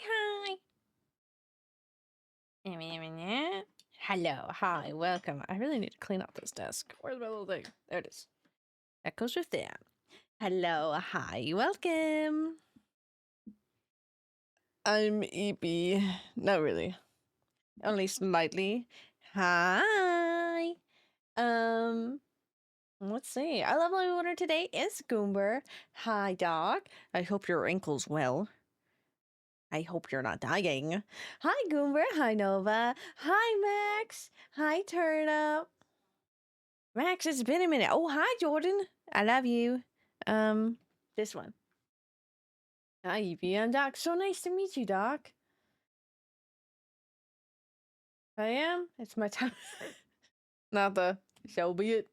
Hi. Hello, hi, welcome. I really need to clean out this desk. Where's my little thing? There it is. That goes with that. Hello, hi, welcome. I'm EP. Not really. Only slightly. Hi. Let's see. Our lovely winner today is Goomber. Hi, Doc. I hope your ankle's well. I hope you're not dying. Hi, Goomber. Hi, Nova. Hi, Max. Hi, Turnip. Max, it's been a minute. Oh, hi, Jordan. I love you. This one. Hi, Evie. I'm Doc. So nice to meet you, Doc. I am. It's my time. Not the so be it.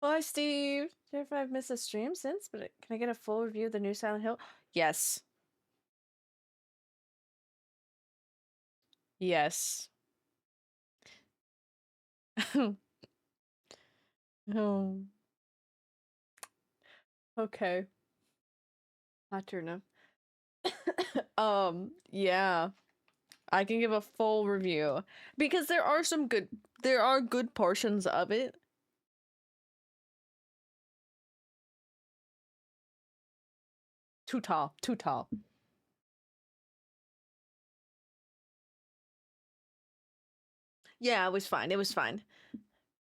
Hi, Steve. Sorry if I've missed a stream since, but can I get a full review of the new Silent Hill? Yes. Yes. Oh. Okay. Hot tuna. Yeah. I can give a full review because there are good portions of it. Too tall, too tall. Yeah, it was fine. It was fine.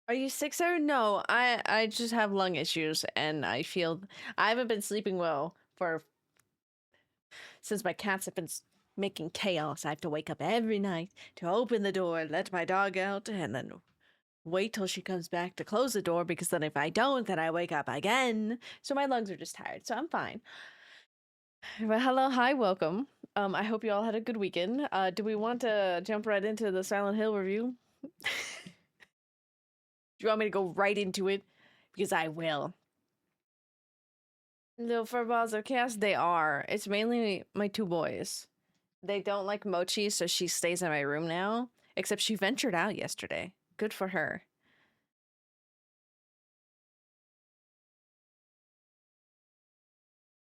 Are you sick, sir? No, I just have lung issues and I feel I haven't been sleeping well for since my cats have been making chaos. I have to wake up every night to open the door, let my dog out, and then wait till she comes back to close the door because then if I don't, then I wake up again. So my lungs are just tired, so I'm fine. But hello, hi, welcome. I hope you all had a good weekend. Do we want to jump right into the Silent Hill review? Do you want me to go right into it? Because I will. Little furballs of chaos, they are. It's mainly my two boys. They don't like Mochi, so she stays in my room now. Except she ventured out yesterday. Good for her.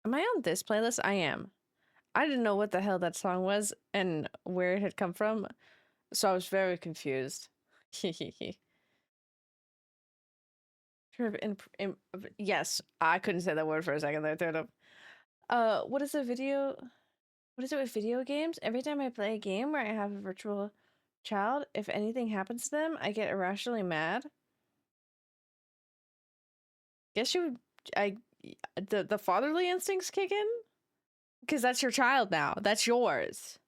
Am I on this playlist? I am. I didn't know what the hell that song was and where it had come from, so I was very confused. Yes, I couldn't say that word for a second there. Third up. What is a video? What is it with video games? Every time I play a game where I have a virtual child, if anything happens to them, I get irrationally mad. Guess you would. The fatherly instincts kick in because that's your child now. That's yours.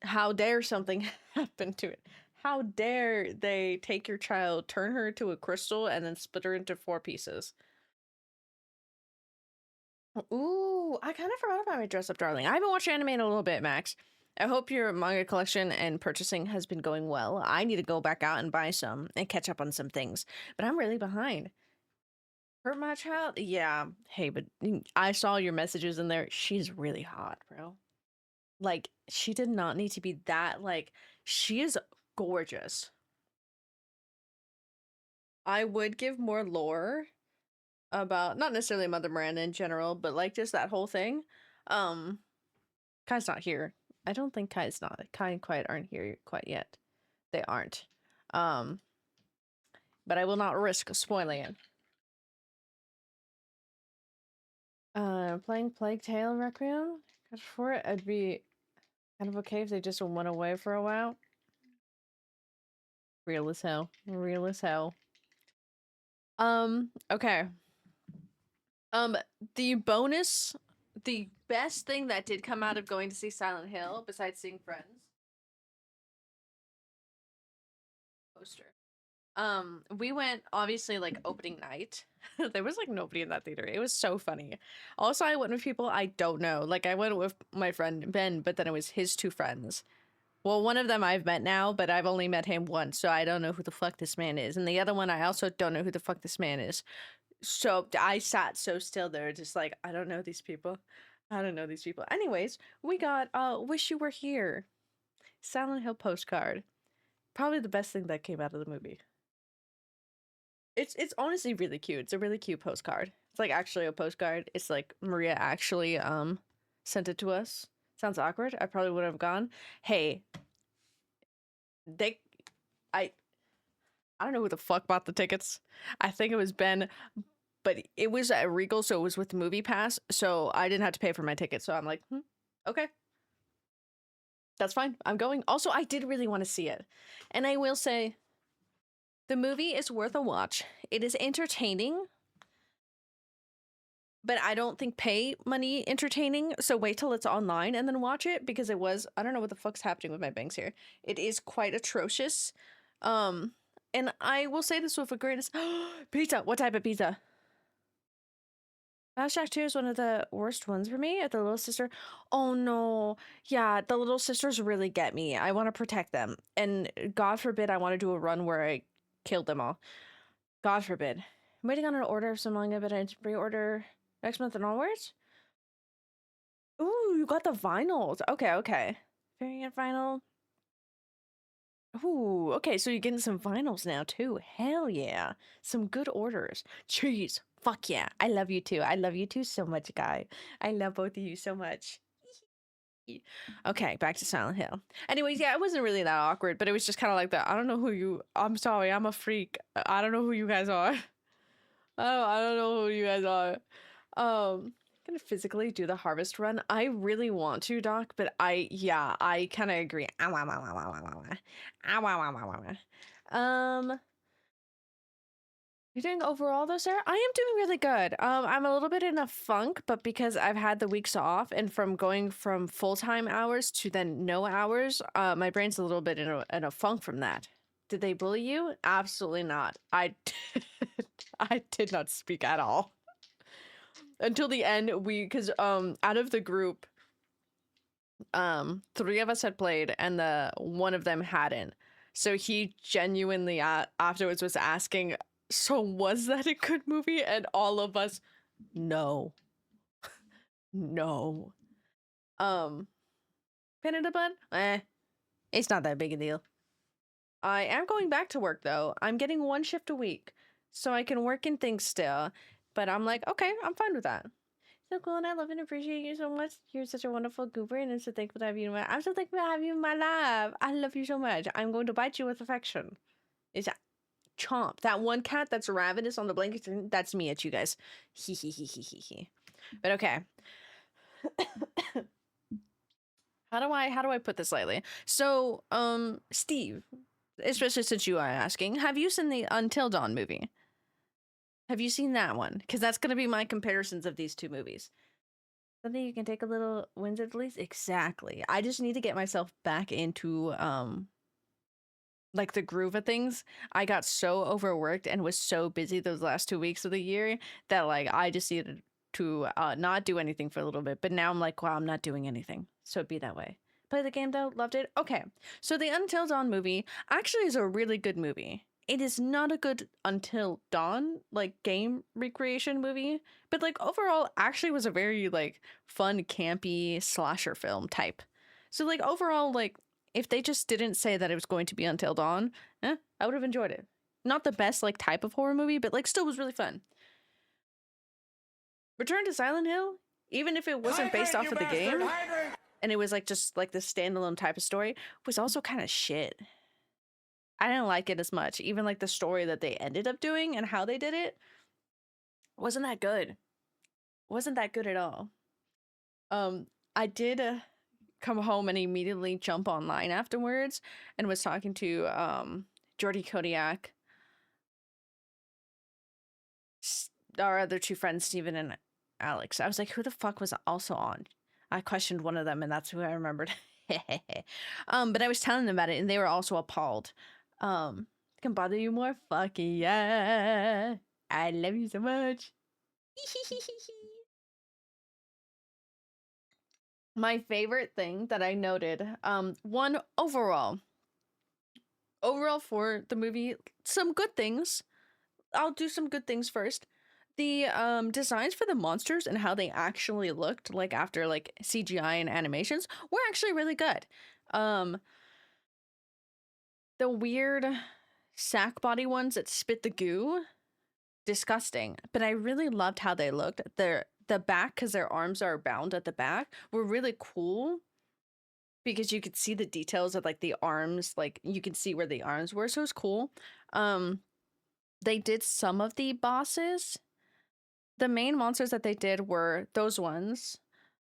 How dare something happen to it? How dare they take your child, turn her into a crystal, and then split her into 4 pieces? Ooh, I kind of forgot about my Dress Up Darling. I haven't watched anime in a little bit, Max. I hope your manga collection and purchasing has been going well. I need to go back out and buy some and catch up on some things, but I'm really behind. Hurt my child? Yeah. Hey, but I saw your messages in there. She's really hot, bro. Like, she did not need to be that, like, she is gorgeous. I would give more lore about, not necessarily Mother Miranda in general, but like just that whole thing. Um, Kai's not here. I don't think Kai's not. Kai and Quiet aren't here quite yet. They aren't. Um, but I will not risk spoiling it. Playing Plague Tale Requiem? Because for it, I'd be kind of okay if they just went away for a while. Real as hell. Real as hell. Okay. The bonus, the best thing that did come out of going to see Silent Hill, besides seeing friends, poster. We went obviously like opening night. There was like nobody in that theater. It was so funny. Also, I went with people I don't know. Like I went with my friend Ben, but then it was his 2 friends. Well, one of them I've met now, but I've only met him once, so I don't know who the fuck this man is. And the other one I also don't know who the fuck this man is. So I sat so still there, just like, I don't know these people. I don't know these people. Anyways, we got Wish You Were Here. Silent Hill postcard. Probably the best thing that came out of the movie. It's honestly really cute. It's a really cute postcard. It's like actually a postcard. It's like Maria actually sent it to us. Sounds awkward. I probably would have gone. Hey, they, I don't know who the fuck bought the tickets. I think it was Ben, but it was at Regal, so it was with Movie Pass, so I didn't have to pay for my ticket. So I'm like, okay, that's fine. I'm going. Also, I did really want to see it, and I will say, the movie is worth a watch. It is entertaining, but I don't think pay money entertaining. So wait till it's online and then watch it, because it was, I don't know what the fuck's happening with my bangs here. It is quite atrocious. And I will say this with a greatest pizza. What type of pizza? Shack 2 is one of the worst ones for me. At the little sister. Oh no. Yeah, the little sisters really get me. I want to protect them. And God forbid I want to do a run where I killed them all. God forbid. I'm waiting on an order of some manga, but I need to pre-order next month and onwards. Ooh, you got the vinyls. Okay, okay. Variant vinyl. Ooh, okay, so you're getting some vinyls now too. Hell yeah. Some good orders. Cheese. Fuck yeah. I love you too. I love you too so much, guy. I love both of you so much. Okay, back to Silent Hill. Anyways, yeah, it wasn't really that awkward, but it was just kind of like that. I don't know who you... I'm sorry, I'm a freak. I don't know who you guys are. I don't know who you guys are. Gonna physically do the harvest run. I really want to, Doc, but I kind of agree. You're doing overall though, Sarah? I am doing really good. I'm a little bit in a funk, but because I've had the weeks off and from going from full-time hours to then no hours, my brain's a little bit in a funk from that. Did they bully you? Absolutely not. I did not speak at all. Until the end, because out of the group, 3 of us had played and one of them hadn't. So he genuinely afterwards was asking, so was that a good movie? And all of us, no. No. Pin in a bun? It's not that big a deal. I am going back to work though. I'm getting 1 shift a week, so I can work in things still. But I'm like, okay, I'm fine with that. So cool, and I love and appreciate you so much. You're such a wonderful goober, and I'm so thankful to have you in my... I'm so thankful to have you in my life. I love you so much. I'm going to bite you with affection. It's a chomp. That one cat that's ravenous on the blanket, that's me at you guys. Hee hee hee hee hee hee. But okay. How do I put this lightly? So, Steve, especially since you are asking, have you seen the Until Dawn movie? Have you seen that one? Because that's going to be my comparisons of these 2 movies. Something you can take a little wins at least? Exactly. I just need to get myself back into, like, the groove of things. I got so overworked and was so busy those last 2 weeks of the year that, like, I just needed to not do anything for a little bit. But now I'm like, wow, I'm not doing anything. So it'd be that way. Play the game, though. Loved it. Okay. So the Until Dawn movie actually is a really good movie. It is not a good Until Dawn, like, game recreation movie, but, like, overall actually was a very, like, fun, campy slasher film type. So, like, overall, like, if they just didn't say that it was going to be Until Dawn, I would have enjoyed it. Not the best, like, type of horror movie, but, like, still was really fun. Return to Silent Hill, even if it wasn't based off of the game, and it was, like, just, like, the standalone type of story, was also kind of shit. I didn't like it as much. Even like the story that they ended up doing and how they did it wasn't that good. Wasn't that good at all. I did come home and immediately jump online afterwards and was talking to Jordy Kodiak, our other 2 friends, Steven and Alex. I was like, who the fuck was also on? I questioned one of them and that's who I remembered. But I was telling them about it and they were also appalled. Can bother you more? Fuck yeah. I love you so much. My favorite thing that I noted, one, overall for the movie, some good things. I'll do some good things first. The designs for the monsters and how they actually looked like after like CGI and animations were actually really good. The weird sack body ones that spit the goo, disgusting, but I really loved how they looked. the back, because their arms are bound at the back, were really cool because you could see the details of like the arms, like you could see where the arms were, so it was cool. They did some of the bosses. The main monsters that they did were those ones.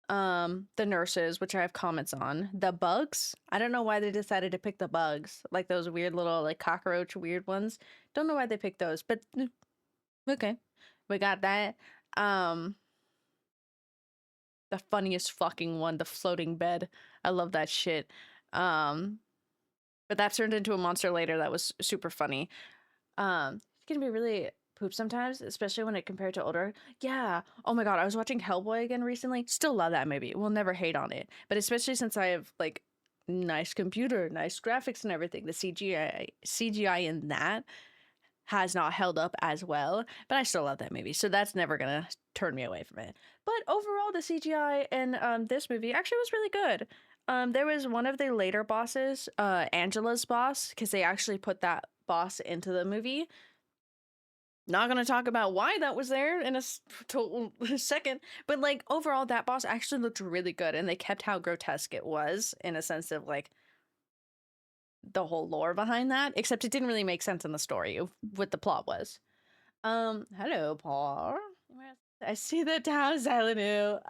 The nurses, which I have comments on. The bugs. I don't know why they decided to pick the bugs. Like those weird little like cockroach weird ones. Don't know why they picked those, but okay. We got that. The funniest fucking one, the floating bed. I love that shit. But that turned into a monster later that was super funny. It can be really poop sometimes, especially when it compared to older. Yeah. Oh my god, I was watching Hellboy again recently. Still love that movie. We'll never hate on it. But especially since I have like nice computer, nice graphics and everything, the CGI in that has not held up as well, but I still love that movie, so that's never gonna turn me away from it. But overall, the CGI in this movie actually was really good. There was one of the later bosses, Angela's boss, because they actually put that boss into the movie. Not gonna talk about why that was there in a total second, but like overall, that boss actually looked really good, and they kept how grotesque it was in a sense of like the whole lore behind that, except it didn't really make sense in the story of what the plot was. Hello, Paul. I see the town, Silent Hill.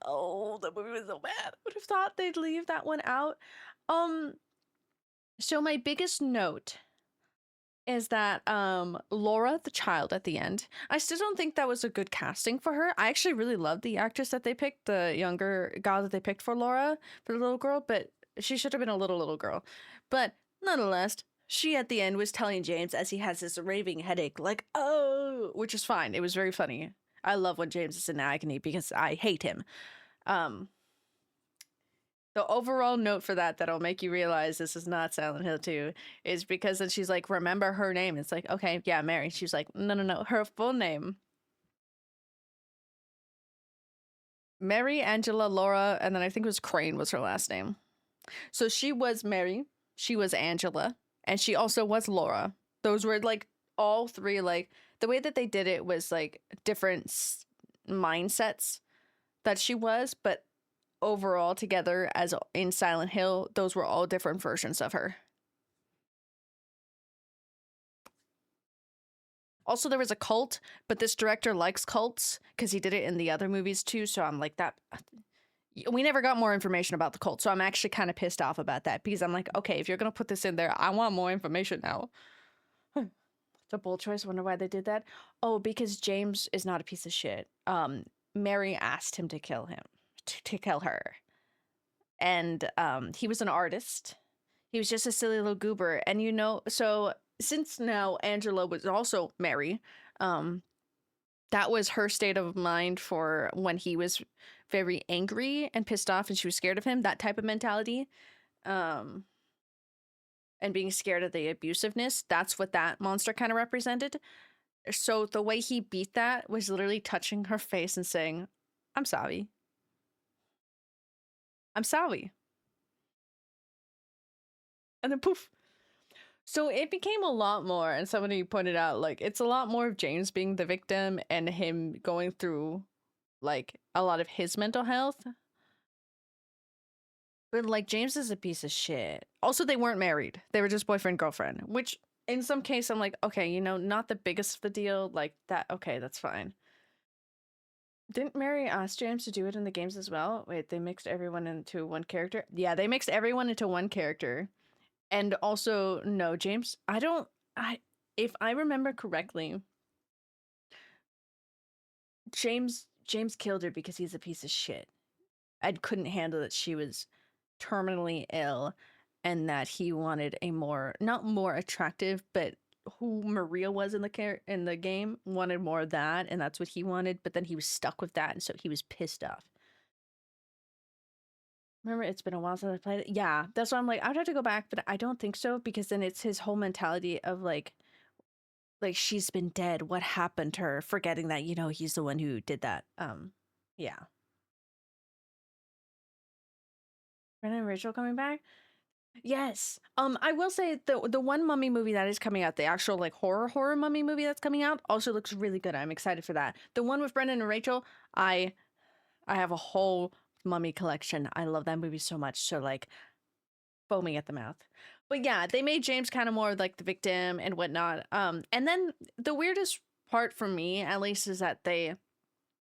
Oh, the movie was so bad. I would have thought they'd leave that one out. So my biggest note is that Laura the child at the end, I still don't think that was a good casting for her. I actually really loved the actress that they picked, the younger gal that they picked for Laura, for the little girl, but she should have been a little girl. But nonetheless, she at the end was telling James as he has this raving headache, like, oh, which is fine. It was very funny. I love when James is in agony because I hate him. The overall note for that that'll make you realize this is not Silent Hill 2 is because then she's like, remember her name. It's like, okay, yeah, Mary. She's like, no, her full name. Mary, Angela, Laura, and then I think it was Crane was her last name. So she was Mary, she was Angela, and she also was Laura. Those were like all three, like the way that they did it was like different mindsets that she was, but overall together as in Silent Hill, those were all different versions of her. Also, there was a cult, but this director likes cults because he did it in the other movies too. So I'm like, that we never got more information about the cult. So I'm actually kind of pissed off about that because I'm like, okay, if you're going to put this in there, I want more information now. It's a bold choice. Wonder why they did that. Oh, because James is not a piece of shit. Mary asked him to kill him, to kill her. And he was an artist. He was just a silly little goober. And you know, so since now Angela was also Mary, that was her state of mind for when he was very angry and pissed off and she was scared of him, that type of mentality. And being scared of the abusiveness, that's what that monster kind of represented. So the way he beat that was literally touching her face and saying, I'm sorry. I'm sorry. And then poof. So it became a lot more, and somebody pointed out, like, it's a lot more of James being the victim and him going through, like, a lot of his mental health. But, like, James is a piece of shit. Also, they weren't married. They were just boyfriend-girlfriend, which, in some case, I'm like, okay, you know, not the biggest of the deal. Like, that, okay, that's fine. Didn't Mary ask James to do it in the games as well? Wait, they mixed everyone into one character? Yeah, they mixed everyone into one character. And also, no, James, if I remember correctly, James killed her because he's a piece of shit. I couldn't handle that she was terminally ill and that he wanted a more, not more attractive, but who Maria was in the game wanted more of that, and that's what he wanted, but then he was stuck with that, and so he was pissed off. Remember, it's been a while since I played it. Yeah, that's why I'm like, I'd have to go back, but I don't think so because then it's his whole mentality of like she's been dead. What happened to her? Forgetting that, you know, he's the one who did that. Yeah. Brendan and Rachel coming back? Yes. I will say the one mummy movie that is coming out, the actual like horror mummy movie that's coming out, also looks really good. I'm excited for that. The one with Brendan and Rachel, I have a whole mummy collection. I love that movie so much. So like foaming at the mouth. But yeah, they made James kind of more like the victim and whatnot. And then the weirdest part for me, at least, is that they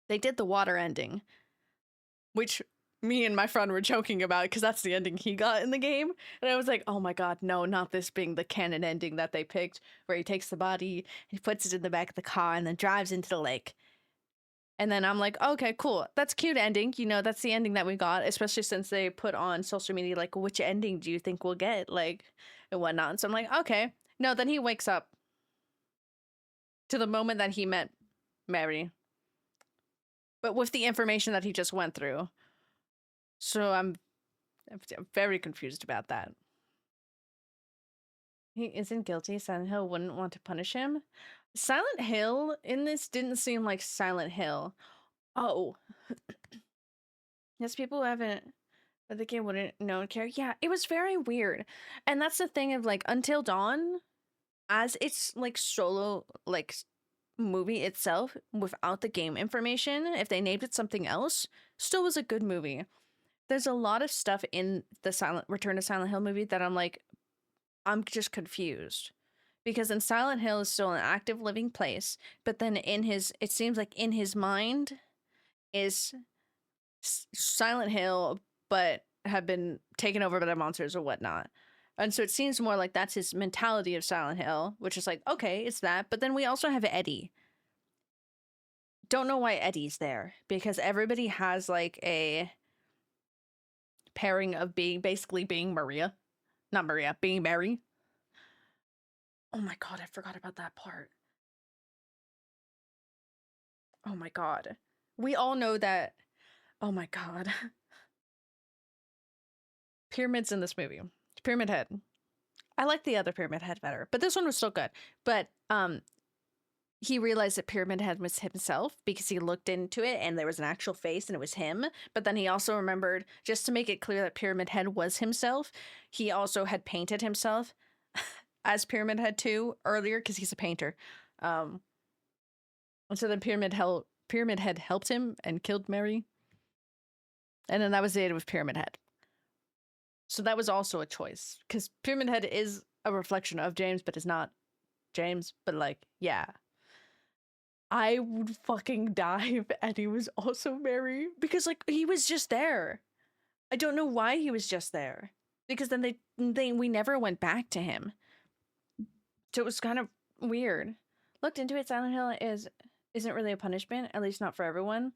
did the water ending, which me and my friend were joking about because that's the ending he got in the game. And I was like, oh my god, no, not this being the canon ending that they picked, where he takes the body, he puts it in the back of the car, and then drives into the lake. And then I'm like, okay, cool. That's a cute ending. You know, that's the ending that we got, especially since they put on social media, like, which ending do you think we'll get? Like, and whatnot. And so I'm like, okay. No, then he wakes up to the moment that he met Mary, but with the information that he just went through. So I'm very confused about that. He isn't guilty. Silent Hill wouldn't want to punish him. Silent Hill in this didn't seem like Silent Hill. Oh. Yes, people who haven't, but the game wouldn't know and care. Yeah, it was very weird. And that's the thing of like Until Dawn, as its like solo like movie itself without the game information, if they named it something else, still was a good movie. There's a lot of stuff in the Silent Return to Silent Hill movie that I'm like, I'm just confused. Because in Silent Hill is still an active living place, but then in his, it seems like in his mind is Silent Hill, but have been taken over by the monsters or whatnot. And so it seems more like that's his mentality of Silent Hill, which is like, okay, it's that. But then we also have Eddie. Don't know why Eddie's there, because everybody has like a pairing of being basically being Maria. Not Maria, being Mary. Oh my god, I forgot about that part. Oh my god. We all know that. Oh my god. Pyramids in this movie. Pyramid Head. I like the other Pyramid Head better, but this one was still good. But he realized that Pyramid Head was himself because he looked into it and there was an actual face and it was him. But then he also remembered, just to make it clear that Pyramid Head was himself, he also had painted himself as Pyramid Head too earlier because he's a painter. And so then Pyramid Head helped him and killed Mary. And then that was the end with Pyramid Head. So that was also a choice because Pyramid Head is a reflection of James, but is not James. But like, yeah. I would fucking die if Eddie was also Mary because like he was just there. I don't know why he was just there because then we never went back to him. So it was kind of weird. Looked into it. Silent Hill isn't really a punishment, at least not for everyone.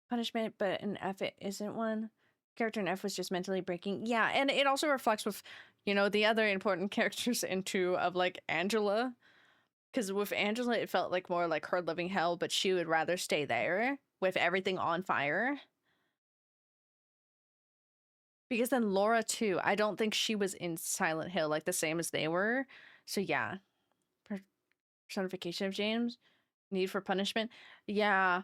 Punishment, but in F it isn't one. Character in F was just mentally breaking. Yeah, and it also reflects with, you know, the other important characters in 2 of like Angela. Because with Angela, it felt like more like her living hell, but she would rather stay there with everything on fire. Because then Laura, too, I don't think she was in Silent Hill, like the same as they were. So yeah. Personification of James. Need for punishment. Yeah.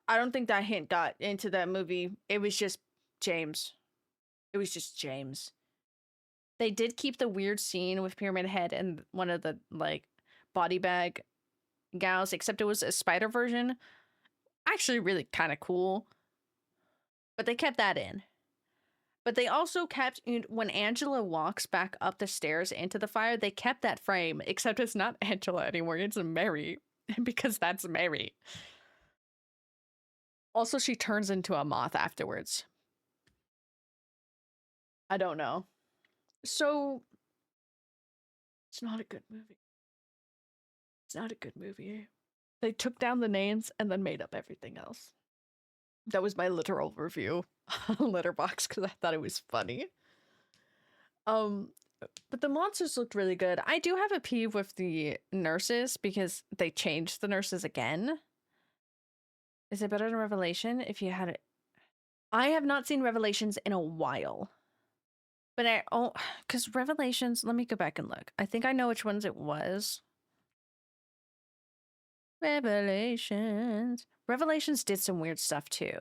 I don't think that hint got into that movie. It was just James. It was just James. They did keep the weird scene with Pyramid Head and one of the, like, body bag gals, except it was a spider version. Actually really kind of cool. But they kept that in. But they also kept, when Angela walks back up the stairs into the fire, they kept that frame, except it's not Angela anymore, it's Mary. Because that's Mary. Also, she turns into a moth afterwards. I don't know. So, it's not a good movie. It's not a good movie. They took down the names and then made up everything else. That was my literal review on Letterboxd because I thought it was funny. But the monsters looked really good. I do have a peeve with the nurses because they changed the nurses again. Is it better than Revelation if you had it? I have not seen Revelations in a while. But because Revelations, let me go back and look. I think I know which ones it was. Revelations. Revelations did some weird stuff too.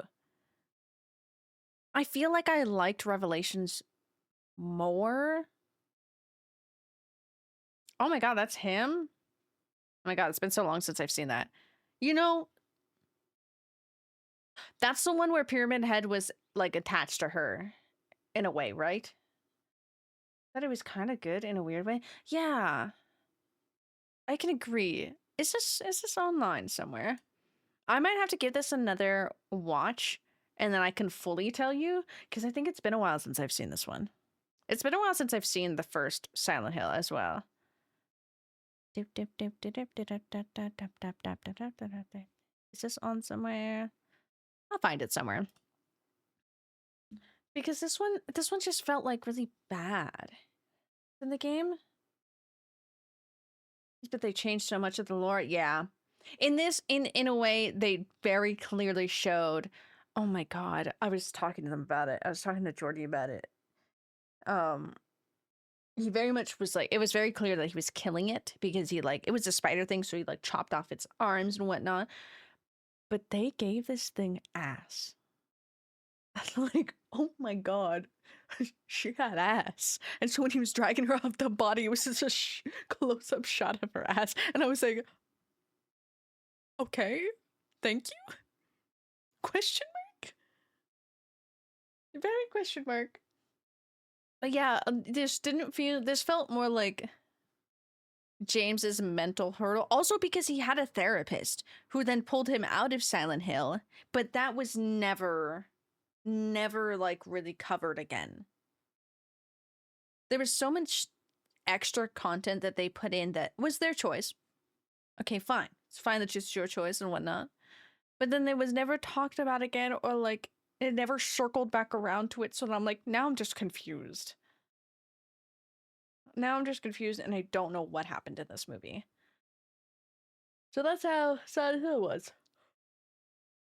I feel like I liked Revelations more. Oh my god, that's him? Oh my god, it's been so long since I've seen that. You know, that's the one where Pyramid Head was like attached to her in a way, right? That it was kind of good in a weird way. Yeah, I can agree. Is this online somewhere? I might have to give this another watch and then I can fully tell you because I think it's been a while since I've seen this one. It's been a while since I've seen the first Silent Hill as well. Is this on somewhere? I'll find it somewhere. Because this one just felt like really bad in the game. But they changed so much of the lore. Yeah. In this, in a way, they very clearly showed. Oh my god. I was talking to them about it. I was talking to Jordy about it. He very much was like, it was very clear that he was killing it because he like, it was a spider thing, so he like chopped off its arms and whatnot. But they gave this thing ass. Like, oh my god, she had ass. And so when he was dragging her off the body, it was just a close-up shot of her ass. And I was like, okay, thank you? Question mark? Very question mark. But yeah, this felt more like James's mental hurdle. Also because he had a therapist who then pulled him out of Silent Hill, but that was never like really covered again. There was so much extra content that they put in that was their choice. Okay, fine. It's fine that it's your choice and whatnot. But then it was never talked about again, or like it never circled back around to it. So I'm like, now I'm just confused. Now I'm just confused and I don't know what happened in this movie. So that's how Silent Hill was.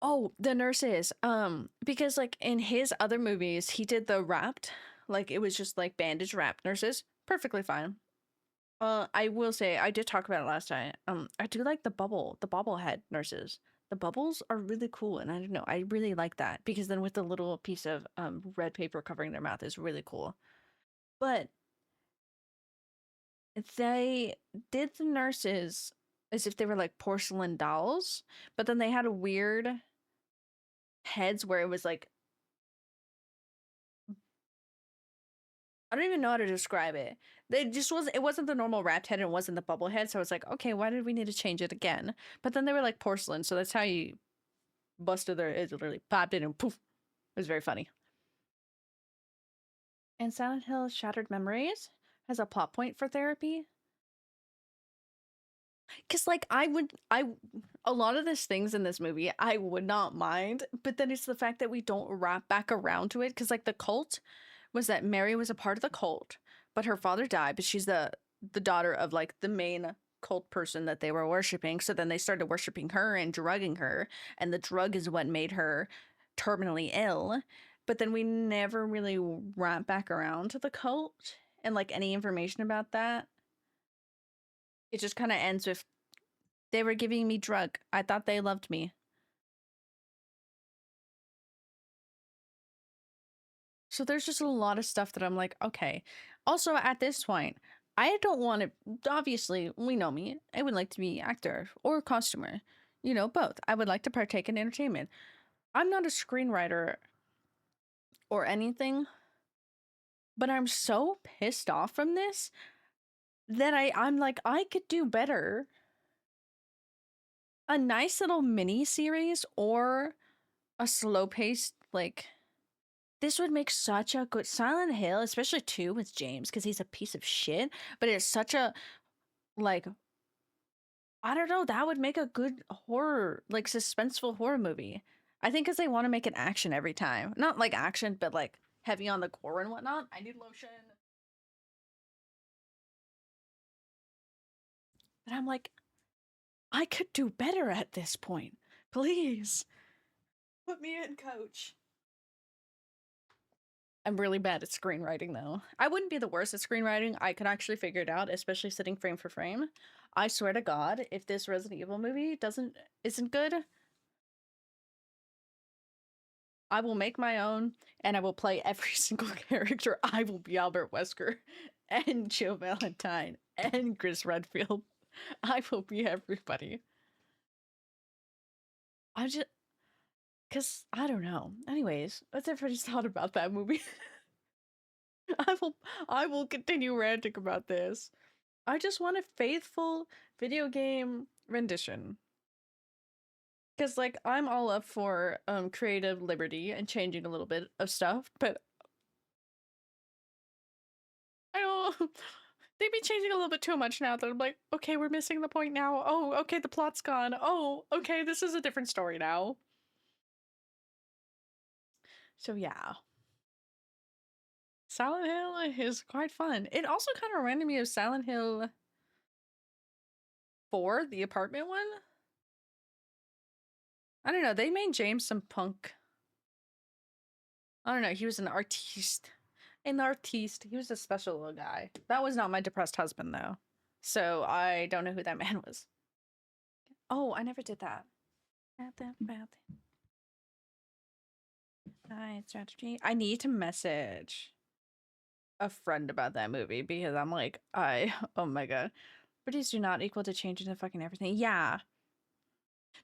Oh, the nurses. Because like in his other movies, he did the wrapped, like it was just like bandage wrapped nurses. Perfectly fine. I will say I did talk about it last time. I do like the bobblehead nurses. The bubbles are really cool, and I don't know, I really like that because then with the little piece of red paper covering their mouth is really cool. But they did the nurses as if they were like porcelain dolls, but then they had a weird heads where it was like I don't even know how to describe it. It wasn't the normal wrapped head and it wasn't the bubble head, so I was like, okay, why did we need to change it again? But then they were like porcelain, so that's how you busted their it literally popped in and poof. It was very funny. And Silent Hill Shattered Memories has a plot point for therapy. Cause like a lot of these things in this movie I would not mind, but then it's the fact that we don't wrap back around to it. Cause like the cult was that Mary was a part of the cult, but her father died, but she's the daughter of like the main cult person that they were worshiping. So then they started worshiping her and drugging her, and the drug is what made her terminally ill. But then we never really wrap back around to the cult and like any information about that. It just kind of ends with they were giving me drug. I thought they loved me. So there's just a lot of stuff that I'm like, okay. Also, at this point, I don't want to. Obviously, we know me. I would like to be actor or costumer. You know, both. I would like to partake in entertainment. I'm not a screenwriter or anything, but I'm so pissed off from this that I'm like, I could do better. A nice little mini series or a slow paced like this would make such a good Silent Hill, especially 2 with James, because he's a piece of shit. But it's such a, like, I don't know, that would make a good horror, like, suspenseful horror movie. I think because they want to make it action every time. Not like action, but like heavy on the gore and whatnot. I need lotion. But I'm like, I could do better at this point. Please. Put me in, coach. I'm really bad at screenwriting though. I wouldn't be the worst at screenwriting. I could actually figure it out, especially sitting frame for frame. I swear to God, if this Resident Evil movie isn't good, I will make my own, and I will play every single character. I will be Albert Wesker, and Jill Valentine, and Chris Redfield. I will be everybody. I just, cause I don't know. Anyways, what's everybody's thought about that movie? I will, I will continue ranting about this. I just want a faithful video game rendition. Cause like I'm all up for creative liberty and changing a little bit of stuff, but I don't. They be changing a little bit too much now that I'm like, okay, we're missing the point now. Oh, okay, the plot's gone. Oh, okay, this is a different story now. So yeah. Silent Hill is quite fun. It also kind of reminded me of Silent Hill 4, the apartment one. I don't know, they made James some punk. I don't know, he was an artiste. An artiste. He was a special little guy. That was not my depressed husband, though. So I don't know who that man was. Oh, I never did that. Strategy. I need to message a friend about that movie because I'm like, oh my god. British do not equal to changing the fucking everything. Yeah.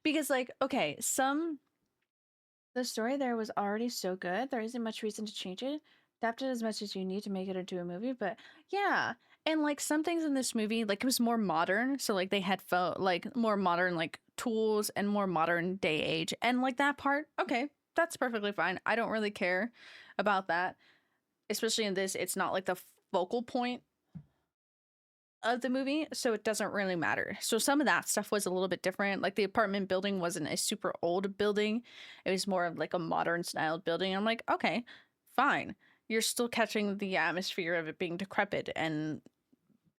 Because, like, okay, the story there was already so good, there isn't much reason to change it. Adapt it as much as you need to make it into a movie, but yeah. And, like, some things in this movie, like, it was more modern, so, like, they had, like, more modern, like, tools and more modern day age. And, like, that part, okay, that's perfectly fine. I don't really care about that. Especially in this, it's not, like, the focal point of the movie, so it doesn't really matter. So some of that stuff was a little bit different. Like the apartment building wasn't a super old building. It was more of like a modern styled building. I'm like, okay, fine. You're still catching the atmosphere of it being decrepit and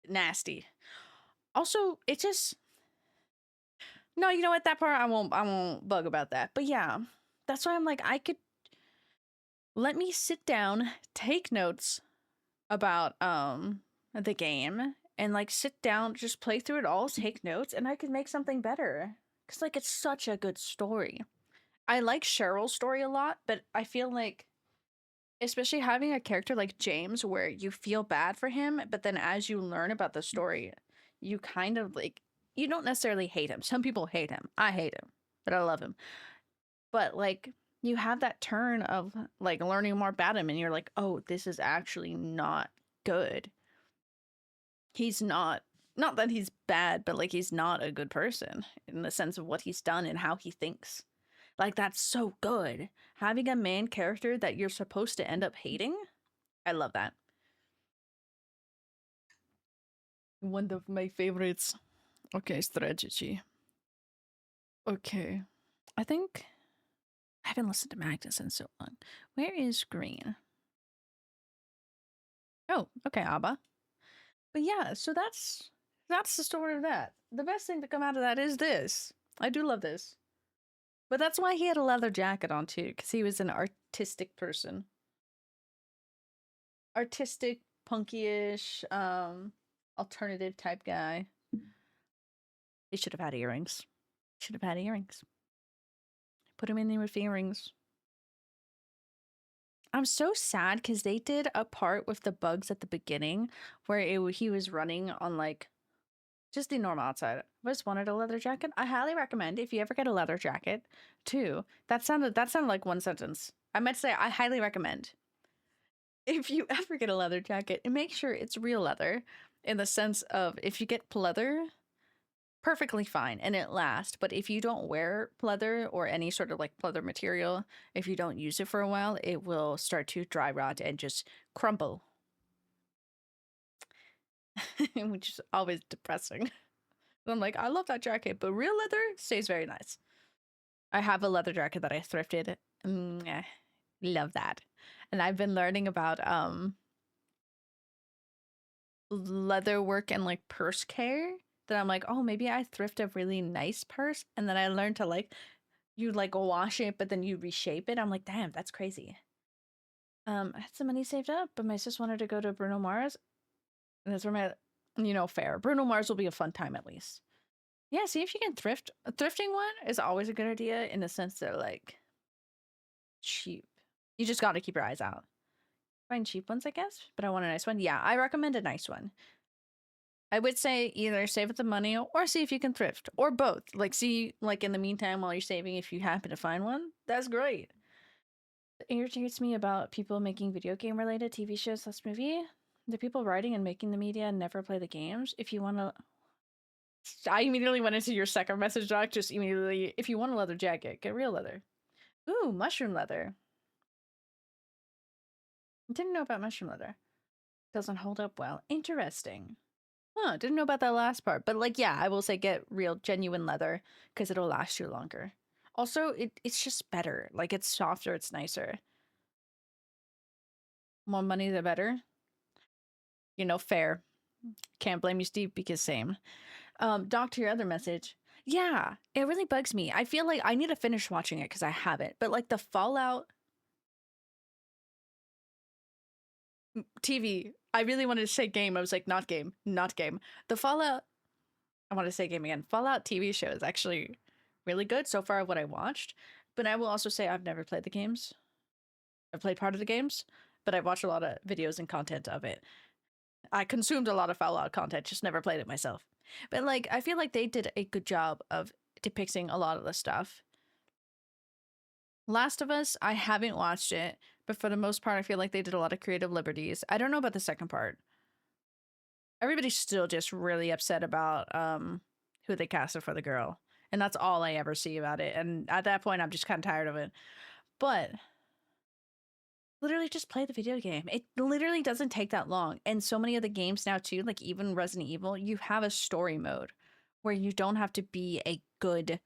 nasty. Also, it just no, you know what? That part I won't bug about that. But yeah, that's why I'm like, I could let me sit down, take notes about the game and like sit down, just play through it all, take notes, and I could make something better. Cause like it's such a good story. I like Cheryl's story a lot, but I feel like especially having a character like James where you feel bad for him, but then as you learn about the story, you kind of like you don't necessarily hate him. Some people hate him. I hate him, but I love him. But like you have that turn of like learning more about him and you're like, "Oh, this is actually not good." He's not that he's bad, but like he's not a good person in the sense of what he's done and how he thinks. Like that's so good. Having a main character that you're supposed to end up hating, I love that. One of my favorites. Okay, strategy. Okay. I think I haven't listened to Magnus in so long. Where is Green? Oh, okay, Abba. But yeah, so that's the story of that. The best thing to come out of that is this. I do love this. But that's why he had a leather jacket on too, because he was an artistic person. Artistic, punky-ish, alternative type guy. He should have had earrings. Should have had earrings. Put him in there with earrings. I'm so sad because they did a part with the bugs at the beginning where he was running on like just the normal outside. I just wanted a leather jacket. I highly recommend if you ever get a leather jacket. Too. That sounded like one sentence. I meant to say I highly recommend. If you ever get a leather jacket, and make sure it's real leather in the sense of if you get pleather, perfectly fine and it lasts. But if you don't wear pleather or any sort of like pleather material, if you don't use it for a while, it will start to dry rot and just crumble. Which is always depressing. I'm like, I love that jacket, but real leather stays very nice. I have a leather jacket that I thrifted. Love that. And I've been learning about leather work and like purse care that I'm like, oh, maybe I thrift a really nice purse. And then I learned to like, you like wash it, but then you reshape it. I'm like, damn, that's crazy. I had some money saved up, but my sis wanted to go to Bruno Mars. And that's where my, fair. Bruno Mars will be a fun time at least. Yeah, see if you can thrift. A thrifting one is always a good idea in the sense that like, cheap. You just gotta keep your eyes out. Find cheap ones, I guess, but I want a nice one. Yeah, I recommend a nice one. I would say either save up the money or see if you can thrift, or both. Like, see, like, in the meantime, while you're saving, if you happen to find one, that's great. It irritates me about people making video game related TV shows / movie. The people writing and making the media never play the games. If you want to, I immediately went into your second message, Doc. Just immediately, if you want a leather jacket, get real leather. Ooh, mushroom leather. Didn't know about mushroom leather. Doesn't hold up well. Interesting. Huh, didn't know about that last part. But like, yeah, I will say get real, genuine leather because it'll last you longer. Also, it's just better. Like, it's softer, it's nicer. More money, the better. You know, fair. Can't blame you, Steve, because same. Doc, to your other message. Yeah, it really bugs me. I feel like I need to finish watching it because I haven't. But like the Fallout TV, I really wanted to say game. I was like, not game, not game. The Fallout, I want to say game again. Fallout TV show is actually really good so far, what I watched. But I will also say I've never played the games. I've played part of the games, but I've watched a lot of videos and content of it. I consumed a lot of Fallout content, just never played it myself. But like, I feel like they did a good job of depicting a lot of the stuff. Last of Us, I haven't watched it, but for the most part, I feel like they did a lot of creative liberties. I don't know about the second part. Everybody's still just really upset about who they casted for the girl. And that's all I ever see about it. And at that point, I'm just kind of tired of it. But literally just play the video game. It literally doesn't take that long. And so many of the games now too, like even Resident Evil, you have a story mode where you don't have to be a good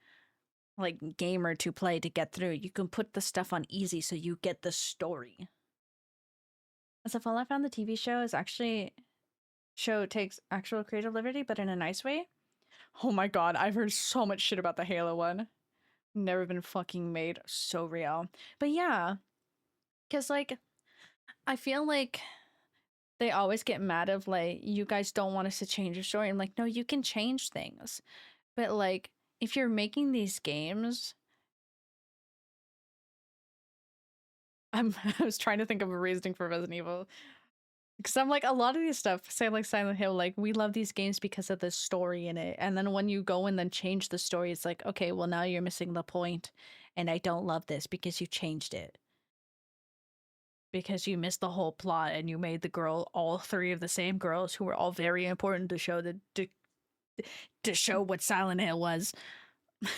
like gamer to play to get through. You can put the stuff on easy so you get the story. As a Fallout found the TV show is actually takes actual creative liberty, but in a nice way. Oh my god, I've heard so much shit about the Halo one. Never been fucking made. So real. But yeah, because like I feel like they always get mad of like, you guys don't want us to change your story. I'm like, no, you can change things. But like, if you're making these games, I was trying to think of a reasoning for Resident Evil. Because I'm like, a lot of these stuff, say like Silent Hill, like we love these games because of the story in it. And then when you go and then change the story, it's like, okay, well now you're missing the point. And I don't love this because you changed it. Because you missed the whole plot and you made the girl, all three of the same girls who were all very important to show to show what Silent Hill was. God,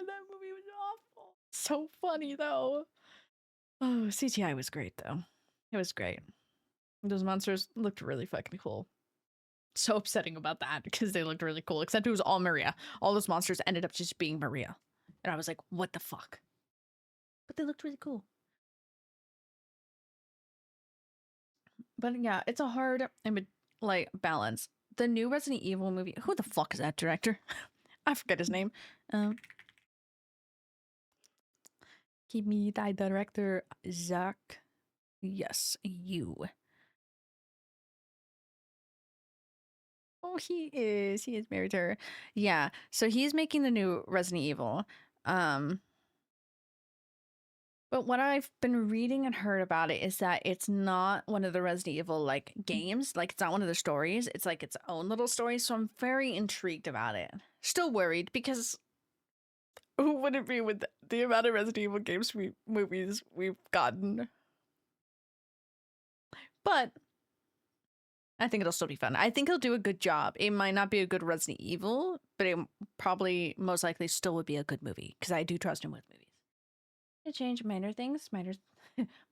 that movie was awful. So funny though. Oh, CGI was great though. It was great. Those monsters looked really fucking cool. So upsetting about that because they looked really cool, except it was all Maria. All those monsters ended up just being Maria. And I was like, what the fuck? But they looked really cool. But yeah, it's a hard like balance. The new Resident Evil movie. Who the fuck is that director? I forget his name. Give me that director, Zach. Yes, you. Oh, he is. He is married to her. Yeah. So he's making the new Resident Evil. But what I've been reading and heard about it is that it's not one of the Resident Evil like games. Like it's not one of the stories. It's like its own little story. So I'm very intrigued about it. Still worried because who would it be with the amount of Resident Evil games movies we've gotten? But I think it'll still be fun. I think he'll do a good job. It might not be a good Resident Evil, but it probably most likely still would be a good movie because I do trust him with movies. To change minor things, but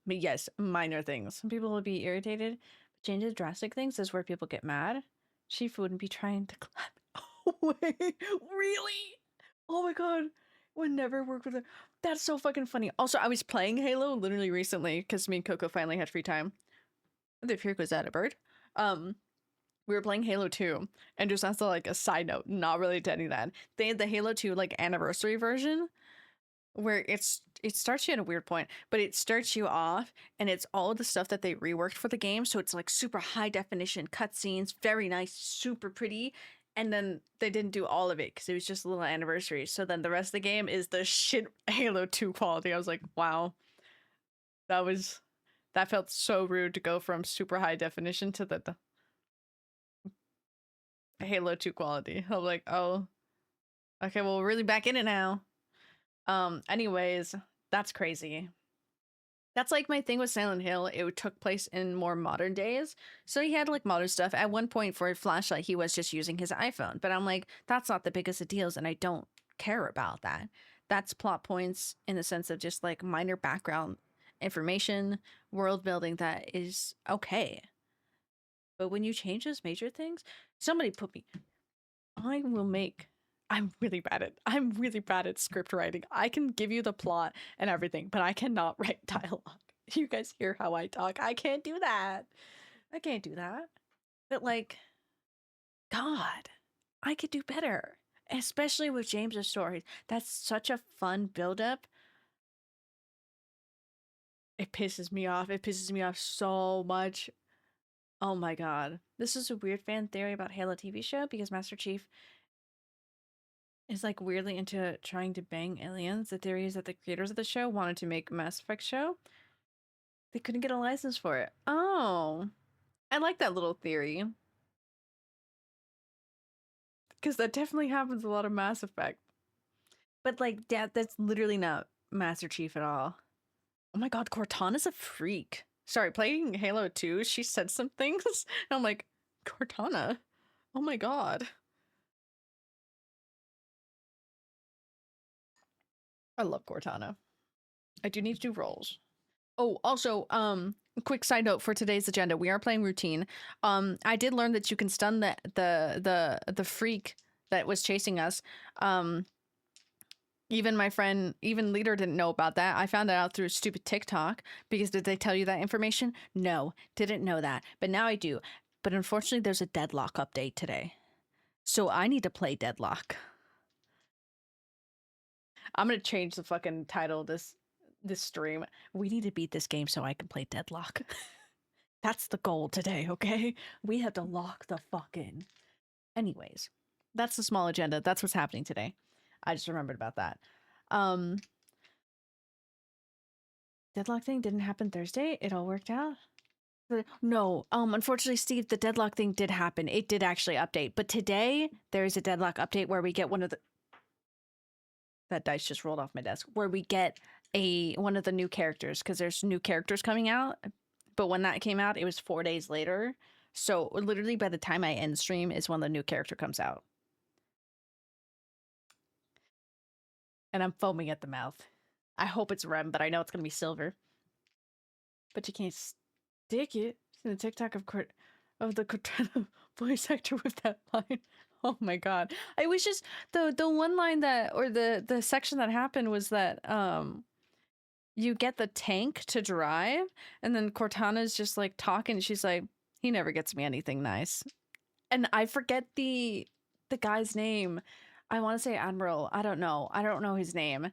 yes, minor things. Some people will be irritated. But changes drastic things is where people get mad. Chief wouldn't be trying to clap. Wait, really? Oh my god, would never work with her. That's so fucking funny. Also, I was playing Halo literally recently because me and Coco finally had free time. The fear goes at a bird. We were playing Halo 2, and just as like a side note, not related to any of that, they had the Halo 2 like anniversary version where it starts you at a weird point, but it starts you off and it's all the stuff that they reworked for the game. So it's like super high definition cutscenes, very nice, super pretty. And then they didn't do all of it because it was just a little anniversary. So then the rest of the game is the shit Halo 2 quality. I was like, wow, that felt so rude to go from super high definition to the Halo 2 quality. I'm like, oh, okay, well, we're really back in it now. Anyways, that's crazy. That's like my thing with Silent Hill. It took place in more modern days. So he had like modern stuff. At one point for a flashlight, he was just using his iPhone. But I'm like, that's not the biggest of deals, and I don't care about that. That's plot points in the sense of just like minor background information, world building that is okay. But when you change those major things, somebody put me. I will make. I'm really bad at script writing. I can give you the plot and everything, but I cannot write dialogue. You guys hear how I talk? I can't do that. I can't do that. But like, God, I could do better. Especially with James's stories. That's such a fun buildup. It pisses me off. It pisses me off so much. Oh my God. This is a weird fan theory about Halo TV show because Master Chief is like weirdly into trying to bang aliens. The theory is that the creators of the show wanted to make a Mass Effect show. They couldn't get a license for it. Oh, I like that little theory. Because that definitely happens a lot of Mass Effect. But like, that's literally not Master Chief at all. Oh my God, Cortana's a freak. Sorry, playing Halo 2, she said some things. And I'm like, Cortana? Oh my God. I love Cortana. I do need to do roles. Oh, also, quick side note for today's agenda. We are playing routine. I did learn that you can stun the freak that was chasing us. Even my friend, even Leader didn't know about that. I found that out through stupid TikTok because did they tell you that information? No, didn't know that. But now I do. But unfortunately, there's a Deadlock update today. So I need to play Deadlock. I'm gonna change the fucking title of this stream. We need to beat this game so I can play Deadlock. That's the goal today, okay? We have to lock the fuck in. Anyways, that's the small agenda. That's what's happening today. I just remembered about that. Deadlock thing didn't happen Thursday. It all worked out. No, unfortunately, Steve, the Deadlock thing did happen. It did actually update. But today, there is a Deadlock update where we get one of the... That dice just rolled off my desk. Where we get one of the new characters, because there's new characters coming out. But when that came out, it was 4 days later. So literally by the time I end stream is when the new character comes out. And I'm foaming at the mouth. I hope it's Rem, but I know it's going to be Silver. But you can't stick it in the TikTok of the Cortana voice actor with that line. Oh my God. I was just the one line that, or the section that happened was that you get the tank to drive, and then Cortana's just like talking. She's like, he never gets me anything nice. And I forget the guy's name. I want to say Admiral. I don't know. I don't know his name.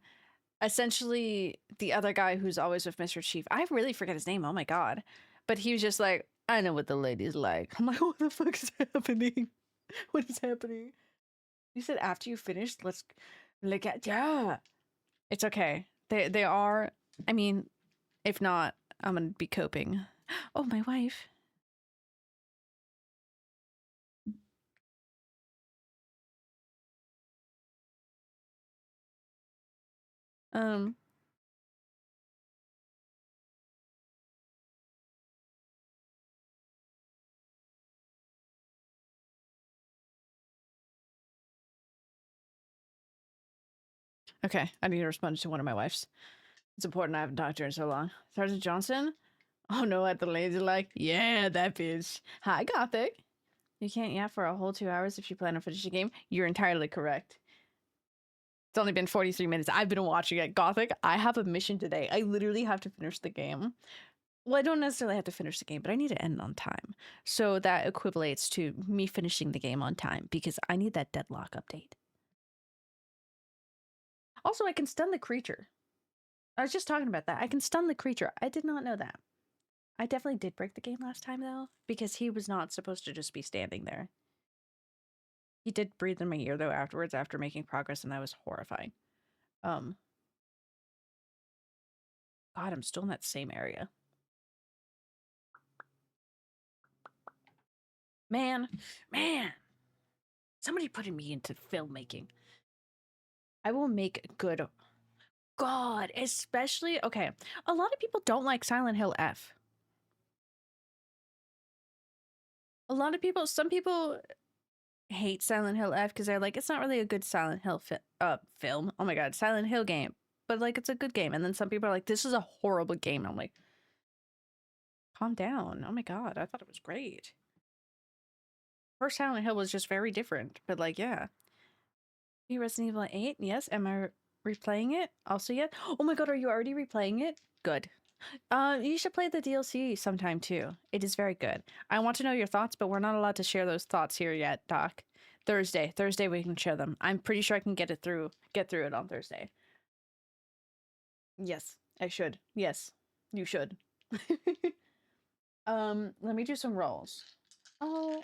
Essentially, the other guy who's always with Mr. Chief. I really forget his name. Oh my God. But he was just like, I know what the ladies like. I'm like, what the fuck is happening? What is happening? You said after you finished, let's look at, yeah. It's okay. They are, I mean, if not, I'm gonna be coping. Oh, my wife. Um, okay, I need to respond to one of my wives. It's important. I haven't talked to her in so long. Sergeant Johnson? Oh no, at the ladies like, yeah, that bitch. Hi, Gothic. You can't yap for a whole 2 hours if you plan on finishing the game. You're entirely correct. It's only been 43 minutes. I've been watching it. Gothic, I have a mission today. I literally have to finish the game. Well, I don't necessarily have to finish the game, but I need to end on time. So that equivalates to me finishing the game on time because I need that Deadlock update. Also, I can stun the creature. I was just talking about that. I can stun the creature. I did not know that. I definitely did break the game last time, though, because he was not supposed to just be standing there. He did breathe in my ear though afterwards after making progress, and that was horrifying. God, I'm still in that same area. Man, somebody putting me into filmmaking. I will make good. God, especially okay. A lot of people don't like Silent Hill F. A lot of people, some people hate Silent Hill F because they're like, it's not really a good Silent Hill film. Oh my god, Silent Hill game. But like it's a good game. And then some people are like, this is a horrible game. I'm like, calm down. Oh my god, I thought it was great. First Silent Hill was just very different. But like, yeah. Resident Evil 8, yes. Am I replaying it? Also yet? Oh my god, are you already replaying it? Good. You should play the DLC sometime too. It is very good. I want to know your thoughts, but we're not allowed to share those thoughts here yet, Doc. Thursday we can share them. I'm pretty sure I can get through it on Thursday. Yes, I should. Yes, you should. Let me do some rolls. Oh,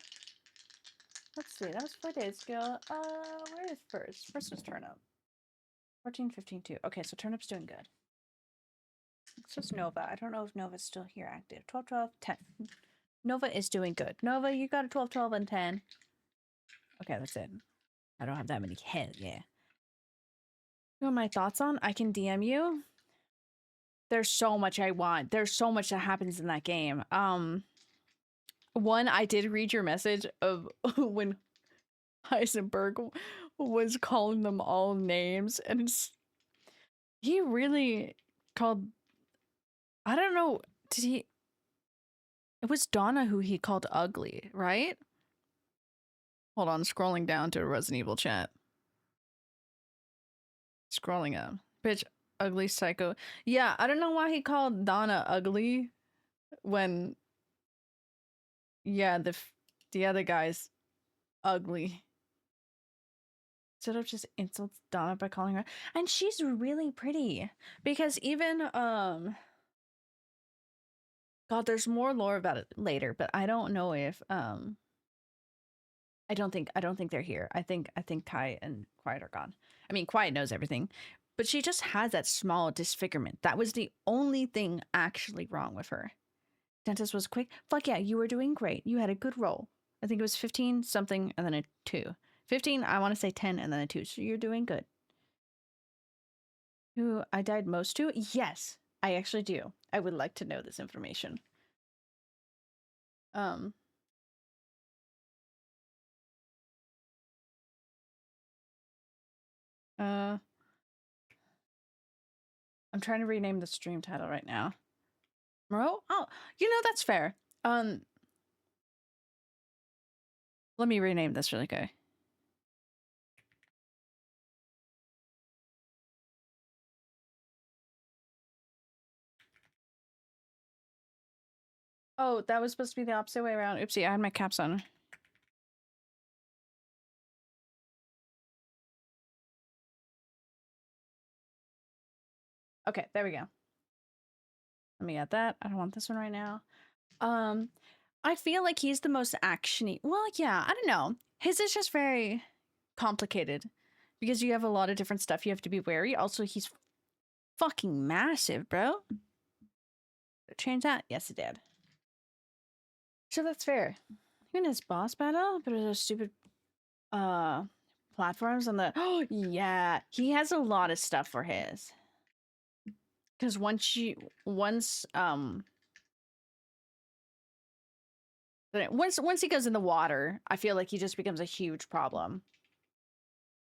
let's see. That was 4 days ago. Where is first? First was Turnip. 14, 15, 2. Okay, so Turnip's doing good. It's just Nova. I don't know if Nova's still here active. 12, 12, 10. Nova is doing good. Nova, you got a 12, 12, and 10. Okay, that's it. I don't have that many. Hell yeah. You know what my thoughts on? I can DM you. There's so much I want. There's so much that happens in that game. One, I did read your message of when Heisenberg was calling them all names, and it's he really called. I don't know. Did he? It was Donna who he called ugly, right? Hold on, scrolling down to a Resident Evil chat. Scrolling up. Bitch, ugly psycho. Yeah, I don't know why he called Donna ugly when yeah, the other guy's ugly. Instead of just insults Donna by calling her, and she's really pretty because even God, there's more lore about it later, but I don't know if I don't think they're here. I think Kai and Quiet are gone. I mean, Quiet knows everything, but she just has that small disfigurement. That was the only thing actually wrong with her. Dentist was quick. Fuck yeah, you were doing great. You had a good roll. I think it was 15 something and then a 2. 15, I want to say 10 and then a 2. So you're doing good. Who I died most to? Yes, I actually do. I would like to know this information. I'm trying to rename the stream title right now. Moreau? Oh, you know, that's fair. Let me rename this really quick. Oh, that was supposed to be the opposite way around. Oopsie, I had my caps on. Okay, there we go. Let me get that. I don't want this one right now. I feel like he's the most actiony. Well, yeah, I don't know. His is just very complicated because you have a lot of different stuff you have to be wary. Also, he's fucking massive, bro. Change that? Yes, it did. So that's fair. Even his boss battle, but those stupid platforms on the oh yeah, he has a lot of stuff for his. Because once he goes in the water, I feel like he just becomes a huge problem.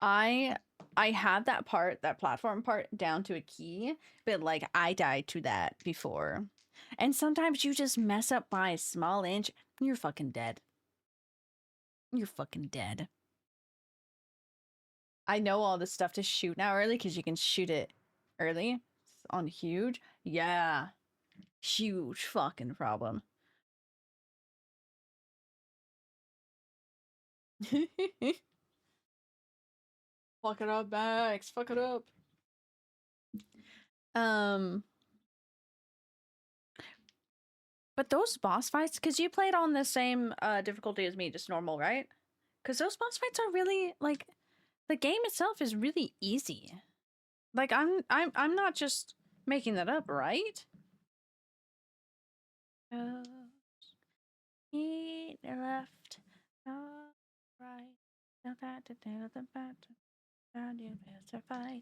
I have that platform part down to a key, but like I died to that before. And sometimes you just mess up by a small inch, you're fucking dead. You're fucking dead. I know all this stuff to shoot now early because you can shoot it early on huge. Yeah. Huge fucking problem. Fuck it up, Max. Fuck it up. But those boss fights, because you played on the same difficulty as me, just normal, right? Because those boss fights are really, like, the game itself is really easy. Like, I'm not just making that up, right? Eat left, right, fight.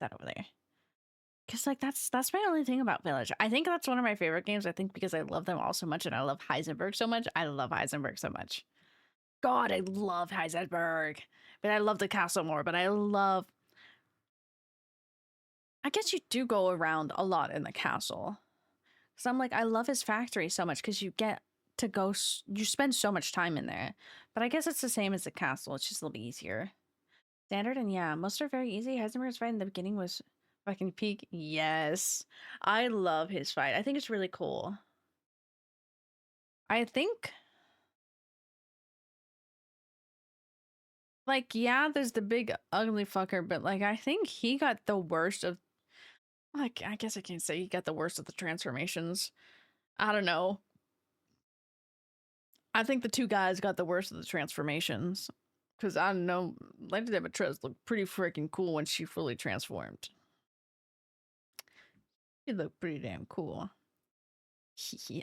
That over there. Because, like, that's my only thing about Village. I think that's one of my favorite games. I think because I love them all so much and I love Heisenberg so much. I love Heisenberg so much. God, I love Heisenberg. But I love the castle more. But I guess you do go around a lot in the castle. So I'm like, I love his factory so much because you get to go, you spend so much time in there. But I guess it's the same as the castle. It's just a little bit easier. Standard, and yeah, most are very easy. Heisenberg's fight in the beginning was fucking peak. Yes. I love his fight. I think it's really cool. I think, like, yeah, there's the big ugly fucker, but, like, I think he got the worst of, like, I guess I can't say he got the worst of the transformations. I don't know. I think the two guys got the worst of the transformations. Because, I don't know, Lady Demetress looked pretty freaking cool when she fully transformed. She looked pretty damn cool.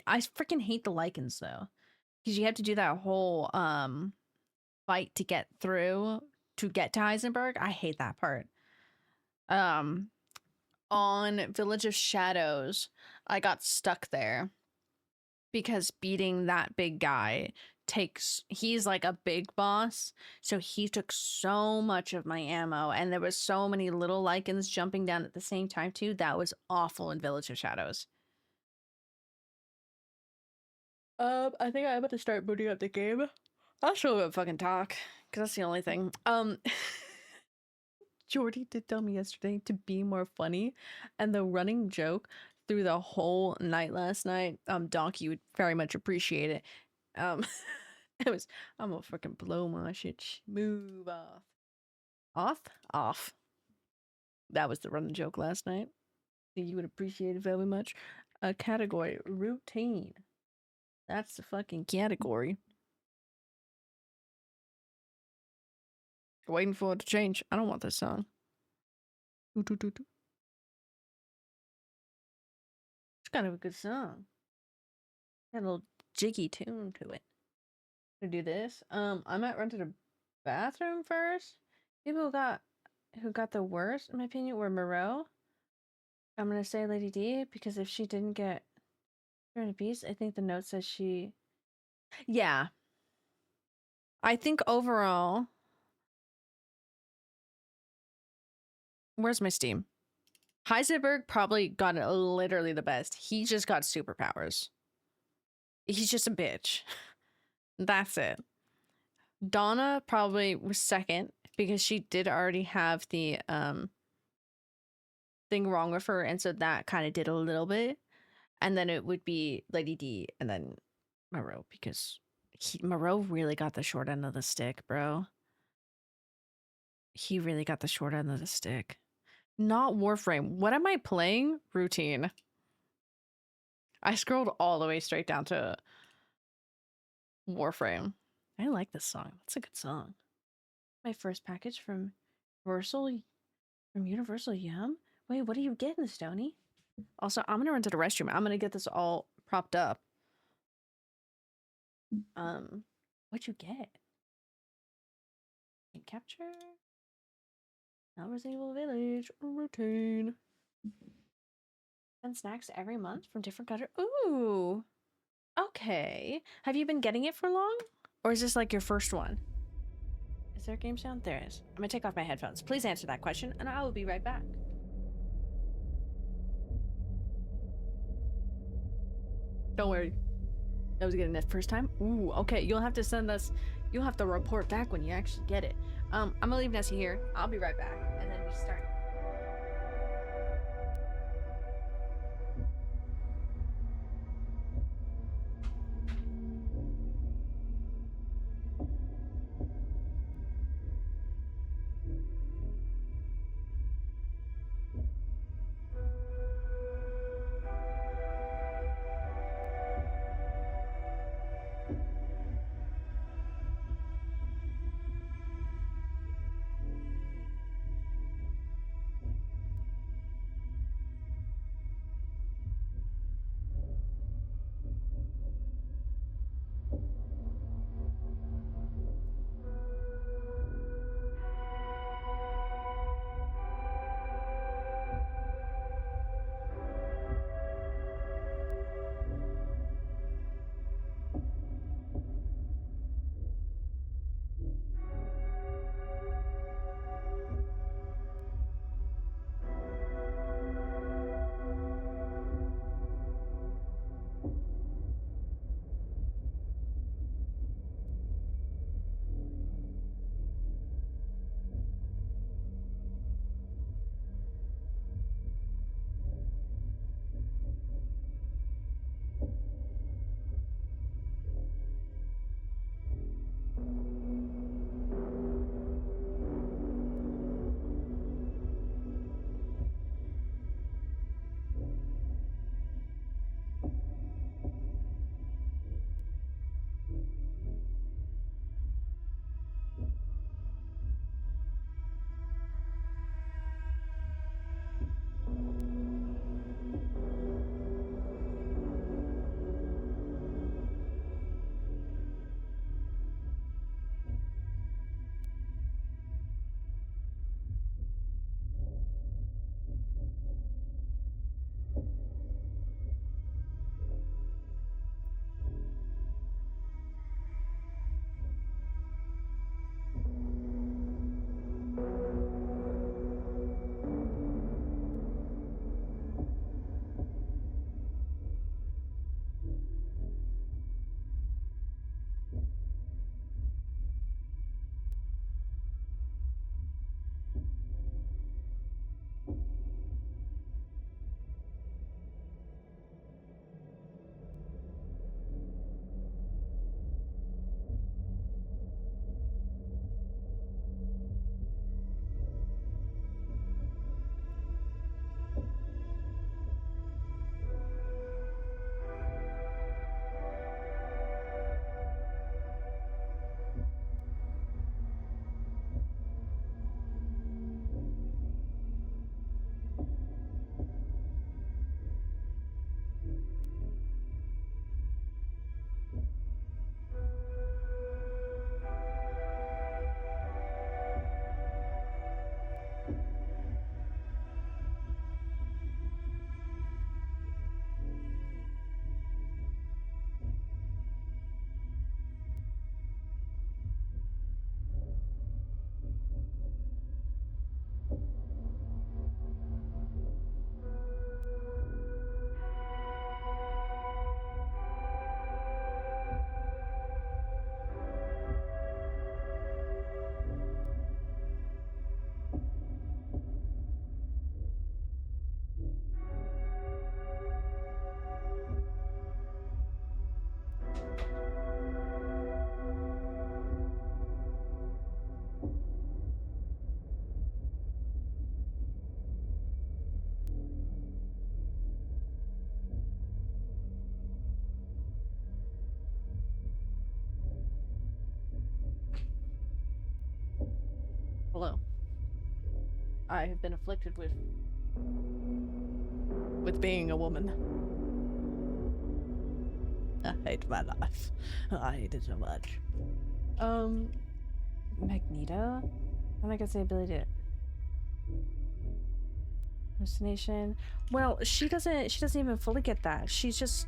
I freaking hate the lichens, though. Because you have to do that whole fight to get through, to get to Heisenberg. I hate that part. On Village of Shadows, I got stuck there. Because beating that big guy he's like a big boss, so he took so much of my ammo, and there was so many little lichens jumping down at the same time too. That was awful in Village of Shadows. I think I'm about to start booting up the game. I'll show up fucking talk, because that's the only thing. Jordy did tell me yesterday to be more funny, and the running joke through the whole night last night, Donkey would very much appreciate it. It was, I'm gonna freaking blow my shit. Move off. Off? Off. That was the running joke last night. You would appreciate it very much. A category, routine. That's the fucking category. Waiting for it to change. I don't want this song. It's kind of a good song. Got a little jiggy tune to it. To do this, I might run to the bathroom first. People who got the worst, in my opinion, were Moreau. I'm gonna say Lady D, because if she didn't get Turn to Beast, I think the note says she. Yeah. I think overall. Where's my Steam? Heisenberg probably got literally the best. He just got superpowers. He's just a bitch. That's it. Donna probably was second because she did already have the thing wrong with her, and so that kind of did a little bit. And then it would be Lady D and then Moreau, because Moreau really got the short end of the stick, bro. He really got the short end of the stick. Not Warframe. What am I playing? Routine. I scrolled all the way straight down to Warframe. I like this song. It's a good song. My first package from Universal Yum. Wait, what are you getting, Stony? Also, I'm gonna run to the restroom. I'm gonna get this all propped up. What'd you get? Capture. Not Resident Evil Village. Routine. 10 snacks every month from different countries. Ooh. Okay. Have you been getting it for long? Or is this like your first one? Is there a game sound? There is. I'm gonna take off my headphones. Please answer that question, and I will be right back. Don't worry. I was getting it first time. Ooh, okay. You'll have to send us. You'll have to report back when you actually get it. I'm gonna leave Nessie here. I'll be right back, and then we start. Hello. I have been afflicted with being a woman. I hate my life. I hate it so much. Magneto? I think it's the ability to hallucination. Well, she doesn't even fully get that. She's just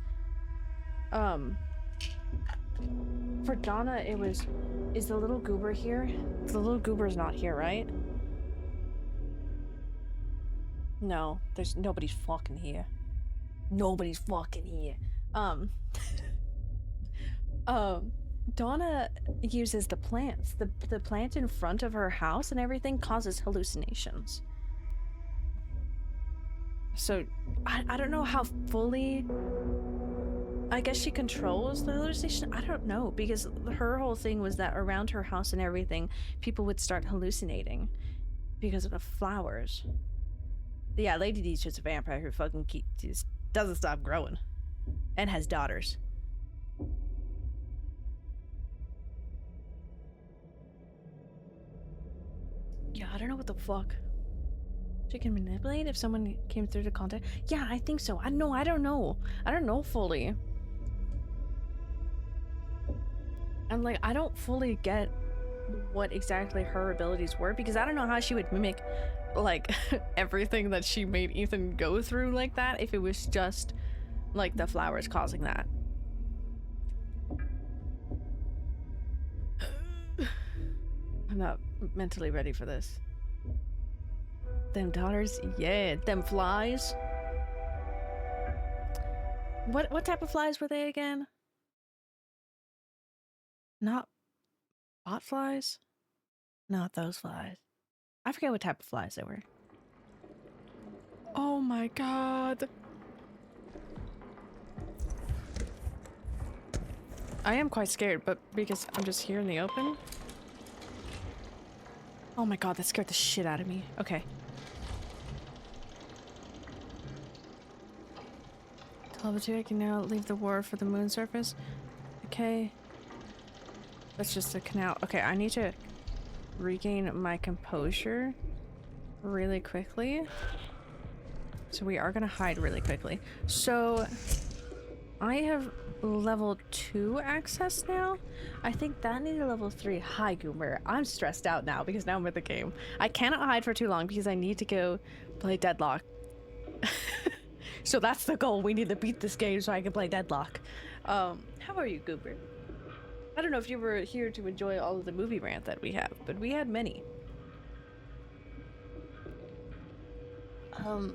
for Donna it was, is the little goober here? The little goober's not here, right? No, there's nobody's fucking here. Nobody's fucking here. Donna uses the plants. The plant in front of her house and everything causes hallucinations. So, I don't know how fully... I guess she controls the hallucination? I don't know, because her whole thing was that around her house and everything, people would start hallucinating because of the flowers. Yeah, Lady D's just a vampire who fucking just doesn't stop growing. And has daughters. Yeah, I don't know what the fuck. She can manipulate if someone came through the contact? Yeah, I think so. I don't know. I don't know fully. And like, I don't fully get what exactly her abilities were, because I don't know how she would mimic like everything that she made Ethan go through like that if it was just like the flowers causing that. I'm not mentally ready for this. Them daughters, yeah, them flies. What type of flies were they again? Not bot flies? Not those flies. I forget what type of flies they were. Oh my god. I am quite scared, but because I'm just here in the open. Oh my god, that scared the shit out of me. Okay. Level 2, I can now leave the war for the moon surface. Okay. That's just a canal. Okay, I need to regain my composure really quickly. So we are gonna hide really quickly. So I have level 2 access now. I think that needed level 3. Hi, Goomer. I'm stressed out now because now I'm in the game. I cannot hide for too long because I need to go play Deadlock. So that's the goal. We need to beat this game so I can play Deadlock. How are you, Goober? I don't know if you were here to enjoy all of the movie rant that we have, but we had many. I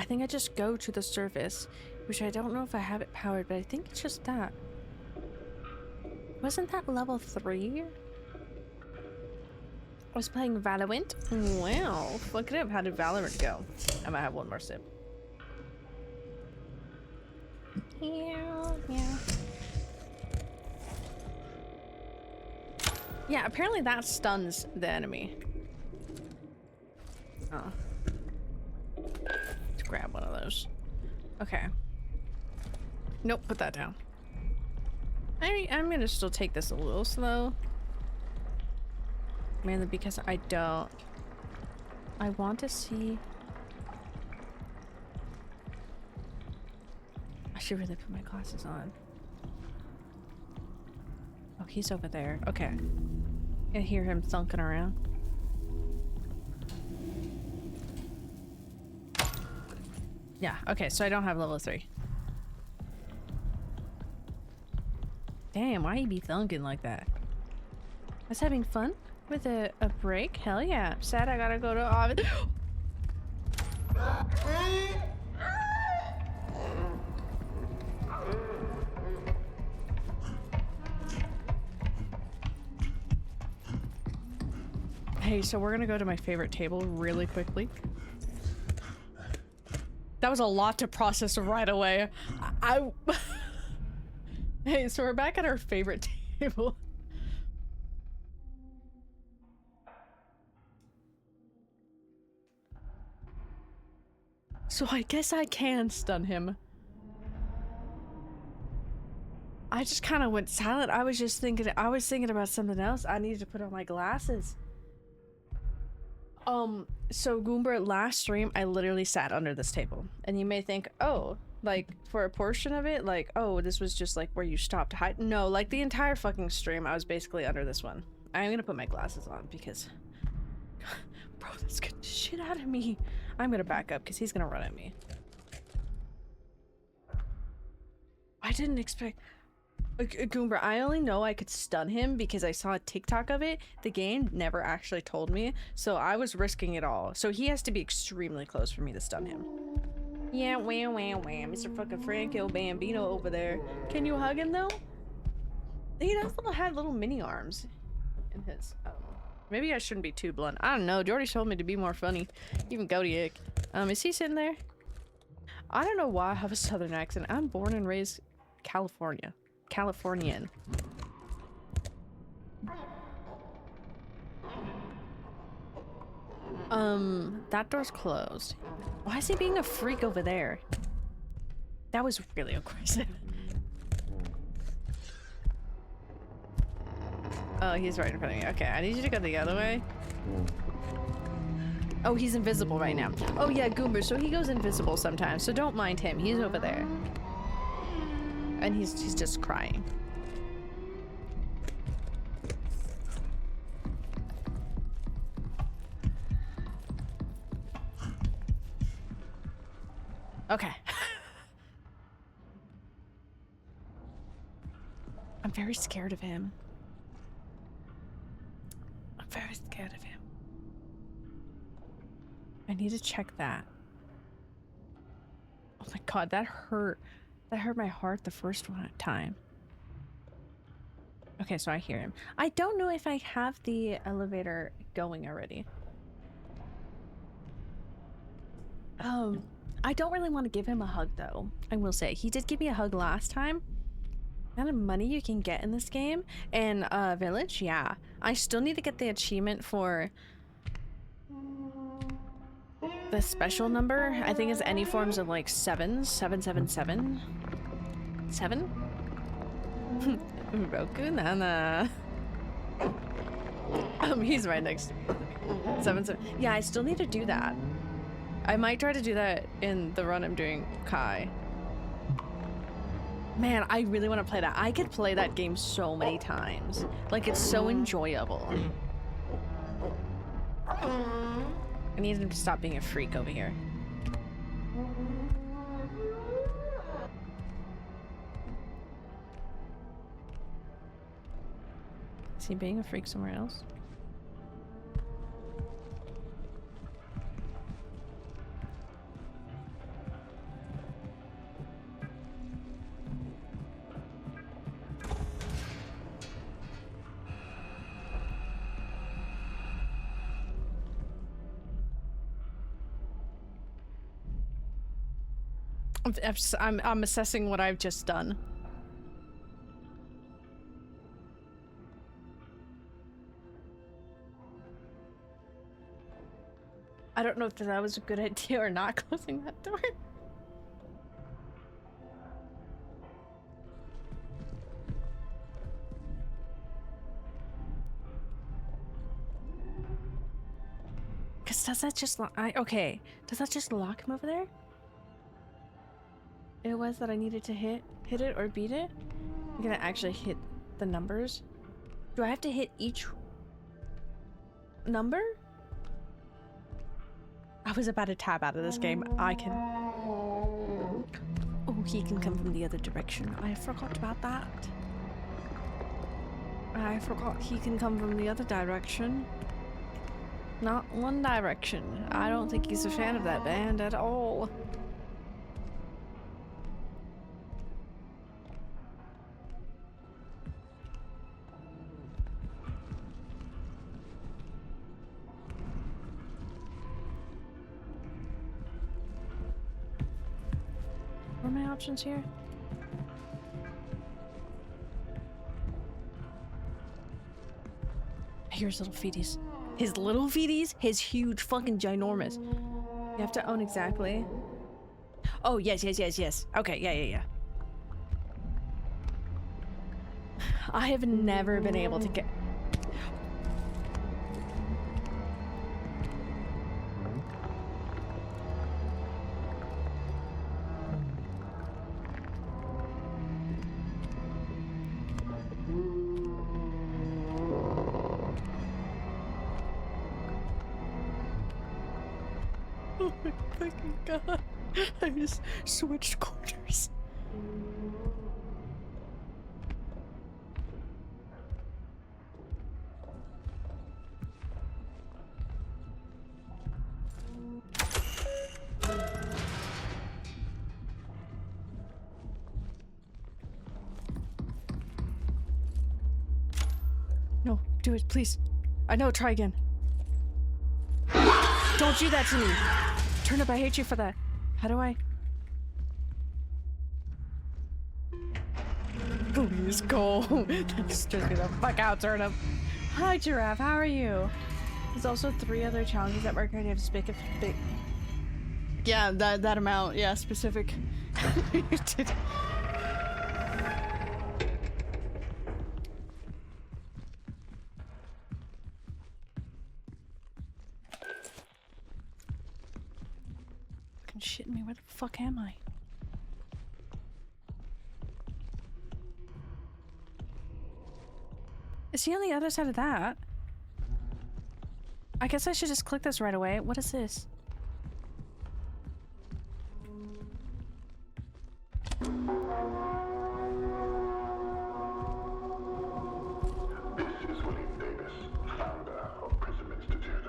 think I just go to the surface, which I don't know if I have it powered, but I think it's just that. Wasn't that level 3? I was playing Valorant. Wow, look it up. How did Valorant go? I might have one more sip. Yeah. Yeah, apparently that stuns the enemy. Oh. Let's grab one of those. Okay. Nope, put that down. I'm gonna still take this a little slow. Mainly because I want to see... I should really put my glasses on. Oh, he's over there. Okay. I hear him thunking around. Yeah, okay, so I don't have level 3. Damn, why you be thunking like that? I was having fun with a break? Hell yeah. Sad I gotta go to office. Hey, so we're gonna go to my favorite table really quickly. That was a lot to process right away. Hey, so we're back at our favorite table. So I guess I can stun him. I just kind of went silent. I was thinking about something else. I needed to put on my glasses. So Goomba, last stream, I literally sat under this table. And you may think, oh, like, for a portion of it, like, oh, this was just, like, where you stopped to hide. No, like, the entire fucking stream, I was basically under this one. I'm gonna put my glasses on because... Bro, that scared the shit out of me. I'm gonna back up because he's gonna run at me. I didn't expect... Goomba, I only know I could stun him because I saw a TikTok of it. The game never actually told me, so I was risking it all. So he has to be extremely close for me to stun him. Yeah, wham, wham, wham. Mr. fucking Franco Bambino over there. Can you hug him, though? He does have little mini arms in his... Maybe I shouldn't be too blunt. I don't know. Jordy told me to be more funny. Even Godiak. Is he sitting there? I don't know why I have a southern accent. I'm born and raised California. Californian. That door's closed. Why is he being a freak over there? That was really aggressive. Oh, he's right in front of me. Okay, I need you to go the other way. Oh, he's invisible right now. Oh yeah, Goomba, so he goes invisible sometimes, so don't mind him. He's over there. And he's just crying. Okay. I'm very scared of him. I'm very scared of him. I need to check that. Oh my god, that hurt. That hurt my heart the first time. Okay, so I hear him. I don't know if I have the elevator going already. I don't really want to give him a hug though. I will say, he did give me a hug last time. The amount of money you can get in this game. And Village, yeah. I still need to get the achievement for the special number. I think it's any forms of like 777. 7? Roku Nana. He's right next to me. 7. Yeah, I still need to do that. I might try to do that in the run I'm doing Kai. Man, I really want to play that. I could play that game so many times. Like, it's so enjoyable. I need him to stop being a freak over here. Is he being a freak somewhere else? I'm assessing what I've just done. I don't know if that was a good idea or not, closing that door. Cause does that just lock? Okay, does that just lock him over there? It was that I needed to hit it or beat it. I'm gonna actually hit the numbers. Do I have to hit each number? I was about to tab out of this game. I can... Oh, he can come from the other direction. I forgot about that. I forgot he can come from the other direction. Not One Direction. I don't think he's a fan of that band at all. What are my options here? Here's little feeties. His little feeties? His huge fucking ginormous. You have to own exactly. Oh, yes. Okay, yeah. I have never been able to get... Oh my fucking god. I just switched corners. No, do it, please. I know, try again. Don't do that to me! Turnip, I hate you for that. How do I? Please go. That stressed me the fuck out, Turnip. Hi, Giraffe, how are you? There's also 3 other challenges that work. You have to pick a big. Yeah, that amount. Yeah, specific. You did. Fucking shitting me. Where the fuck am I? Is he on the other side of that? I guess I should just click this right away. What is this? This is William Davis, founder of Prism Institute.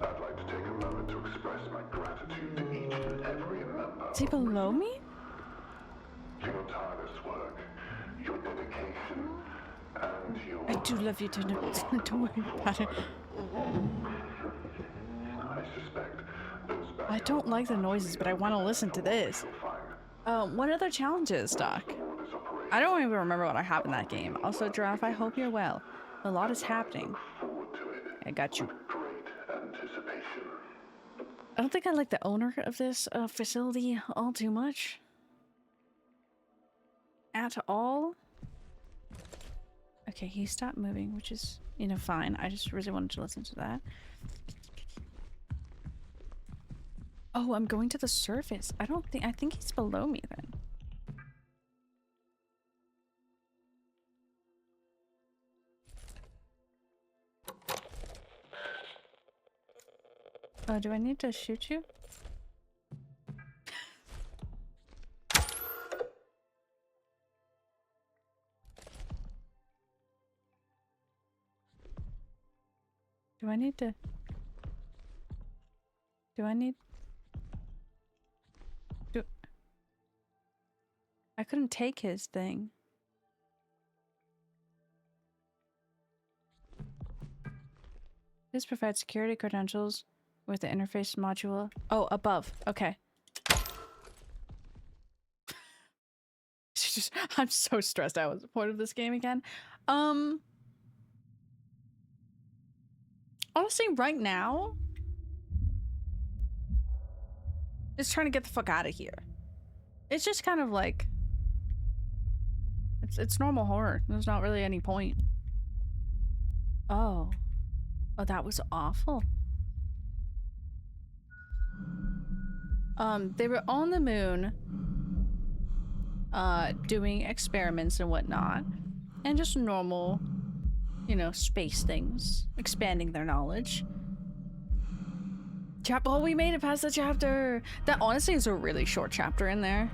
I'd like to take a moment to express my gratitude to each and every member. Is he below me? Your tireless work, your dedication, and your... I do love you, Turnip. Don't worry about it. I suspect those I don't like the noises, but I want to listen to this. What other challenges, Doc? I don't even remember what I have in that game. Also, Giraffe, I hope you're well. A lot is happening. I got you. I don't think I like the owner of this facility all too much. At all. Okay, he stopped moving, which is, you know, fine. I just really wanted to listen to that. Oh, I'm going to the surface. I think he's below me then. Oh, do I need to shoot you? Do I need to... Do I need... Do... I couldn't take his thing. This provides security credentials with the interface module. Oh, above. Okay. I'm so stressed out with the point of this game again. Honestly, right now, just trying to get the fuck out of here. It's just kind of like, it's normal horror. There's not really any point. Oh, that was awful. They were on the moon, doing experiments and whatnot, and just normal, you know, space things, expanding their knowledge. Oh, we made it past the chapter. That honestly is a really short chapter in there.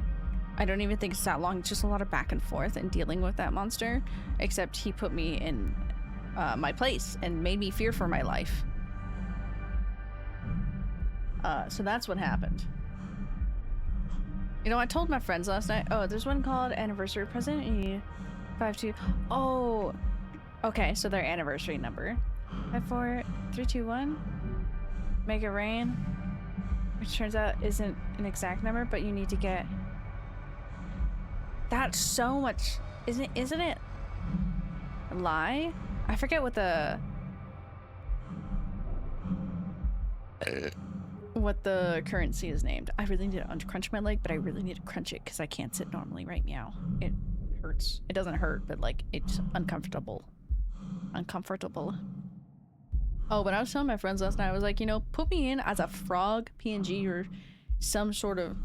I don't even think it's that long. It's just a lot of back and forth and dealing with that monster, except he put me in my place and made me fear for my life. So that's what happened. You know, I told my friends last night, oh, there's one called Anniversary Present E52. Oh, okay, so their anniversary number. 54321. Make it rain. Which turns out isn't an exact number, but you need to get... That's so much... Isn't it? A lie? I forget what the... what the currency is named. I really need to uncrunch my leg, but I really need to crunch it because I can't sit normally right now. It hurts. It doesn't hurt, but like it's uncomfortable. Uncomfortable. Oh, but I was telling my friends last night, I was like, you know, put me in as a frog PNG or some sort of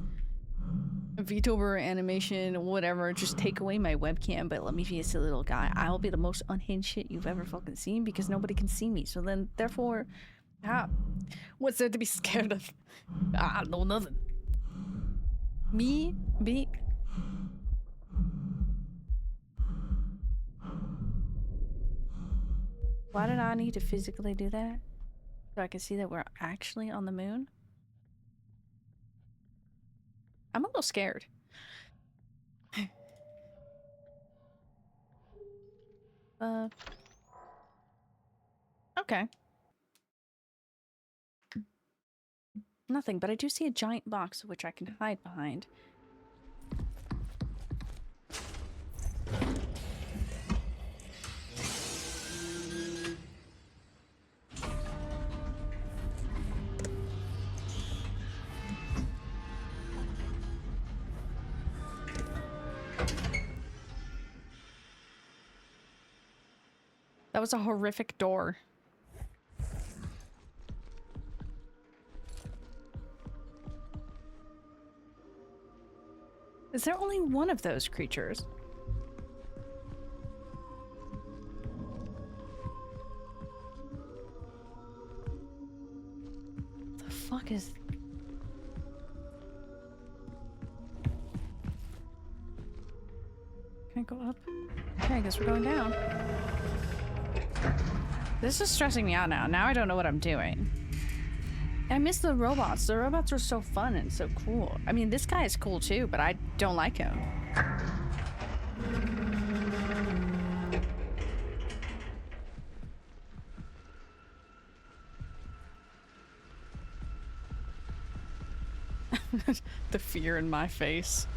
VTuber animation, whatever. Just take away my webcam, but let me be a silly little guy. I'll be the most unhinged shit you've ever fucking seen because nobody can see me. So then, therefore, How? What's there to be scared of? I know nothing. Me? Why did I need to physically do that? So I can see that we're actually on the moon? I'm a little scared. Okay. Nothing, but I do see a giant box which I can hide behind. That was a horrific door. Is there only one of those creatures? The fuck is... Can I go up? Okay, I guess we're going down. This is stressing me out now. Now I don't know what I'm doing. I miss the robots. The robots are so fun and so cool. I mean, this guy is cool too, but I don't like him. The fear in my face.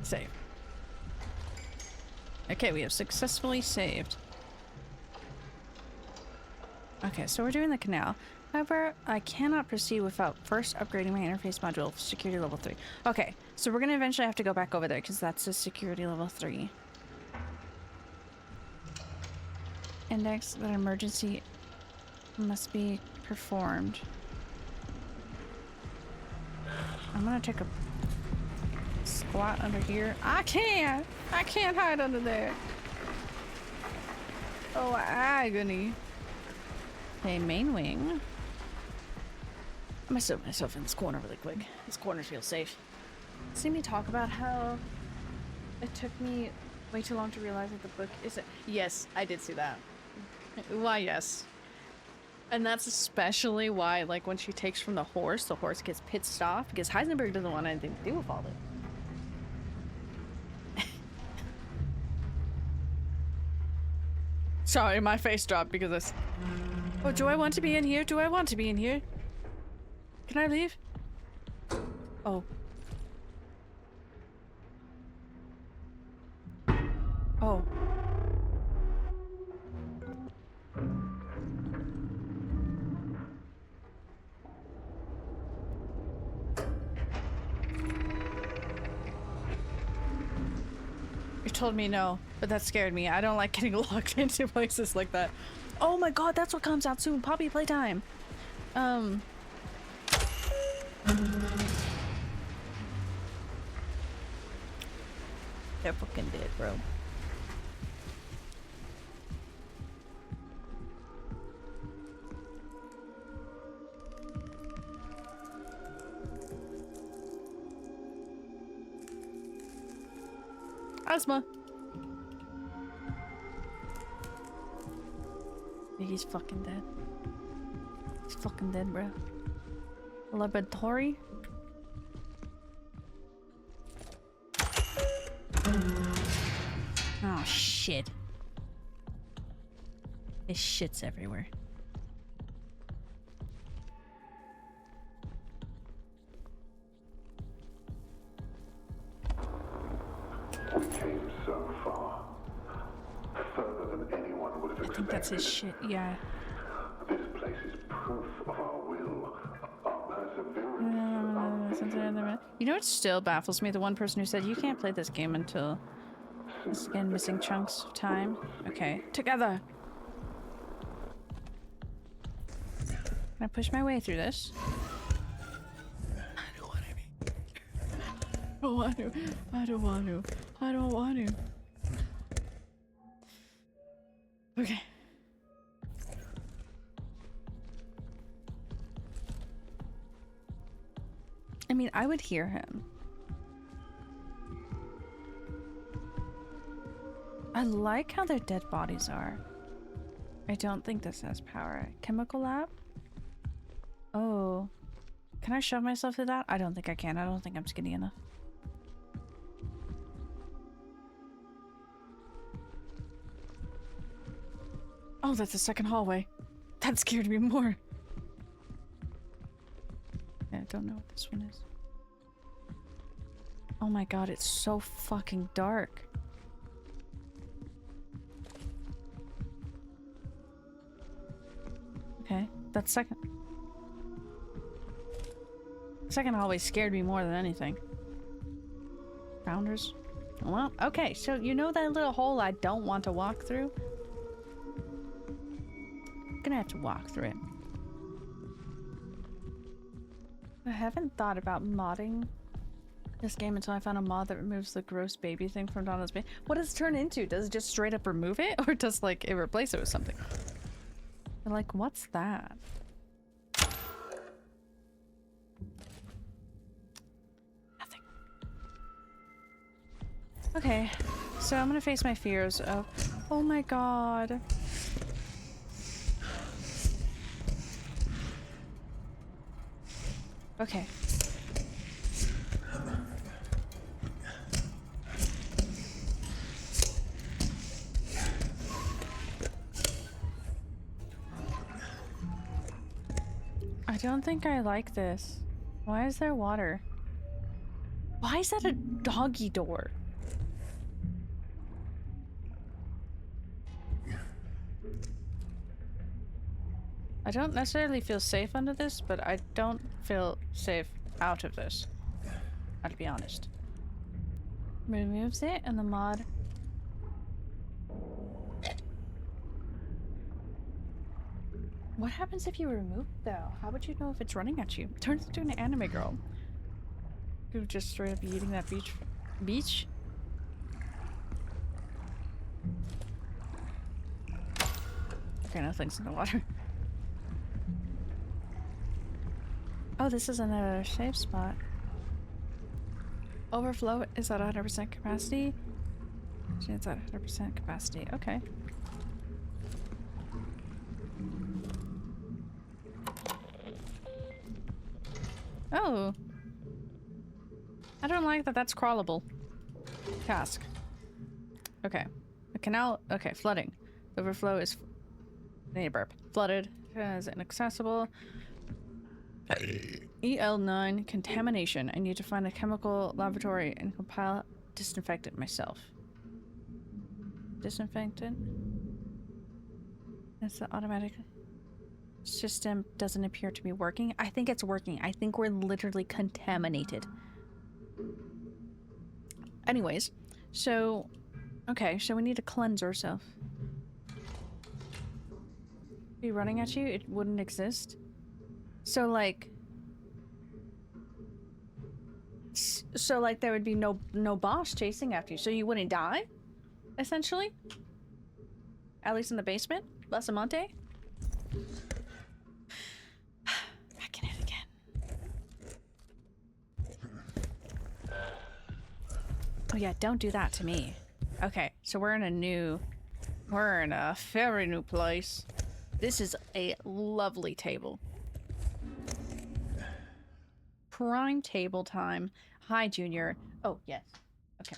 Save. Okay, we have successfully saved. Okay, so we're doing the canal. However, I cannot proceed without first upgrading my interface module security level 3. Okay, so we're gonna eventually have to go back over there because that's a security level 3. Index that emergency must be performed. I'm gonna take a squat under here. I can't hide under there. Oh, agony. Okay, main wing. I'm gonna set myself in this corner really quick. This corner feels safe. See me talk about how it took me way too long to realize that the book isn't. Yes, I did see that. Why, yes. And that's especially why, like, when she takes from the horse gets pissed off because Heisenberg doesn't want anything to do with all this. Sorry, my face dropped because I... Oh, do I want to be in here? Do I want to be in here? Can I leave? Oh. Oh. You told me no, but that scared me. I don't like getting locked into places like that. Oh my god, that's what comes out soon. Poppy playtime. They're fucking dead, bro. Asthma. He's fucking dead. He's fucking dead, bro. Laboratory? Oh shit. This shit's everywhere. We came so far. Further than anyone would have expected. I think that's his shit, yeah. This place is proof of our will, our perseverance. You know what still baffles me? The one person who said you can't play this game until this again missing chunks of time. Okay, together. Can I push my way through this? I know what I mean. don't want to. I don't want to. I don't want to. Okay. I mean, I would hear him. I like how their dead bodies are. I don't think this has power. Chemical lab? Oh. Can I shove myself through that? I don't think I can. I don't think I'm skinny enough. Oh, that's the second hallway. That scared me more. Yeah, I don't know what this one is. Oh my god, it's so fucking dark. Okay, that second hallway scared me more than anything. Founders. Well, okay, so you know that little hole I don't want to walk through? I'm gonna have to walk through it. I haven't thought about modding this game until I found a mod that removes the gross baby thing from Donna's baby. What does it turn into? Does it just straight up remove it? Or does like it replace it with something? But, like, what's that? Nothing. Okay, so I'm gonna face my fears of... Oh my god. Okay. I don't think I like this. Why is there water? Why is that a doggy door? I don't necessarily feel safe under this, but I don't feel safe out of this. I'll be honest. Removes it and the mod. What happens if you remove it though? How would you know if it's running at you? It turns into an anime girl. Who just straight up be eating that beach? Okay, nothing's in the water. Oh, this is another safe spot. Overflow is at 100% capacity. It's at 100% capacity. Okay. Oh. I don't like that that's crawlable. Task. Okay. The canal. Okay, flooding. The overflow is. Need a burp. Flooded. Is inaccessible. EL9 contamination. I need to find a chemical laboratory and compile disinfect it myself. Disinfectant? That's the automatic system doesn't appear to be working. I think it's working. I think we're literally contaminated. Anyways, so okay, so we need to cleanse ourselves. Be running at you, it wouldn't exist. So like there would be no boss chasing after you, so you wouldn't die, essentially. At least in the basement, Lasamonte. Back in it again. Oh yeah, don't do that to me. Okay, so we're in a very new place. This is a lovely table. Prime table time. Hi, Junior. Oh, yes. Okay.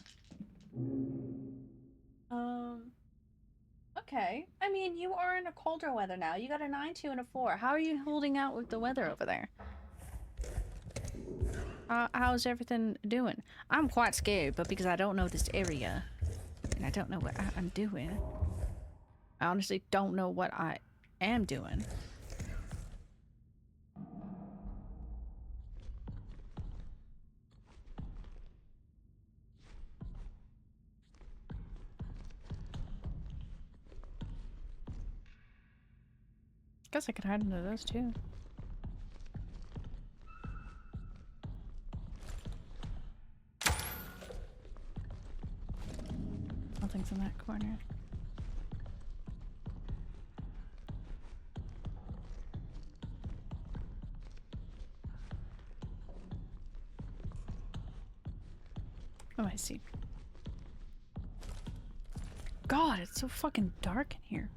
Okay. I mean, you are in a colder weather now. You got a 9, 2, and a 4. How are you holding out with the weather over there? How's everything doing? I'm quite scared, but because I don't know this area, and I don't know what I'm doing. I honestly don't know what I am doing. Guess I could hide into those too. Something's in that corner. Oh, I see. God, it's so fucking dark in here.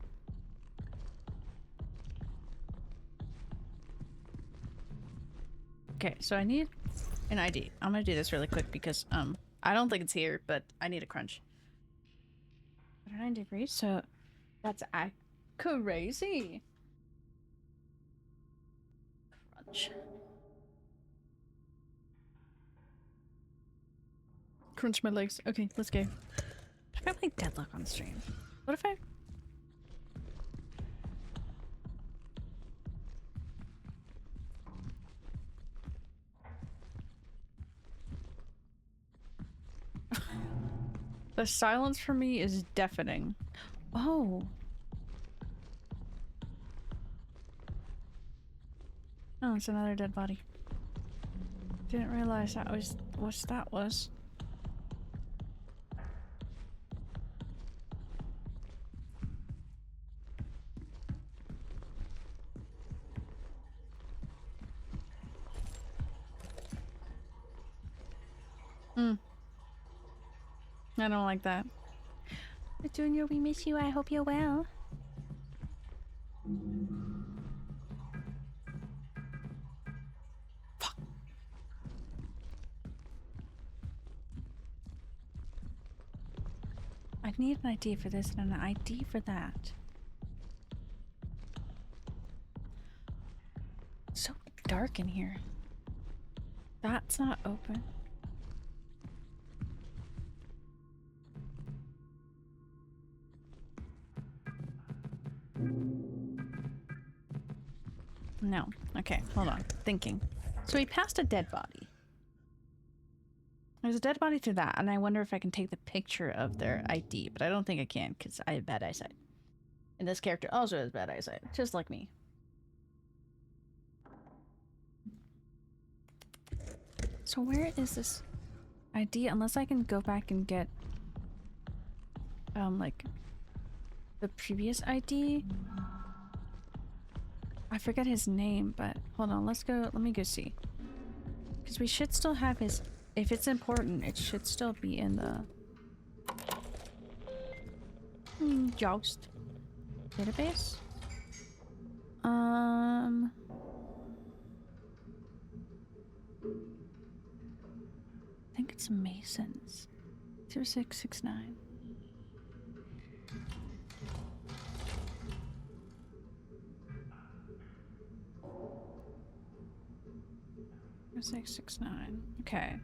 Okay, so I need an ID. I'm gonna do this really quick because, I don't think it's here, but I need a crunch. 9 degrees, so that's crazy. Crunch. Crunch my legs. Okay, let's go. What if I play Deadlock on stream? What if I... The silence for me is deafening. Oh. Oh, it's another dead body. Didn't realize that was what that was. I don't like that. Junior, we miss you. I hope you're well. Fuck. I need an ID for this and an ID for that. It's so dark in here. That's not open. No. Okay, hold on. Thinking. So we passed a dead body. There's a dead body to that, and I wonder if I can take the picture of their ID, but I don't think I can because I have bad eyesight. And this character also has bad eyesight, just like me. So where is this ID? Unless I can go back and get, like, the previous ID. I forget his name, but hold on, let's go, let me go see. Because we should still have his, if it's important, it should still be in the Joust database. I think it's Masons. 0669. 0669. Okay.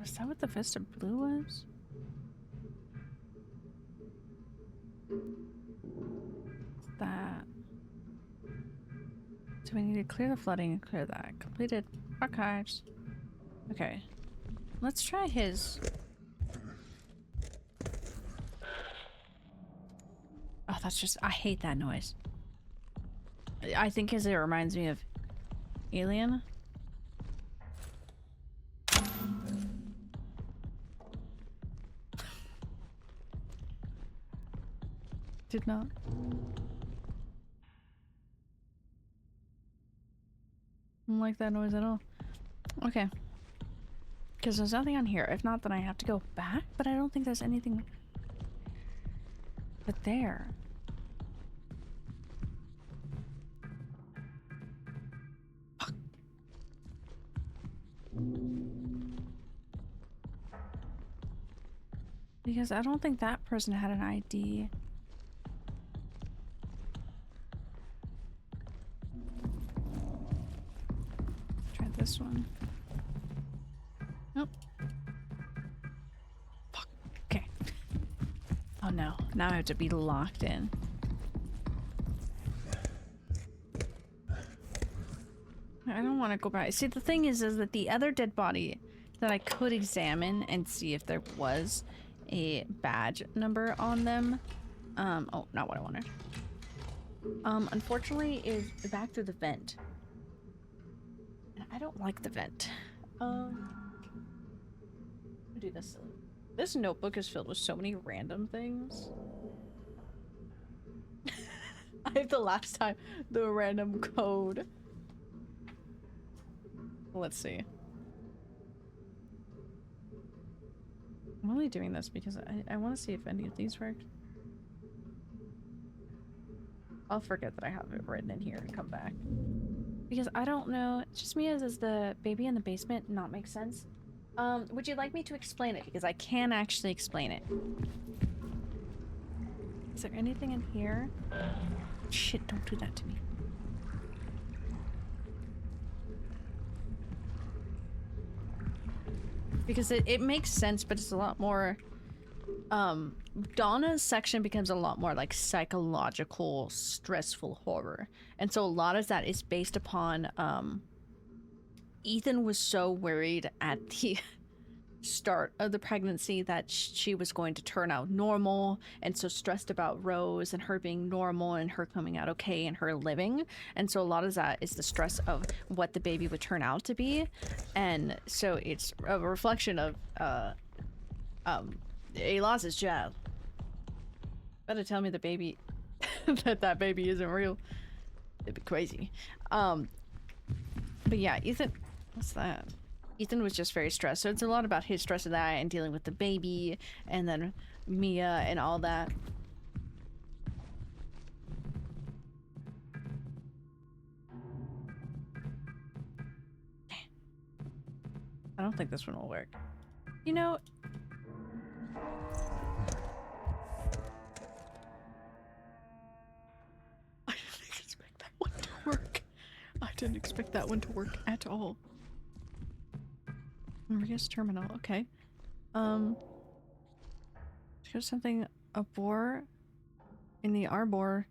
Is that what the Vista Blue was? That. So we need to clear the flooding and clear that. Completed archives. Okay. Let's try his. Oh, that's just. I hate that noise. I think because it reminds me of Alien. Did not. Don't like that noise at all. Okay. Because there's nothing on here. If not, then I have to go back, but I don't think there's anything but there. Fuck. Because I don't think that person had an ID. This one. Nope. Fuck. Okay. Oh no. Now I have to be locked in. I don't want to go back. See, the thing is that the other dead body that I could examine and see if there was a badge number on them. Oh, not what I wanted. Unfortunately, is back through the vent. And I don't like the vent. I'll do this. This notebook is filled with so many random things. I have the last time the random code. Let's see. I'm only doing this because I want to see if any of these work. I'll forget that I have it written in here and come back. Because I don't know. It's just me as the baby in the basement not make sense. Would you like me to explain it? Because I can actually explain it. Is there anything in here? Shit, don't do that to me. Because it makes sense, but it's a lot more... Donna's section becomes a lot more like psychological, stressful horror. And so a lot of that is based upon, Ethan was so worried at the start of the pregnancy that she was going to turn out normal, and so stressed about Rose and her being normal and her coming out okay and her living. And so a lot of that is the stress of what the baby would turn out to be. And so it's a reflection of, he lost his child. Better tell me the baby that baby isn't real. It'd be crazy. But yeah, Ethan, what's that? Ethan was just very stressed. So it's a lot about his stress of that and dealing with the baby and then Mia and all that. I don't think this one will work. You know, I didn't expect that one to work. I didn't expect that one to work at all. Maria's terminal, okay. There's something, a boar in the arbor.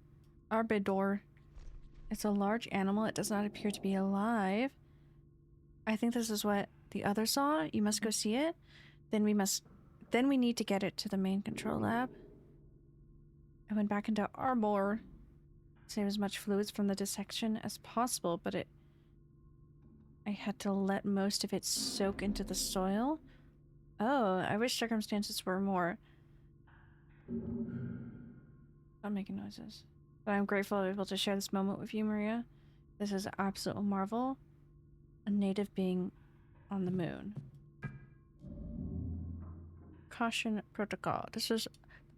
It's a large animal. It does not appear to be alive. I think this is what the others saw. You must go see it. Then we need to get it to the main control lab. I went back into arbor. Save as much fluids from the dissection as possible, but I had to let most of it soak into the soil. Oh, I wish circumstances were more... I'm making noises. But I'm grateful I was able to share this moment with you, Maria. This is an absolute marvel. A native being on the moon. Caution protocol. This is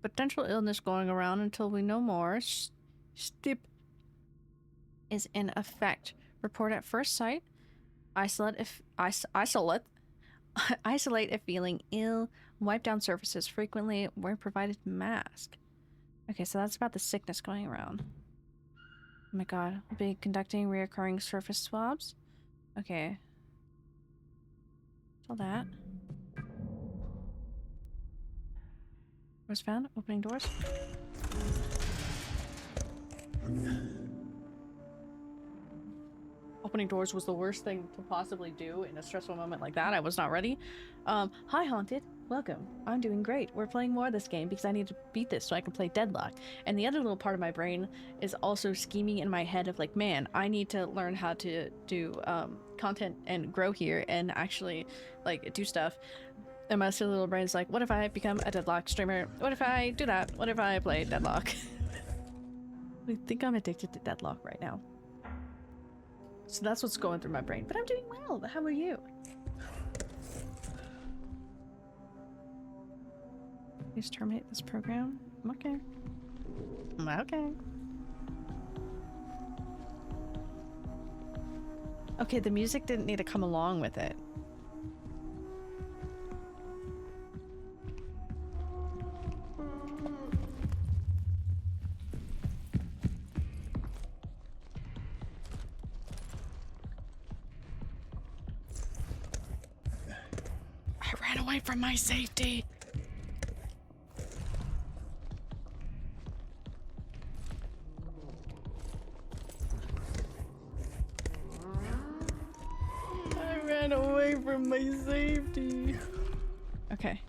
potential illness going around until we know more. STIP is in effect. Report at first sight. Isolate if feeling ill. Wipe down surfaces frequently. Wear provided mask. Okay, so that's about the sickness going around. Oh my god. We'll be conducting reoccurring surface swabs. Okay. All that. Was found. Opening doors. Opening doors was the worst thing to possibly do in a stressful moment like that. I was not ready. Hi, Haunted. Welcome. I'm doing great. We're playing more of this game because I need to beat this so I can play Deadlock. And the other little part of my brain is also scheming in my head of like, man, I need to learn how to do content and grow here and actually like do stuff. And my silly little brain's like, what if I become a Deadlock streamer? What if I do that? What if I play Deadlock? I think I'm addicted to Deadlock right now. So that's what's going through my brain. But I'm doing well. How are you? Please terminate this program. Okay. Okay. Okay, the music didn't need to come along with it. I ran away from my safety. ran away from my safety. Okay.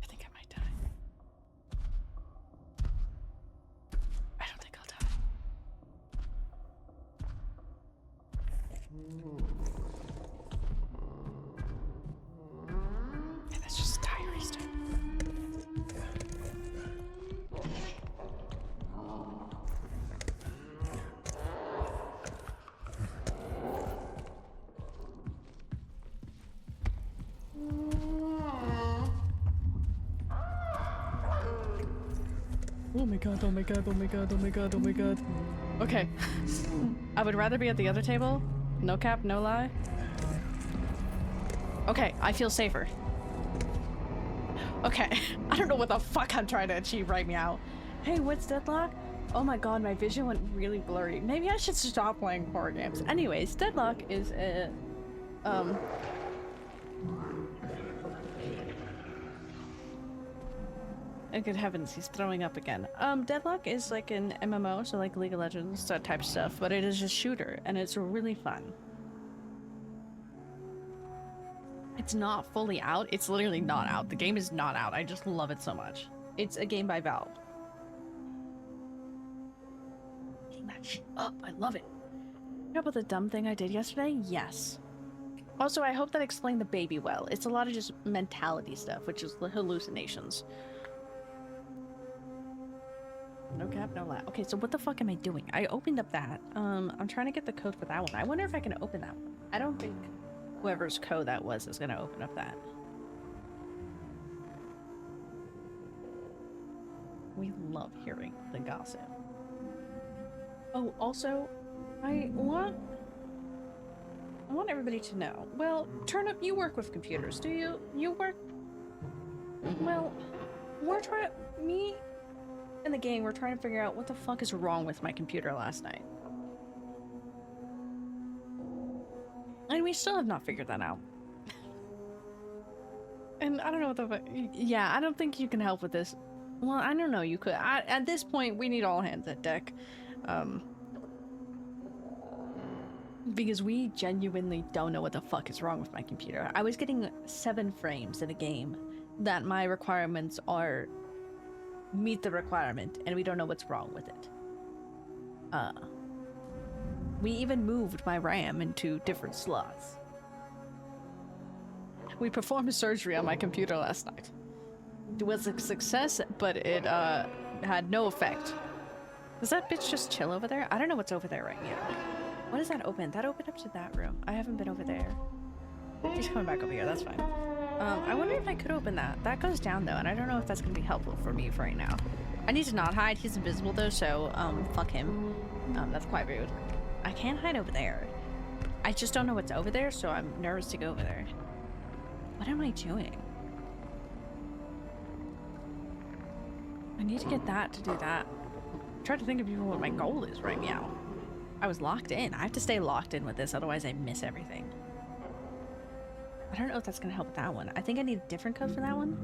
I think I might die. I don't think I'll die. Yeah, that's just diaries, dude. Oh my god, oh my god, oh my god, oh my god, oh my god. Okay. I would rather be at the other table. No cap, no lie. Okay, I feel safer. Okay. I don't know what the fuck I'm trying to achieve right now. Hey, what's Deadlock? Oh my god, my vision went really blurry. Maybe I should stop playing horror games. Anyways, Deadlock is a... Oh, good heavens, he's throwing up again. Deadlock is like an MMO, so like League of Legends, that type of stuff, but it is a shooter, and it's really fun. It's not fully out. It's literally not out. The game is not out. I just love it so much. It's a game by Valve. Eating that shit up. I love it. You know about the dumb thing I did yesterday? Yes. Also, I hope that explained the baby well. It's a lot of just mentality stuff, which is hallucinations. No cap, no lie. Okay, so what the fuck am I doing? I opened up that. I'm trying to get the code for that one. I wonder if I can open that one. I don't think whoever's code that was is gonna open up that. We love hearing the gossip. Oh, also, I want everybody to know. Well, Turnip, you work with computers, do you? You work... Well, me and the gang were trying to figure out what the fuck is wrong with my computer last night. And we still have not figured that out. And I don't know what the fuck... Yeah, I don't think you can help with this. Well, I don't know, you could. At this point, we need all hands at deck. Because we genuinely don't know what the fuck is wrong with my computer. I was getting 7 frames in a game that my requirements are... meet the requirement, and we don't know what's wrong with it. We even moved my RAM into different slots. We performed surgery on my computer last night. It was a success, but it had no effect. Does that bitch just chill over there? I don't know what's over there right now. What does that open? That opened up to that room. I haven't been over there. She's coming back over here, that's fine. I wonder if I could open that. That goes down though, and I don't know if that's gonna be helpful for me for right now. I need to not hide. He's invisible though, so fuck him. That's quite rude. I can't hide over there. I just don't know what's over there, so I'm nervous to go over there. What am I doing? I need to get that to do that. I'm trying to think of even what my goal is right now. I was locked in. I have to stay locked in with this, otherwise I miss everything. I don't know if that's gonna help with that one. I think I need a different code for that one.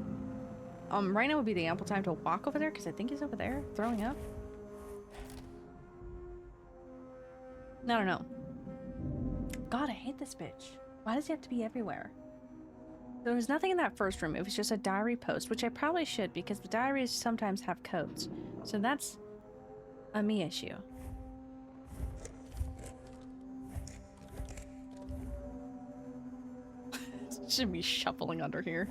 Right now would be the ample time to walk over there, because I think he's over there, throwing up. I don't know. God, I hate this bitch. Why does he have to be everywhere? There was nothing in that first room. It was just a diary post, which I probably should, because the diaries sometimes have codes. So that's a me issue. Should be shuffling under here.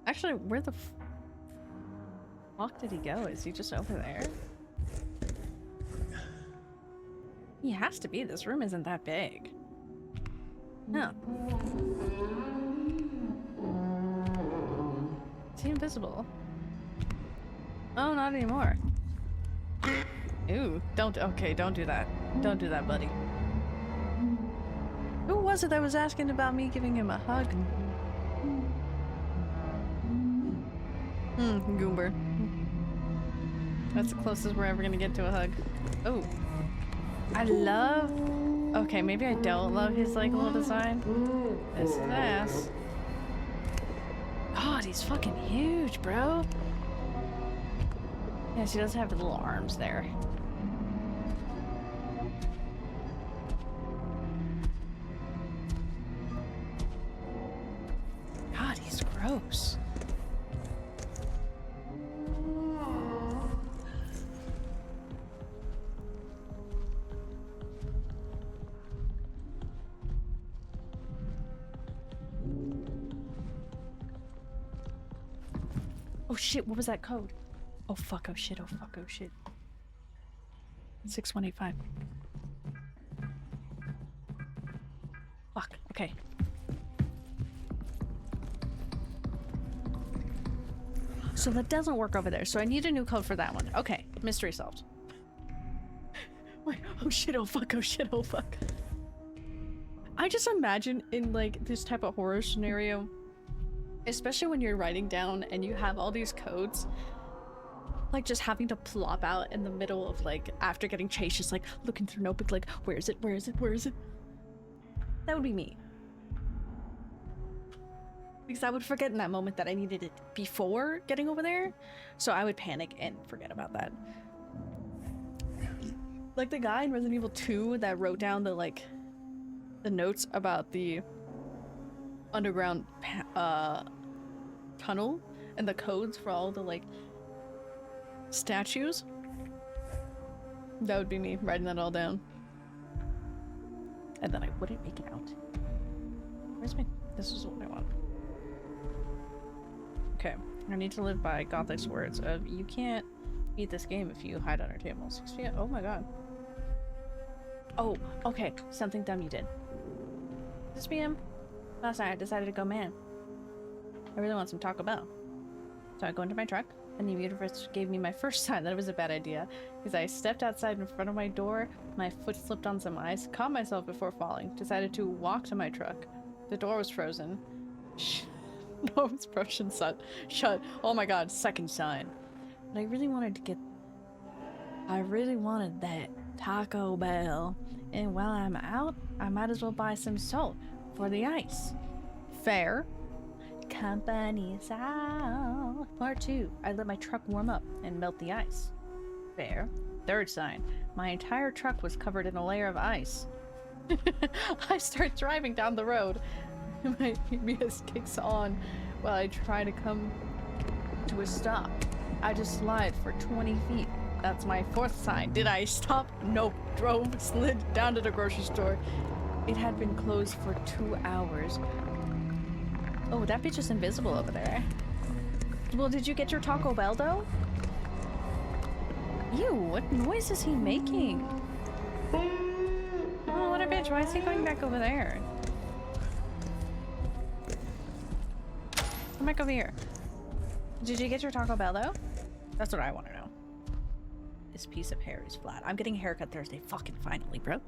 Actually, where the fuck did he go? Is he just over there? He has to be. This room isn't that big. No. Is he invisible? Oh, not anymore. Ooh, okay, don't do that. Don't do that, buddy. Who was it that was asking about me giving him a hug? Goober. That's the closest we're ever gonna get to a hug. Oh. I love... Okay, maybe I don't love his, like, little design. This is ass. God, he's fucking huge, bro. Yeah, she does have the little arms there. God, he's gross. Oh shit, what was that code? Oh fuck, oh shit, oh fuck, oh shit. 6185. Fuck, okay. So that doesn't work over there, so I need a new code for that one. Okay, mystery solved. Wait, oh shit, oh fuck, oh shit, oh fuck. I just imagine in like this type of horror scenario, especially when you're writing down and you have all these codes, like just having to plop out in the middle of like after getting chased, just like looking through notebook like, where is it, where is it, where is it? That would be me. Because I would forget in that moment that I needed it before getting over there, so I would panic and forget about that. Like the guy in Resident Evil 2 that wrote down the like the notes about the underground tunnel and the codes for all the like statues. That would be me writing that all down. And then I wouldn't make it out. Where's my... This is what I want. Okay. I need to live by Gothic's words of you can't beat this game if you hide under tables. 6 feet. Oh my god. Oh, okay. Something dumb you did. This PM? Last night I decided to go man. I really want some Taco Bell. So I go into my truck, and the universe gave me my first sign that it was a bad idea. Because I stepped outside in front of my door, my foot slipped on some ice, caught myself before falling, decided to walk to my truck. The door was frozen. No, it's frozen shut. Oh my god, second sign. But I really wanted that Taco Bell. And while I'm out, I might as well buy some salt for the ice. Fair. Company's out. Part 2. I let my truck warm up and melt the ice. Fair. Third sign. My entire truck was covered in a layer of ice. I start driving down the road. My ABS kicks on while I try to come to a stop. I just slide for 20 feet. That's my fourth sign. Did I stop? Nope. Drove, slid down to the grocery store. It had been closed for 2 hours. Oh, that bitch is invisible over there. Well, did you get your Taco Bell, though? Ew, what noise is he making? Oh, what a bitch. Why is he going back over there? Come back over here. Did you get your Taco Bell, though? That's what I want to know. This piece of hair is flat. I'm getting a haircut Thursday. Fucking finally, bro.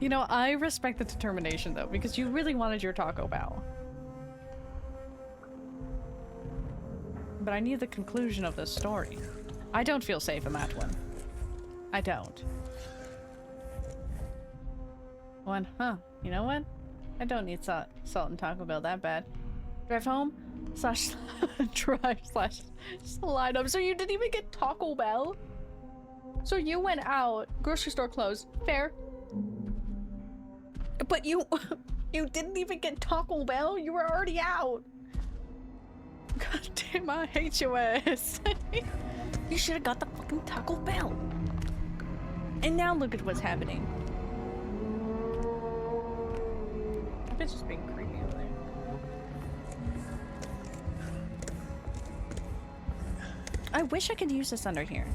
You know, I respect the determination, though, because you really wanted your Taco Bell. But I need the conclusion of this story. I don't feel safe in that one. I don't. One, huh? You know what? I don't need salt and Taco Bell that bad. Drive home? Drive / slide up. So you didn't even get Taco Bell? So you went out, grocery store closed. Fair. But you didn't even get Taco Bell? You were already out. God damn, I hate your ass. You should have got the fucking Taco Bell. And now look at what's happening. That bitch is being creepy over there. I wish I could use this under here.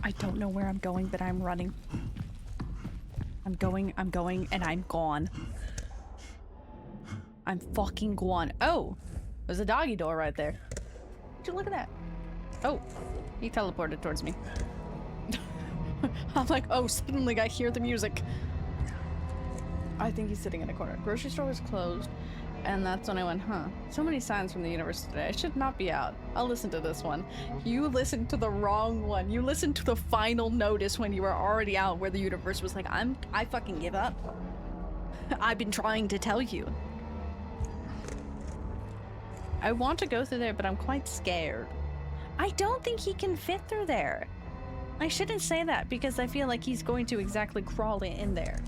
I don't know where I'm going, but I'm running. I'm going, and I'm gone. I'm fucking gone. Oh! There's a doggy door right there. Would you look at that? Oh, he teleported towards me. I'm like, oh, suddenly I hear the music. I think he's sitting in a corner. Grocery store was closed. And that's when I went, huh, so many signs from the universe today. I should not be out. I'll listen to this one. You listened to the wrong one. You listened to the final notice when you were already out, where the universe was like, I fucking give up. I've been trying to tell you. I want to go through there, but I'm quite scared. I don't think he can fit through there. I shouldn't say that because I feel like he's going to exactly crawl in there.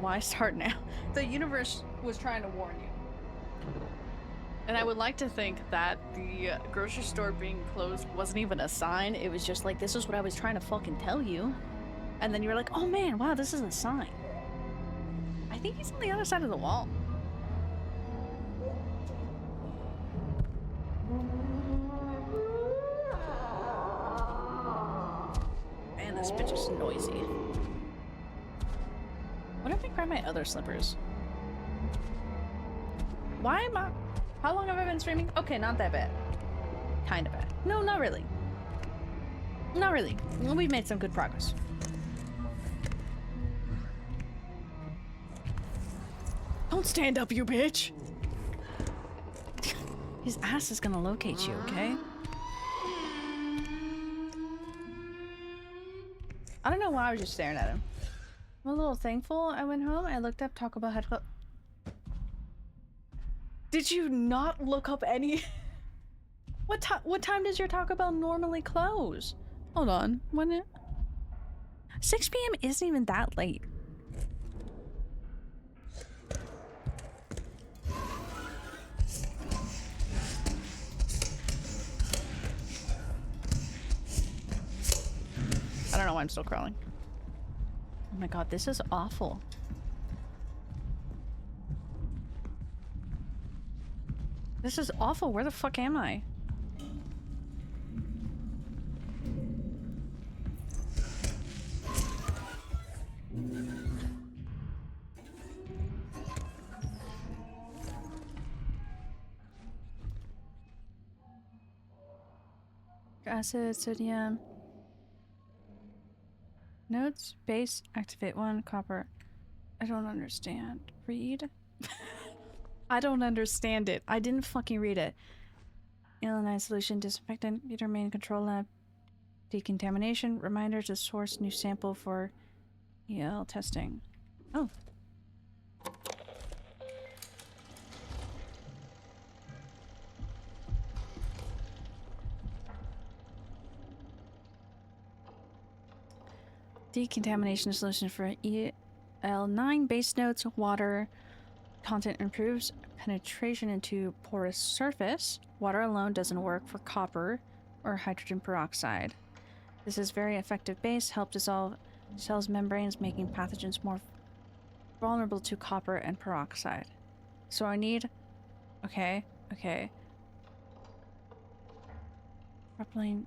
Why start now? The universe was trying to warn you. And I would like to think that the grocery store being closed Wasn't even a sign. It was just like, this is what I was trying to fucking tell you. And then you were like, oh man, wow, this is a sign. I think he's on the other side of the wall. Man, this bitch is noisy. What if I grab my other slippers? Why am I... How long have I been streaming? Okay, not that bad. Kind of bad. No, not really. Not really. Well, we've made some good progress. Don't stand up, you bitch! His ass is gonna locate you, okay? I don't know why I was just staring at him. I'm a little thankful I went home. I looked up Taco Bell had closed. Did you not look up any? What time does your Taco Bell normally close? Hold on. When it 6 p.m. isn't even that late. I don't know why I'm still crawling. Oh my god, this is awful. This is awful. Where the fuck am I? Acid, sodium. Notes, base, activate 1, copper. I don't understand. Read? I don't understand it. I didn't fucking read it. Ionized solution, disinfectant, computer main control lab, decontamination, reminder to source new sample for EL testing. Oh. Decontamination solution for EL9 base notes, water content improves penetration into porous surface. Water alone doesn't work for copper or hydrogen peroxide. This is very effective base, help dissolve cells membranes, making pathogens more vulnerable to copper and peroxide. So I need... Okay. Propylene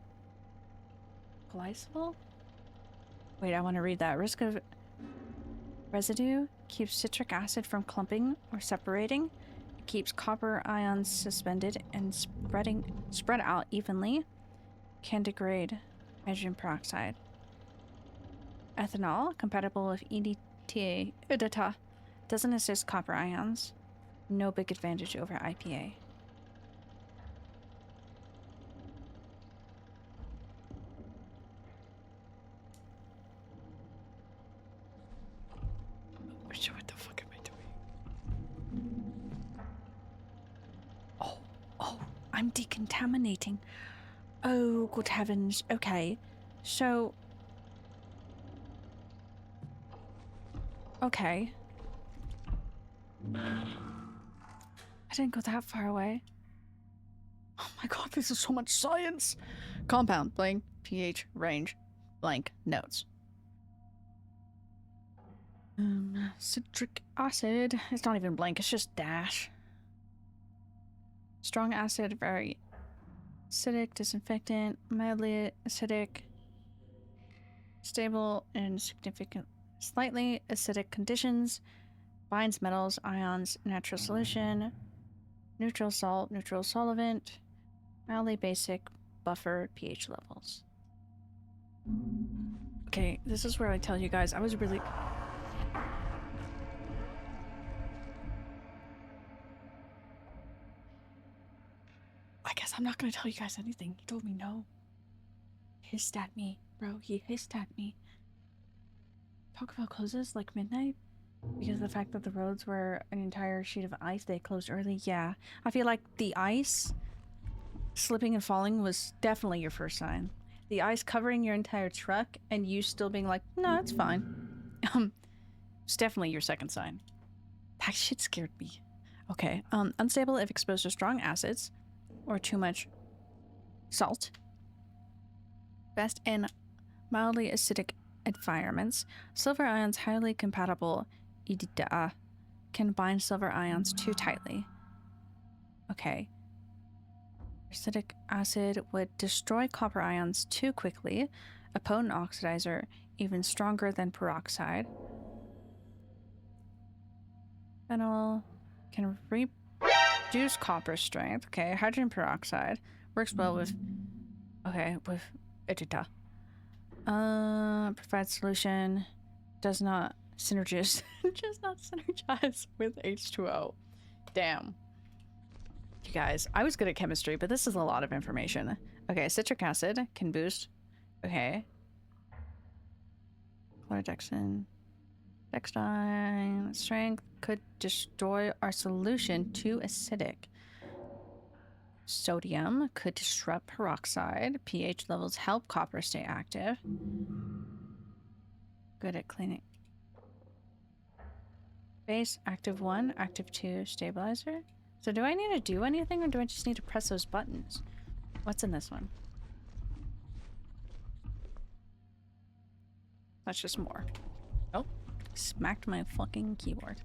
glycol? Wait, I want to read that. Risk of residue keeps citric acid from clumping or separating. It keeps copper ions suspended and spread out evenly. Can degrade hydrogen peroxide. Ethanol, compatible with EDTA, doesn't assist copper ions. No big advantage over IPA. What the fuck am I doing? Oh, I'm decontaminating. Oh, good heavens. Okay, so... Okay. I didn't go that far away. Oh my god, this is so much science! Compound, blank, pH, range, blank, notes. Citric acid. It's not even blank, it's just dash. Strong acid, very acidic, disinfectant, mildly acidic, stable in significant, slightly acidic conditions, binds metals, ions, natural solution, neutral salt, neutral solvent, mildly basic, buffer, pH levels. Okay, this is where I tell you guys, I was really... I'm not gonna tell you guys anything. He told me no. He hissed at me, bro. He hissed at me. Taco Bell closes like midnight? Because of the fact that the roads were an entire sheet of ice, they closed early? Yeah. I feel like the ice slipping and falling was definitely your first sign. The ice covering your entire truck and you still being like, no, it's fine. It's definitely your second sign. That shit scared me. Okay. Unstable if exposed to strong acids or too much salt. Best in mildly acidic environments. Silver ions highly compatible can bind silver ions too tightly. Okay. Acidic acid would destroy copper ions too quickly. A potent oxidizer, even stronger than peroxide. Phenol can reduce copper strength. Okay, hydrogen peroxide works well with. Okay, with Edita. Provides solution. Does not synergize. Does not synergize with H2O. Damn. You guys, I was good at chemistry, but this is a lot of information. Okay, citric acid can boost. Okay. Chlordexin. Dextine strength could destroy our solution too acidic. Sodium could disrupt peroxide. pH levels help copper stay active. Good at cleaning. Base, active 1, active 2, stabilizer. So do I need to do anything or do I just need to press those buttons? What's in this one? That's just more. Oh, smacked my fucking keyboard.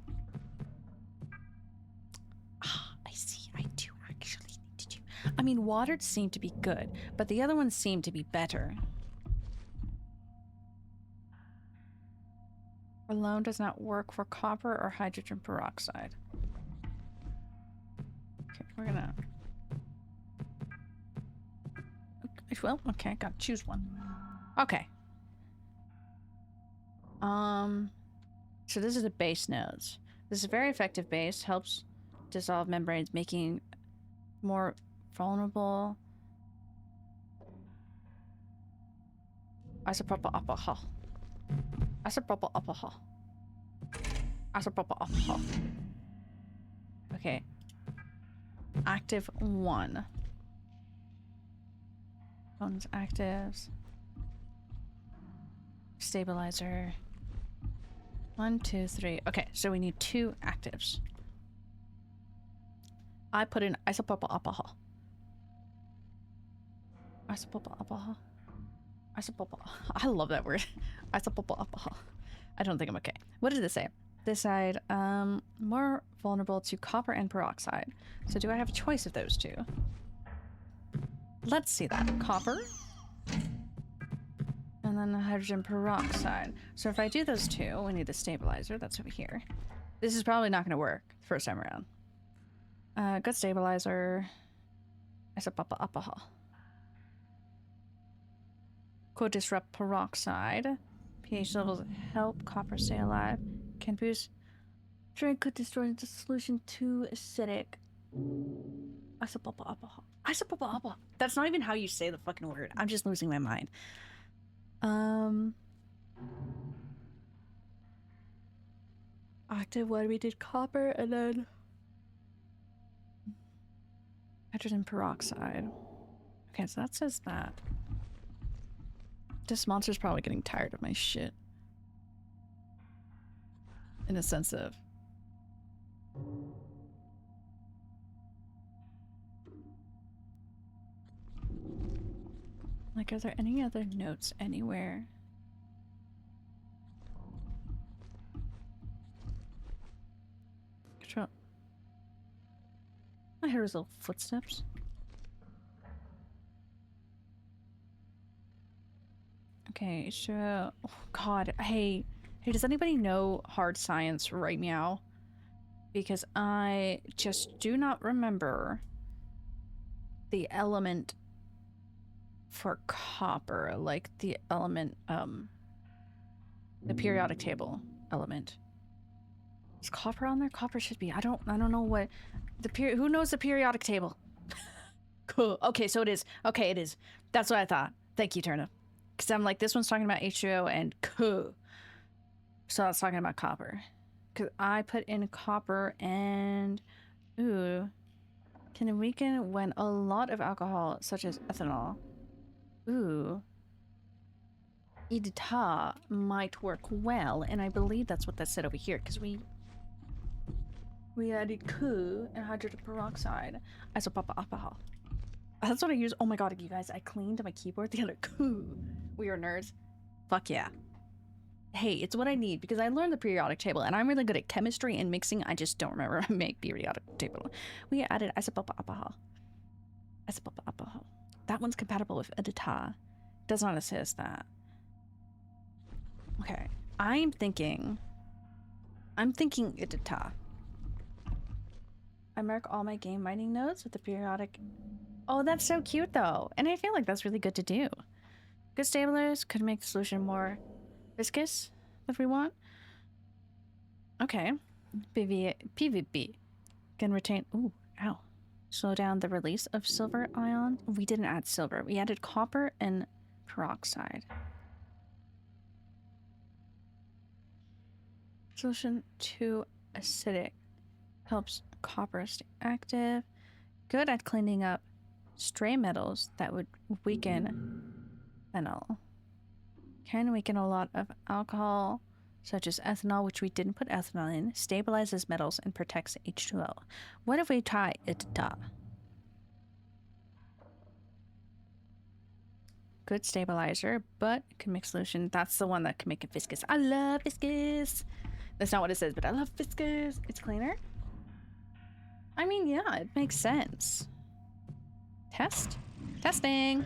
Ah, I see. I do actually need to do. I mean, watered seemed to be good, but the other ones seemed to be better. Alone does not work for copper or hydrogen peroxide. Okay, we're gonna. Well, okay, gotta choose one. Okay. So this is a base nodes. This is a very effective base, helps dissolve membranes, making more vulnerable. Isopropyl alcohol. Isopropyl alcohol. Isopropyl alcohol. Okay. Active 1. Phones actives. Stabilizer. 1, 2, 3. Okay, so we need 2 actives. I put in isopropyl alcohol. Isopropyl alcohol. Isopropyl. I love that word. Isopropyl alcohol. I don't think I'm okay. What did this say? This side, more vulnerable to copper and peroxide. So do I have a choice of those two? Let's see that. Copper. And then the hydrogen peroxide. So if I do those two, we need the stabilizer. That's over here. This is probably not going to work the first time around. Good stabilizer. Isopropyl alcohol. Could disrupt peroxide. pH levels help copper stay alive. Can boost. Drink could destroy the solution too acidic. Isopropyl alcohol. Isopropyl alcohol. That's not even how you say the fucking word. I'm just losing my mind. Active 1, we did copper, and then hydrogen peroxide. Okay, so that says that. This monster's probably getting tired of my shit. In a sense of... Like, are there any other notes anywhere? Control. I hear his little footsteps. Okay, sure. Oh, God. Hey, does anybody know hard science right meow? Because I just do not remember the element for copper, like the element, the periodic table element. Is copper on there? Copper should be. I don't know what the who knows the periodic table? Cool. Okay, so it is. Okay, it is. That's what I thought. Thank you, Turnip. Because I'm like, this one's talking about H2O and cool. So I was talking about copper. Because I put in copper and... Ooh. Can weaken when a lot of alcohol, such as ethanol. Ooh. Idita might work well, and I believe that's what that said over here, because we added Ku and hydrogen peroxide isopropyl alcohol. That's what I use. Oh my god, you guys, I cleaned my keyboard the other Ku. We are nerds. Fuck yeah. Hey, it's what I need because I learned the periodic table and I'm really good at chemistry and mixing. I just don't remember how to make periodic table. We added isopropyl alcohol. Isopropyl alcohol. That one's compatible with Idita. Does not assist that. Okay. I'm thinking Idita. I mark all my game mining nodes with the periodic. Oh, that's so cute though. And I feel like that's really good to do. Good stabilizers could make the solution more viscous if we want. Okay. PvP can retain. Ooh, ow. Slow down the release of silver ion. We didn't add silver. We added copper and peroxide. Solution too acidic. Helps copper stay active. Good at cleaning up stray metals that would weaken phenol. Can weaken a lot of alcohol, such as ethanol, which we didn't put ethanol in, stabilizes metals, and protects H2O. What if we try Idita? Good stabilizer, but can make solution. That's the one that can make it viscous. I love viscous. That's not what it says, but I love viscous. It's cleaner. I mean, yeah, it makes sense. Testing.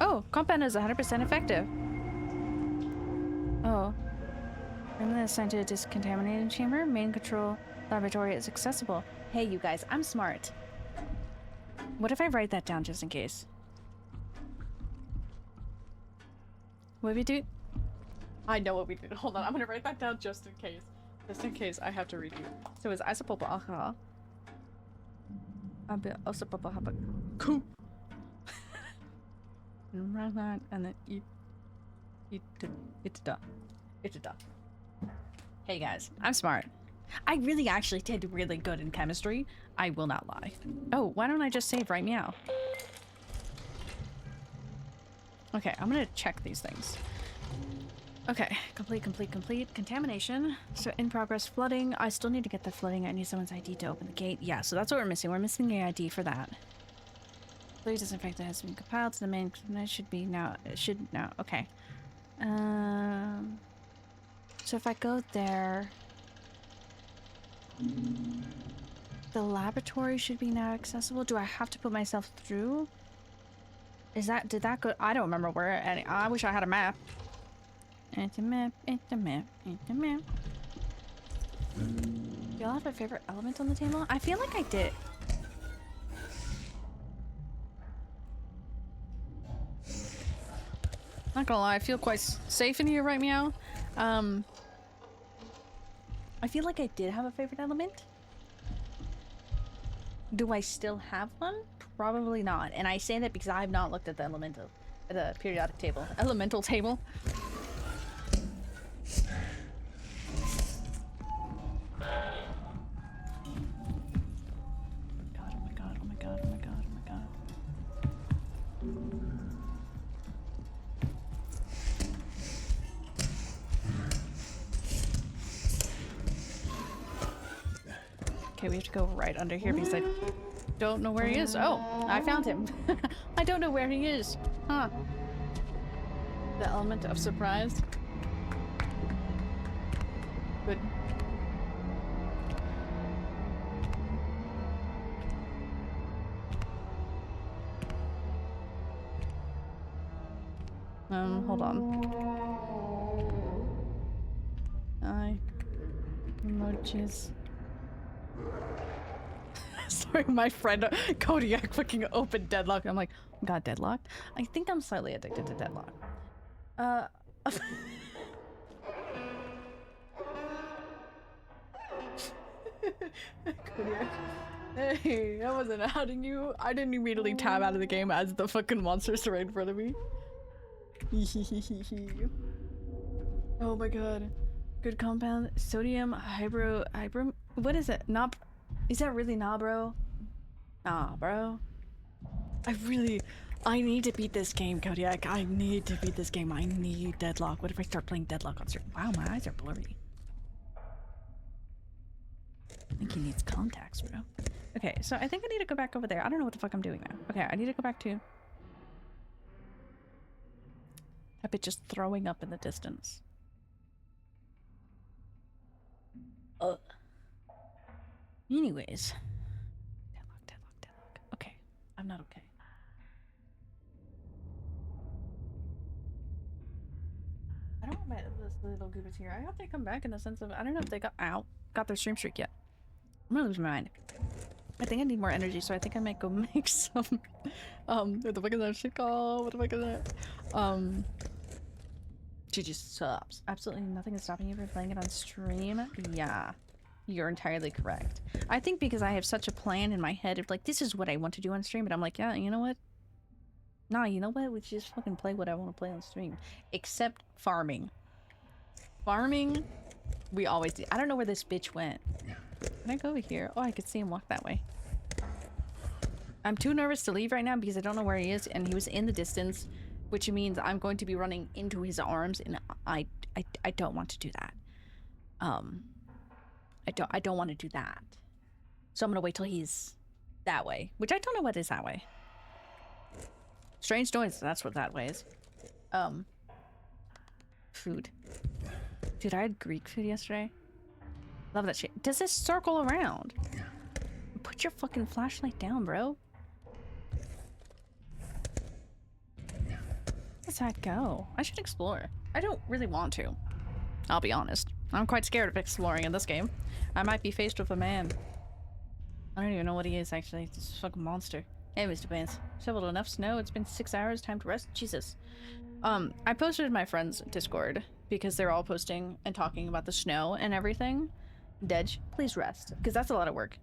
Oh, compound is 100% effective. Oh. I'm assigned to a discontaminated chamber. Main control laboratory is accessible. Hey, you guys, I'm smart. What if I write that down just in case? What we do? I know what we did. Hold on, I'm gonna write that down just in case. Just in case I have to read you. So it's isopropyl alcohol. Isopropyl alcohol. Cool. And write that, and then it's done. It's done. Hey guys, I'm smart. I really actually did really good in chemistry. I will not lie. Oh, why don't I just save right meow? Okay, I'm gonna check these things. Okay, complete. Contamination. So in progress flooding. I still need to get the flooding. I need someone's ID to open the gate. Yeah, so that's what we're missing. We're missing the ID for that. Please disinfectant has been compiled to the main. It should be now. It should now. Okay. So if I go there, the laboratory should be now accessible. Do I have to put myself through? Is that, did that go? I don't remember where any. I wish I had a map. It's a map. It's a map. It's a map. Do y'all have a favorite element on the table? I feel like I did. Not gonna lie, I feel quite safe in here right meow. I feel like I did have a favorite element. Do I still have one? Probably not. And I say that because I have not looked at the periodic table. Elemental table. Okay, we have to go right under here because I don't know where he is. Oh, I found him. I don't know where he is. Huh. The element of surprise. Good. Hold on. Emojis. showing my friend Kodiak fucking open deadlock. I'm like, God, deadlock? I think I'm slightly addicted to deadlock. Kodiak. Hey, I wasn't outing you. I didn't immediately tab out of the game as the fucking monsters are right in front of me. Oh my god. Good compound. Sodium hybro. What is it? Is that really bro? Nah, bro. I need to beat this game, Kodiak. I need to beat this game. I need deadlock. What if I start playing deadlock on stream? Wow, my eyes are blurry. I think he needs contacts, bro. Okay, so I think I need to go back over there. I don't know what the fuck I'm doing now. Okay, I need to go back to... That bitch just throwing up in the distance. Anyways. Deadlock. Okay, I'm not okay. I don't want my this little goobers here. I hope they come back in the sense of I don't know if they got their stream streak yet. I'm gonna lose my mind. I think I need more energy, so I think I might go make some what the fuck is that shit called? What the fuck is that? GG subs. Absolutely nothing is stopping you from playing it on stream. Yeah. You're entirely correct. I think because I have such a plan in my head of like this is what I want to do on stream, but I'm like, yeah, you know what? Nah, you know what? We just fucking play what I want to play on stream. Except farming. Farming, we always do. I don't know where this bitch went. Can I go over here? Oh, I could see him walk that way. I'm too nervous to leave right now because I don't know where he is, and he was in the distance, which means I'm going to be running into his arms, and I don't want to do that. I don't want to do that. So I'm gonna wait till he's that way, which I don't know what is that way. Strange noise, that's what that way is. Food. Dude, I had Greek food yesterday. Love that shit. Does this circle around? Put your fucking flashlight down, bro. Where does that go? I should explore. I don't really want to. I'll be honest. I'm quite scared of exploring in this game. I might be faced with a man. I don't even know what he is, actually. It's a fucking monster. Hey, Mr. Vance. Shoveled enough snow. It's been 6 hours. Time to rest. Jesus. I posted in my friend's Discord because they're all posting and talking about the snow and everything. Dej, please rest, because that's a lot of work.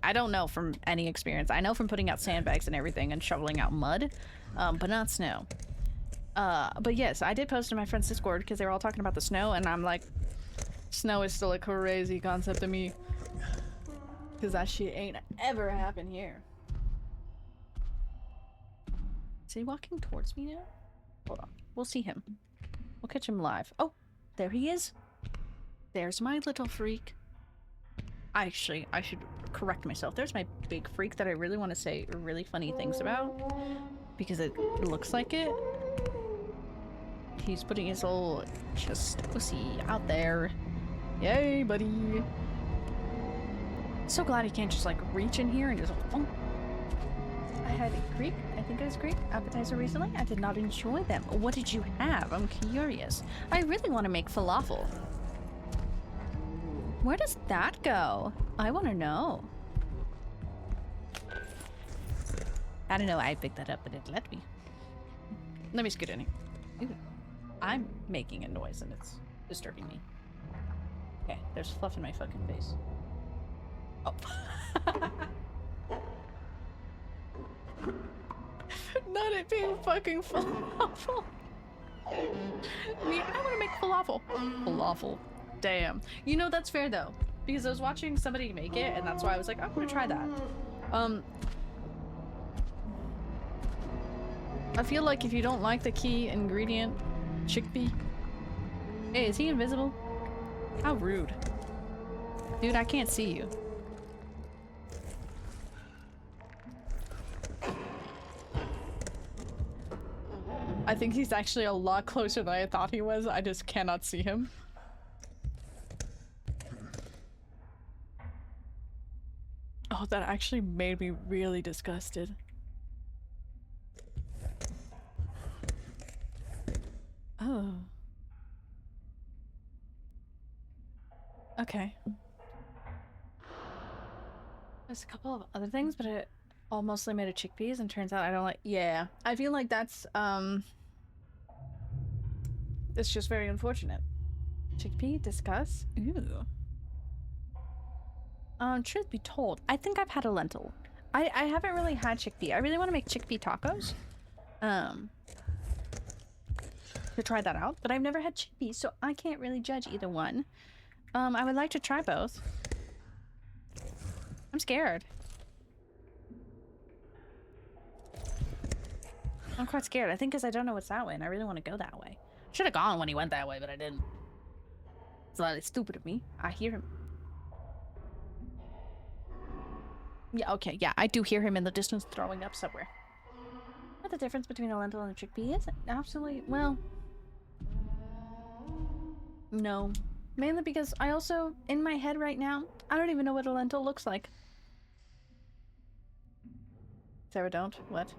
I don't know from any experience. I know from putting out sandbags and everything and shoveling out mud, but not snow. But yes, I did post in my friend's Discord because they were all talking about the snow, and I'm like, snow is still a crazy concept to me. Because that shit ain't ever happened here. Is he walking towards me now? Hold on. We'll see him. We'll catch him live. Oh, there he is. There's my little freak. Actually, I should correct myself. There's my big freak that I really want to say really funny things about. Because it looks like it. He's putting his little chest pussy out there. Yay, buddy. So glad he can't just like reach in here and just oh. I had a Greek, I think it was Greek, appetizer recently. I did not enjoy them. What did you have? I'm curious. I really want to make falafel. Where does that go? I want to know. I don't know. I picked that up, but it let me. Let me scoot in here. Ooh. I'm making a noise and it's disturbing me. Okay, there's fluff in my fucking face. Oh. Not it being fucking falafel. I mean, I want to make falafel. Falafel. Damn. You know, that's fair though. Because I was watching somebody make it and that's why I was like, I'm gonna try that. I feel like if you don't like the key ingredient, chickpea. Hey, is he invisible? How rude. Dude, I can't see you. I think he's actually a lot closer than I thought he was. I just cannot see him. Oh, that actually made me really disgusted. Oh. Okay. There's a couple of other things, but it all mostly made of chickpeas, and turns out I don't like. Yeah, I feel like that's it's just very unfortunate. Chickpea, discuss. Ooh. Truth be told, I think I've had a lentil. I haven't really had chickpea. I really want to make chickpea tacos. To try that out, but I've never had chickpeas, so I can't really judge either one. I would like to try both. I'm scared. I'm quite scared. I think because I don't know what's that way, and I really want to go that way. Should have gone when he went that way, but I didn't. It's slightly stupid of me. I hear him. Yeah, okay, yeah, I do hear him in the distance throwing up somewhere. What the difference between a lentil and a chickpea is? Absolutely, well... No. Mainly because I also, in my head right now, I don't even know what a lentil looks like. Sarah, don't? What?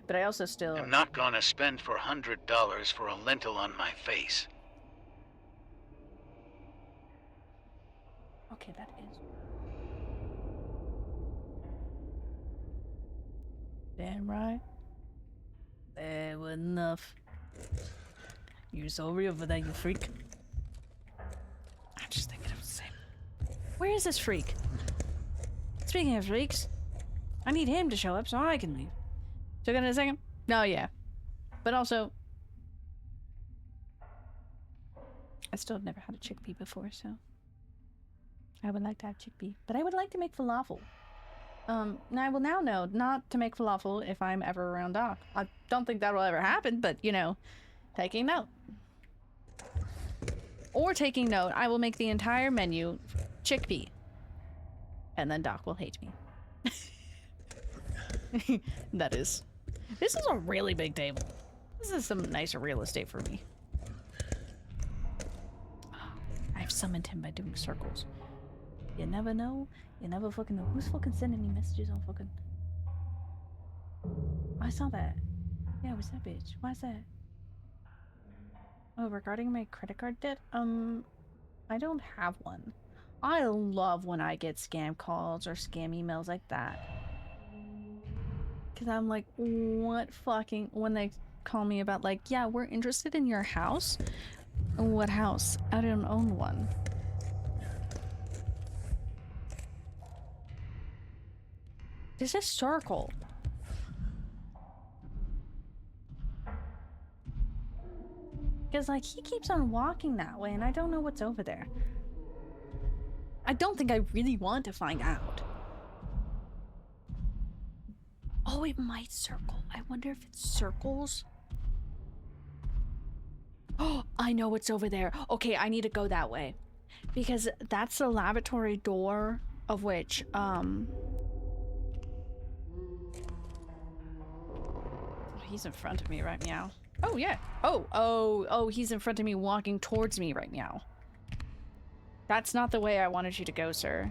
But I also still... I'm not gonna spend $400 for a lentil on my face. Okay, that is... Damn right. There was enough. You're so real for that, you freak. I'm just thinking of the same. Where is this freak? Speaking of freaks, I need him to show up so I can leave. Took it in a second? No, yeah. But also, I still have never had a chickpea before, so I would like to have chickpea. But I would like to make falafel. I will now know not to make falafel if I'm ever around Doc. I don't think that will ever happen, but, you know, taking note. Or taking note, I will make the entire menu chickpea. And then Doc will hate me. That is. This is a really big table. This is some nicer real estate for me. I've summoned him by doing circles. You never know. You never fucking know. Who's fucking sending me messages on fucking... I saw that. Yeah, what's that bitch? Why is that? Oh, regarding my credit card debt? I don't have one. I love when I get scam calls or scam emails like that. Cause I'm like, what fucking... When they call me about like, yeah, we're interested in your house. What house? I don't own one. This is circle. Because, like, he keeps on walking that way, and I don't know what's over there. I don't think I really want to find out. Oh, it might circle. I wonder if it circles. Oh, I know what's over there. Okay, I need to go that way. Because that's the lavatory door of which, he's in front of me right now. Oh, yeah. Oh, he's in front of me walking towards me right now. That's not the way I wanted you to go, sir.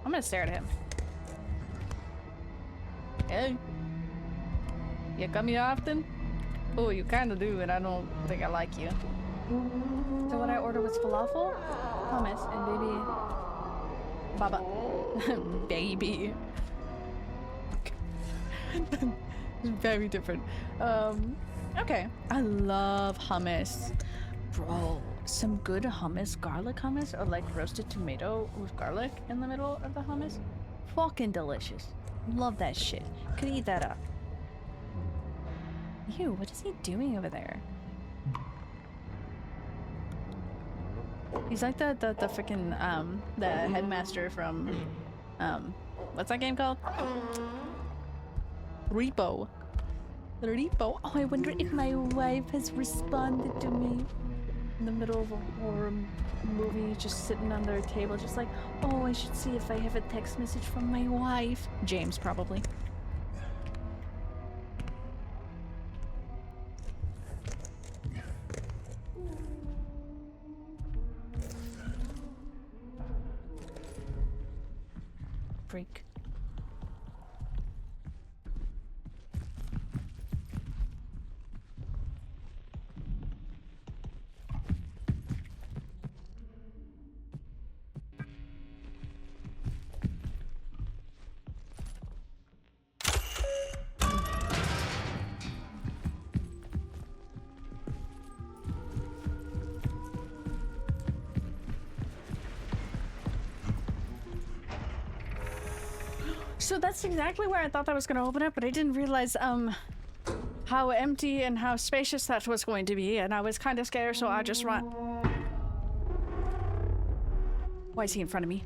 I'm gonna stare at him. Hey. You come here often? Oh, you kind of do, and I don't think I like you. So what I ordered was falafel, hummus, and Baba. Baby. Very different. Okay. I love hummus. Bro, some good hummus, garlic hummus, or like roasted tomato with garlic in the middle of the hummus. Fucking delicious. Love that shit. Could eat that up. Ew, what is he doing over there? He's like the freaking, the headmaster from, what's that game called? Repo. Repo. Oh, I wonder if my wife has responded to me in the middle of a horror movie, just sitting on their table, just like, oh, I should see if I have a text message from my wife. James, probably. Freak. So that's exactly where I thought that was going to open up, but I didn't realize how empty and how spacious that was going to be, and I was kind of scared, so I just ran. Why is he in front of me?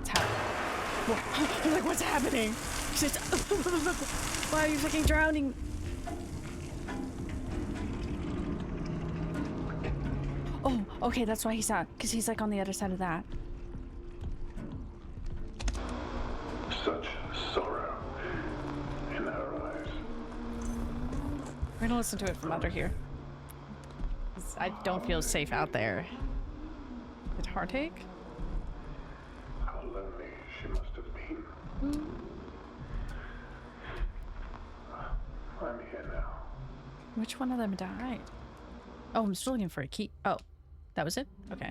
What's happening? I'm like, what's happening? Why are you fucking drowning? Oh, okay, that's why he's not, because he's like on the other side of that. Such sorrow in her eyes. We're gonna listen to it from under here. 'Cause I don't feel safe out there. Did heartache? How lonely she must have been. I'm here now. Which one of them died? Oh, I'm still looking for a key. Oh, that was it? Okay.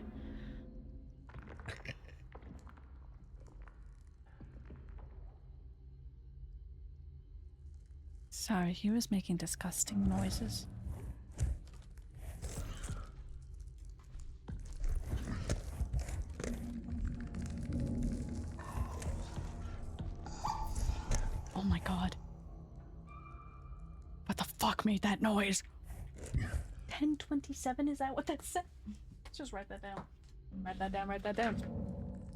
Sorry, he was making disgusting noises. Oh my god. What the fuck made that noise? 1027, is that what that said? Let's just write that down. Write that down, write that down.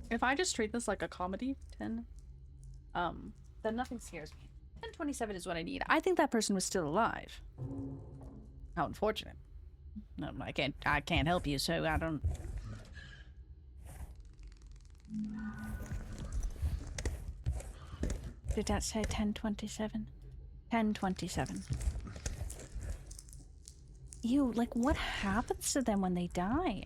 If I just treat this like a comedy, 10, then nothing scares me. 1027 is what I need. I think that person was still alive. How unfortunate. No, I can't help you, so I don't... Did that say 1027? 1027. Ew, like what happens to them when they die?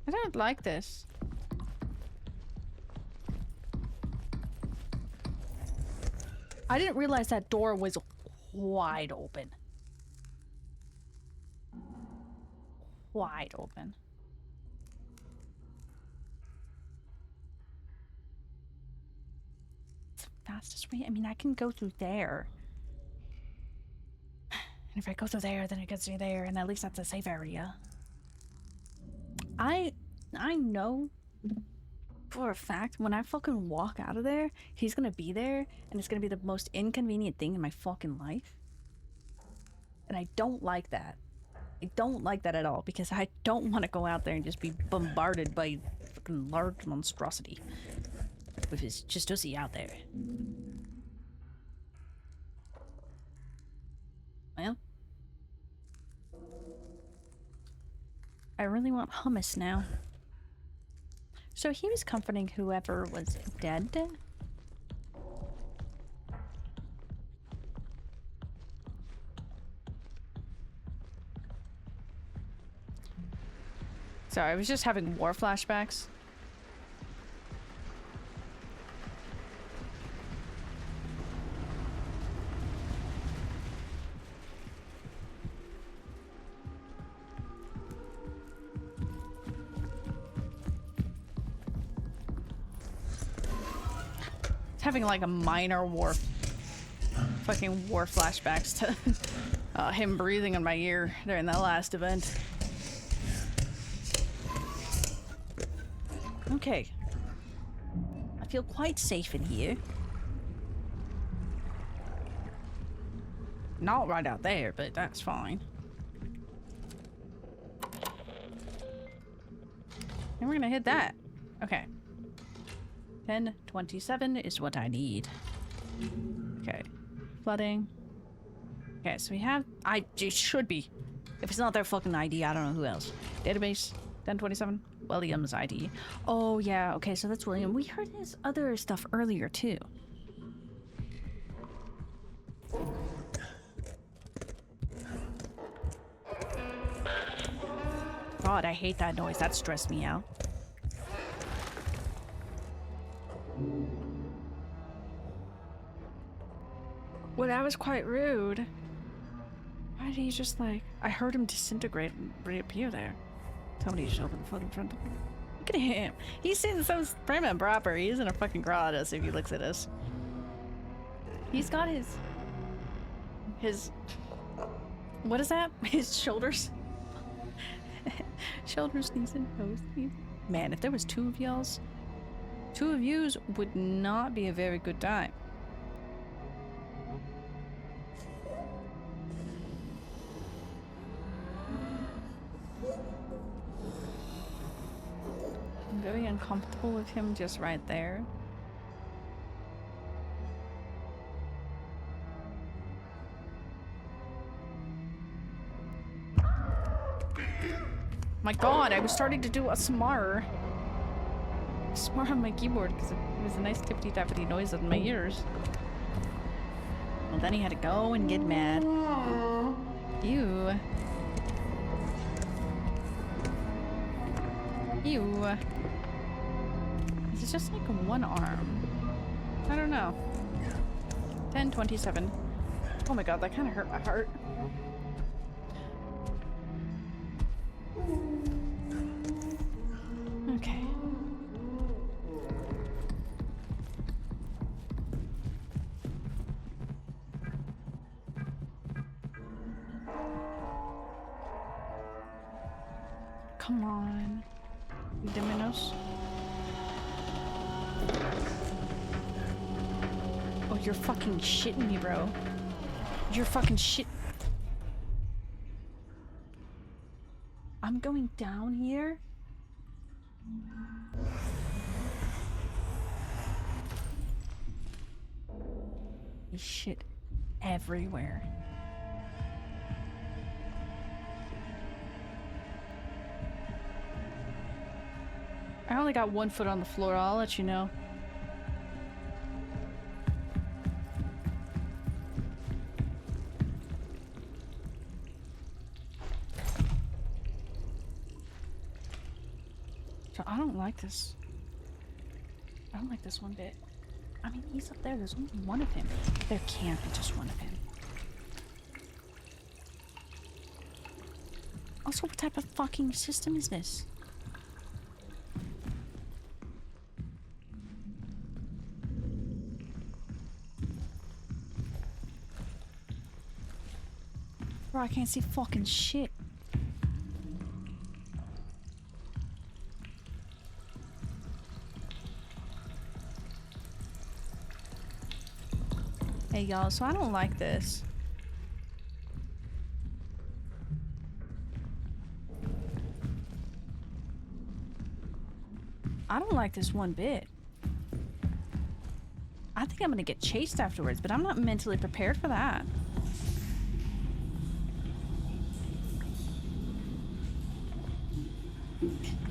I don't like this. I didn't realize that door was wide open. Wide open. It's the fastest way. I mean, I can go through there. And if I go through there, then it gets me there, and at least that's a safe area. I know for a fact when I fucking walk out of there, he's gonna be there, and it's gonna be the most inconvenient thing in my fucking life. And I don't like that. I don't like that at all, because I don't want to go out there and just be bombarded by fucking large monstrosity with his Chistosi out there. Well, I really want hummus now. So he was comforting whoever was dead? Sorry, I was just having war flashbacks. Having like a minor fucking war flashbacks to him breathing in my ear during that last event. Okay. I feel quite safe in here. Not right out there, but that's fine. And we're gonna hit that. Okay. 1027 is what I need. Okay. Flooding. Okay, so we have... it should be. If it's not their fucking ID, I don't know who else. Database, 1027. William's ID. Oh, yeah. Okay, so that's William. We heard his other stuff earlier, too. God, I hate that noise. That stressed me out. Well, that was quite rude. Why did he just like... I heard him disintegrate and reappear there. Somebody just opened the fucking front door. Look at him. He's sitting so prim and proper. He isn't a fucking crawl at us if he looks at us. He's got his what is that? His shoulders. Shoulders, knees, and toes. Man, if there was two of y'all's, two of yous would not be a very good time. I'm very uncomfortable with him just right there. My god, I was starting to do ASMR. ASMR on my keyboard because it was a nice tippity tappity noise in my ears. Well, then he had to go and get mad. Ew. Ew. It's just like one arm. I don't know. 10:27. Oh my god, that kind of hurt my heart. Okay. Come on. Diminos. Oh, you're fucking shitting me, bro. You're fucking shit. I'm going down here? There's shit everywhere. I only got one foot on the floor, I'll let you know. So I don't like this. I don't like this one bit. I mean, he's up there. There's only one of him. There can't be just one of him. Also, what type of fucking system is this? Bro, I can't see fucking shit. Hey y'all, so I don't like this. I don't like this one bit. I think I'm gonna get chased afterwards, but I'm not mentally prepared for that.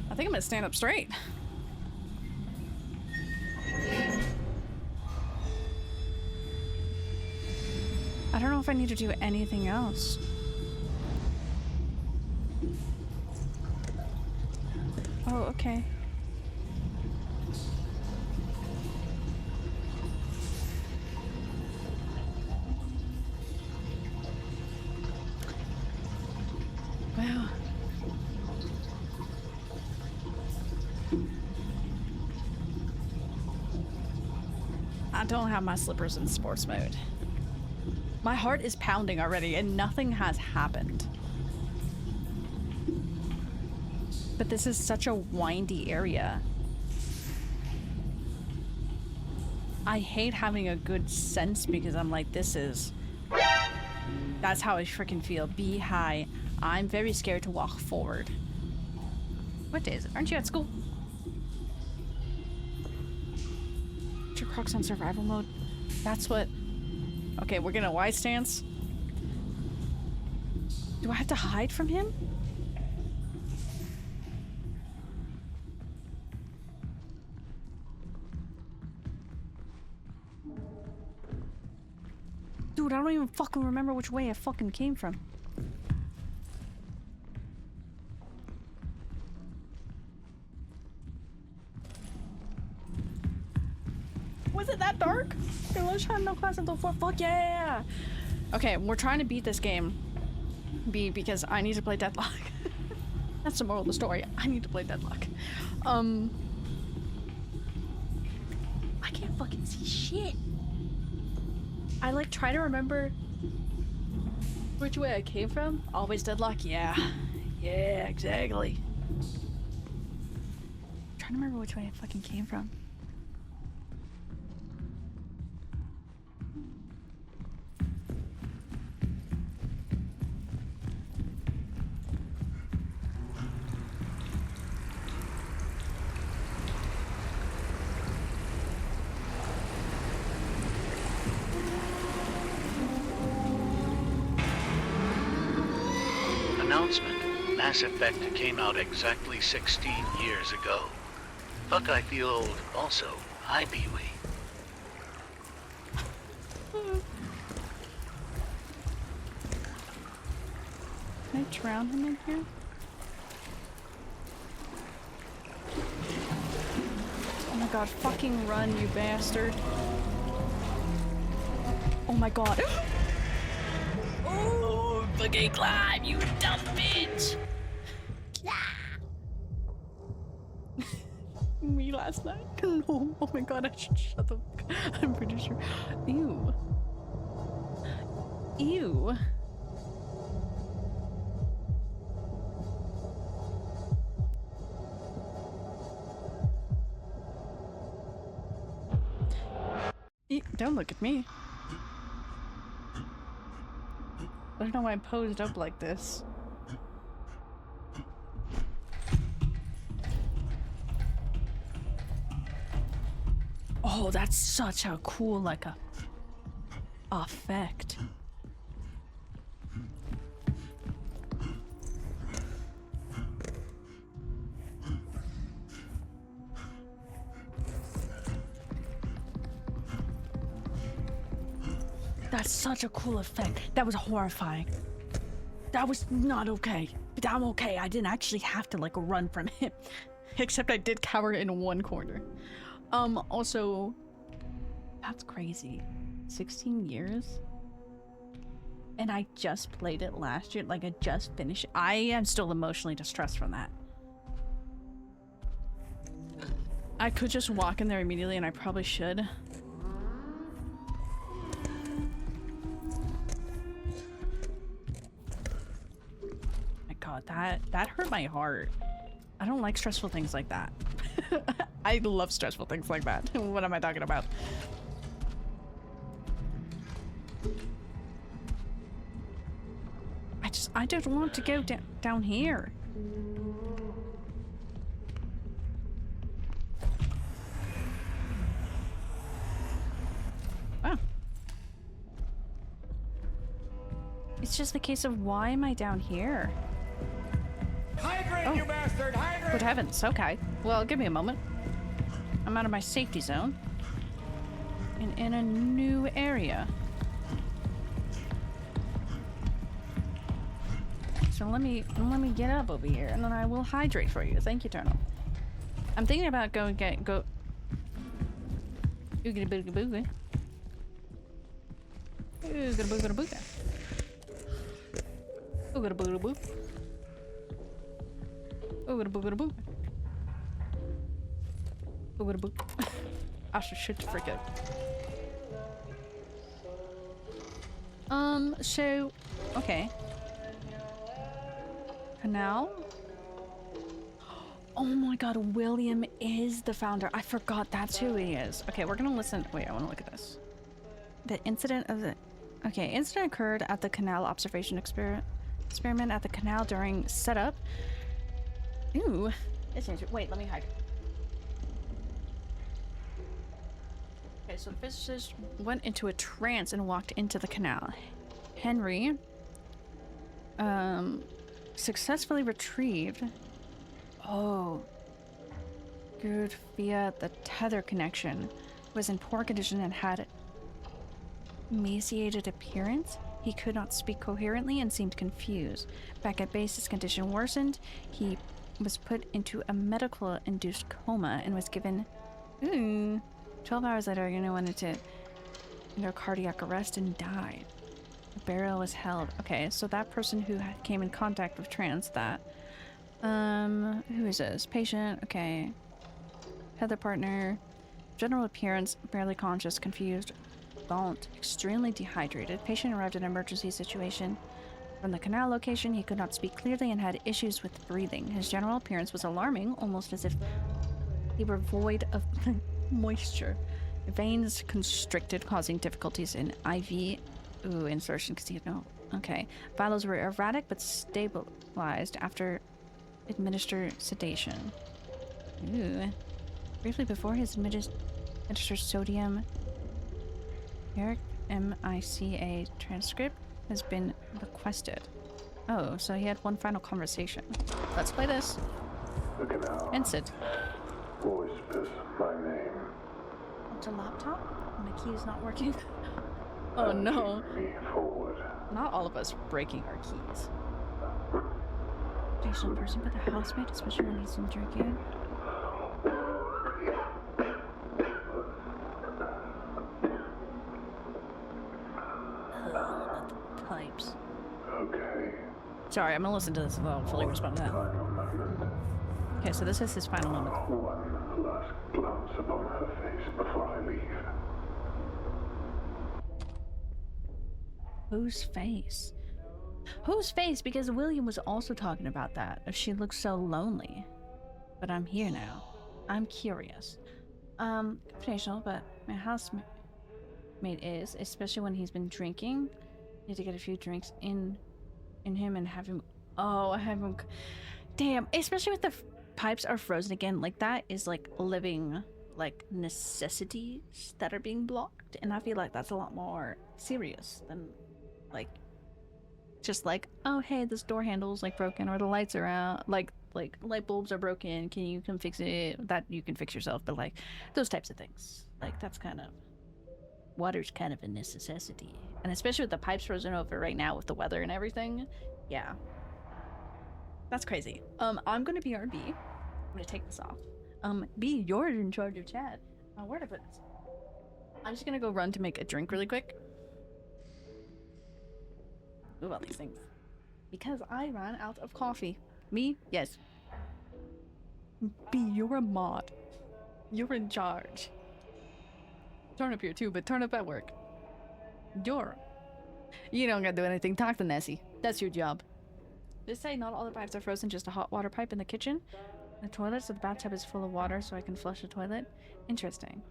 I think I'm gonna stand up straight. I don't know if I need to do anything else. Oh, okay. Wow. I don't have my slippers in sports mode. My heart is pounding already and nothing has happened. But this is such a windy area. I hate having a good sense because I'm like, this is... That's how I freaking feel. Be high. I'm very scared to walk forward. What day is it? Aren't you at school? Put your Crocs on survival mode. That's what... Okay, we're gonna Y stance. Do I have to hide from him? Dude, I don't even fucking remember which way I fucking came from. Was it that dark? Okay, let's try no class until 4. Fuck yeah! Okay, we're trying to beat this game. Because I need to play Deadlock. That's the moral of the story. I need to play Deadlock. I can't fucking see shit. I like try to remember which way I came from. Always Deadlock? Yeah. Yeah, exactly. I'm trying to remember which way I fucking came from. Announcement. Mass Effect came out exactly 16 years ago. Fuck, I feel old. Also, hi, Pee-wee. Can I drown him in here? Oh my god, fucking run, you bastard. Oh my god. Oh, fucking climb, you dumb bitch! Me last night? No. Oh my god, I should shut the fuck. I'm pretty sure. Ew. Ew. Don't look at me. I don't know why I'm posed up like this. Oh, that's such a cool, like, a effect. That's such a cool effect. That was horrifying. That was not okay. But I'm okay. I didn't actually have to, like, run from him. Except I did cower in one corner. Also, that's crazy. 16 years? And I just played it last year. Like, I just finished. I am still emotionally distressed from that. I could just walk in there immediately, and I probably should. My god, that hurt my heart. I don't like stressful things like that. I love stressful things like that. What am I talking about? I don't want to go down here. Oh. It's just the case of why am I down here? Hydrate, you bastard! Hydrate! Good heavens, okay. Well, give me a moment. I'm out of my safety zone. And in a new area. So let me get up over here and then I will hydrate for you. Thank you, Eternal. I'm thinking about go. Oogity boogie boogie. Oogity boogie boogie. Oogity boogie boo. Oogity boogie boo. Oogity boo. I should forget. So okay. Canal? Oh my god, William is the founder. I forgot that's who he is. Okay, we're gonna listen. Wait, I want to look at this. The incident of the... Okay, incident occurred at the canal observation experiment at the canal during setup. Ooh. Wait, let me hide. Okay, so the physicist went into a trance and walked into the canal. Henry, successfully retrieved. Oh. Good via the tether connection. Was in poor condition and had emaciated appearance. He could not speak coherently and seemed confused. Back at base, his condition worsened. He was put into a medical-induced coma and was given 12 hours later, went into cardiac arrest and died. The burial was held. Okay, so that person who came in contact with trans, that Who is this? Patient, okay. Heather partner. General appearance, barely conscious, confused, gaunt, extremely dehydrated. Patient arrived at an emergency situation. From the canal location, he could not speak clearly and had issues with breathing. His general appearance was alarming, almost as if he were void of moisture. Veins constricted, causing difficulties in IV insertion because he had no... Okay. Vitals were erratic but stabilized after administered sedation. Ooh. Briefly before his administered sodium Eric MICA transcript has been requested. Oh, so he had one final conversation. Let's play this. The canal. And sit. Whispers my name. What's a laptop? My key is not working. Oh no. Me forward. Not all of us breaking our keys. Occasional person but the housemate, especially when he's been drinking. Pipes. Okay. Sorry, I'm gonna listen to this and I'll fully respond to that. Final moment. Okay, so this is his final moment. One last glance upon her face before I leave. Whose face? Whose face? Because William was also talking about that. If she looks so lonely. But I'm here now. I'm curious. Confidential, but my housemate is, especially when he's been drinking. You need to get a few drinks in him and have him. Oh, have him. Damn, especially with the pipes are frozen again. Like that is like living like necessities that are being blocked, and I feel like that's a lot more serious than like just like, oh hey, this door handle's like broken or the lights are out, like light bulbs are broken, can you come fix it? That you can fix yourself, but like those types of things, like that's kind of, water's kind of a necessity, and especially with the pipes frozen over right now with the weather and everything. Yeah, that's crazy. I'm gonna be RB. I'm gonna take this off. B, you're in charge of chat. Where to put this? I'm just gonna go run to make a drink really quick. Ooh, all these things. Because I ran out of coffee. Me? Yes. B, you're a mod. You're in charge. Turn up here too, but turn up at work. You don't gotta do anything. Talk to Nessie. That's your job. Just say not all the pipes are frozen, just a hot water pipe in the kitchen. The toilet, so the bathtub is full of water so I can flush the toilet. Interesting.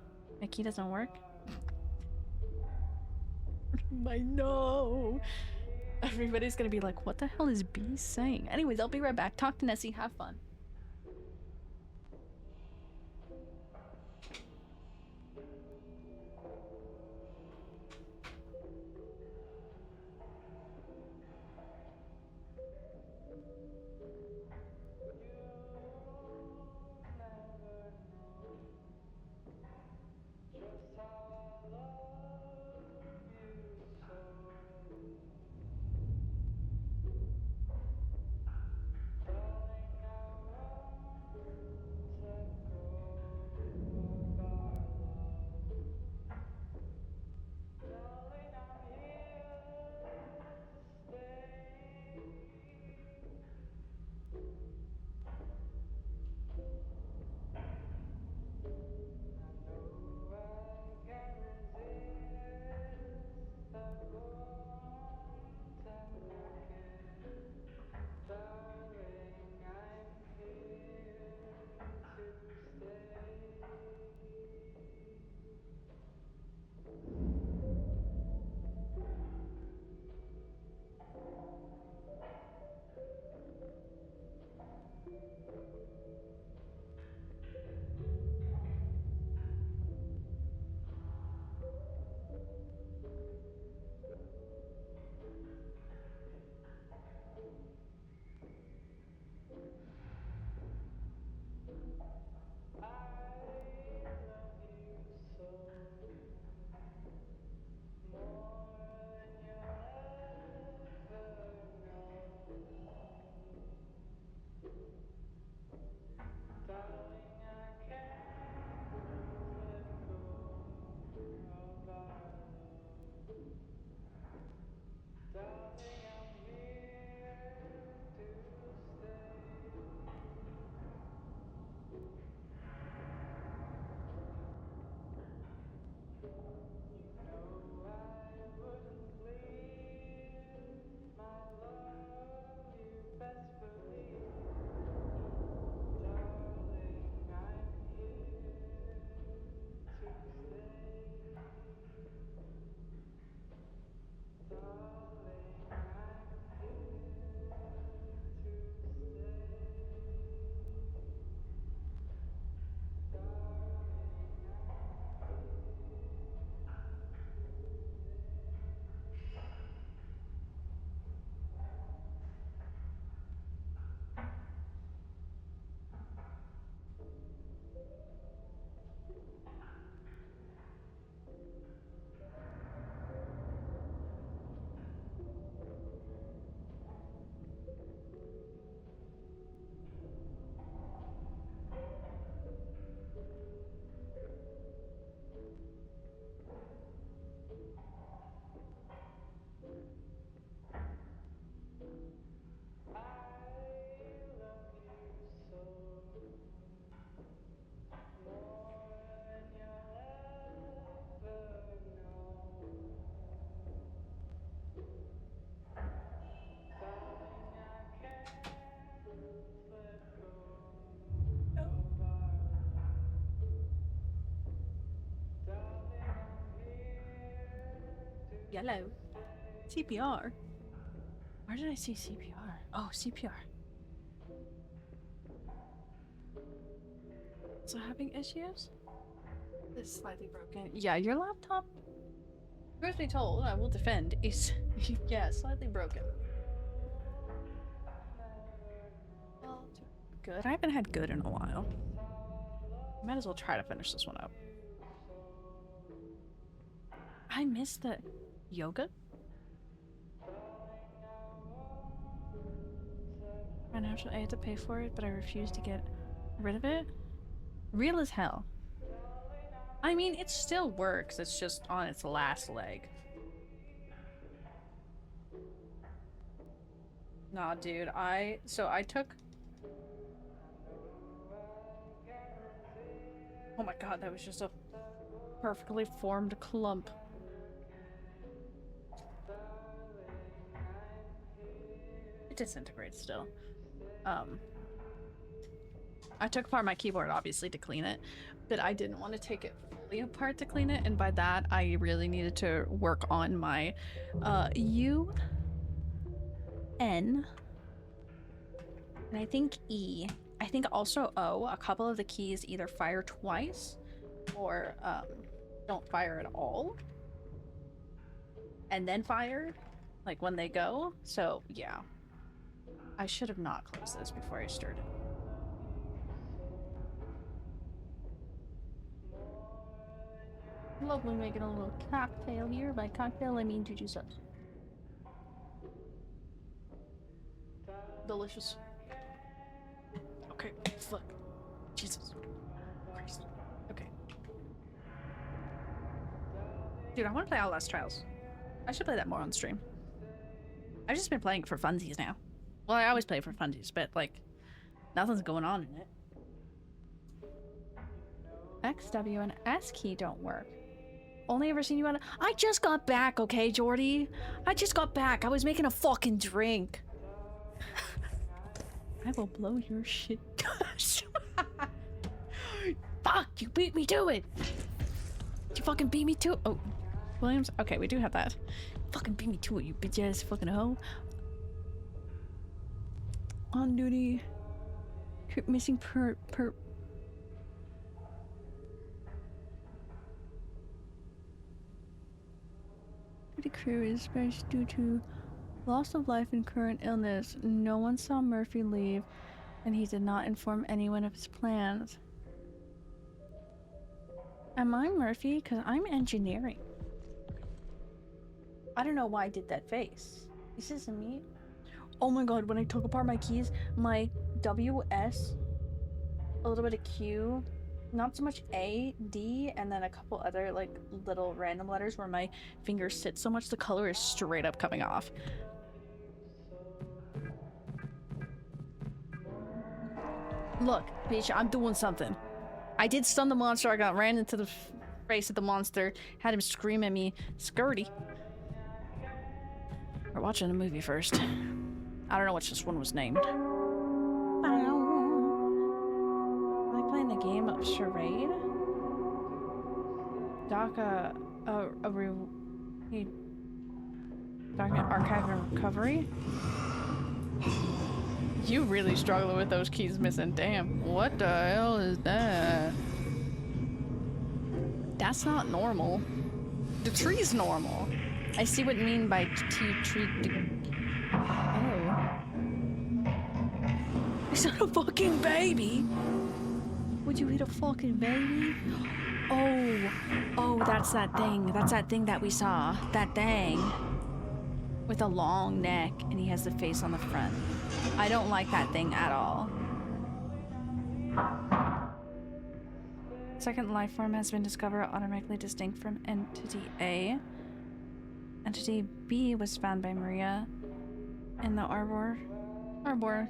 My key doesn't work. I know. Everybody's gonna be like, what the hell is B saying? Anyways, I'll be right back. Talk to Nessie. Have fun. Yellow. CPR. Where did I see CPR? Oh, CPR. So having issues? This is slightly broken. Yeah, your laptop, truth be told, I will defend, is yeah, slightly broken. Well, good. I haven't had good in a while. Might as well try to finish this one up. I missed the yoga. Financially, I had to pay for it, but I refused to get rid of it. Real as hell. I mean, it still works. It's just on its last leg. Nah, dude. So I took. Oh my god, that was just a perfectly formed clump. It disintegrates still. I took apart my keyboard, obviously, to clean it, but I didn't want to take it fully apart to clean it, and by that, I really needed to work on my U, N, and I think E. I think also O. A couple of the keys either fire twice or don't fire at all, and then fire, like when they go. So, yeah. I should have not closed this before I stirred it. Lovely, making a little cocktail here. By cocktail, I mean juju subs. Delicious. Okay, fuck. Jesus Christ. Okay. Dude, I want to play Outlast Trials. I should play that more on stream. I've just been playing it for funsies now. Well, I always play for funsies, but, like, nothing's going on in it. X, W, and S key don't work. Only ever seen you on. I just got back, okay, Jordy? I just got back. I was making a fucking drink. I will blow your shit. Fuck, you beat me to it. You fucking beat me to it. Oh, Williams? Okay, we do have that. Fucking beat me to it, you bitch ass fucking hoe. On duty. Missing per. The crew is smashed due to loss of life and current illness. No one saw Murphy leave, and he did not inform anyone of his plans. Am I Murphy? Because I'm engineering. I don't know why I did that face. This isn't me. Oh my god, when I took apart my keys, my W, S, a little bit of Q, not so much A, D, and then a couple other, like, little random letters where my fingers sit so much the color is straight up coming off. Look, bitch, I'm doing something. I did stun the monster, I ran into the face of the monster, had him scream at me. Skirty. We're watching a movie first. I don't know which this one was named. Am I playing the game of Charade? Document archive and recovery? You really struggling with those keys missing. Damn, what the hell is that? That's not normal. The tree's normal. I see what you mean by tree. Oh. Is that a fucking baby? Would you hit a fucking baby? Oh, that's that thing. That's that thing that we saw. That thing. With a long neck, and he has the face on the front. I don't like that thing at all. Second life form has been discovered automatically distinct from Entity A. Entity B was found by Maria in the Arbor. Arbor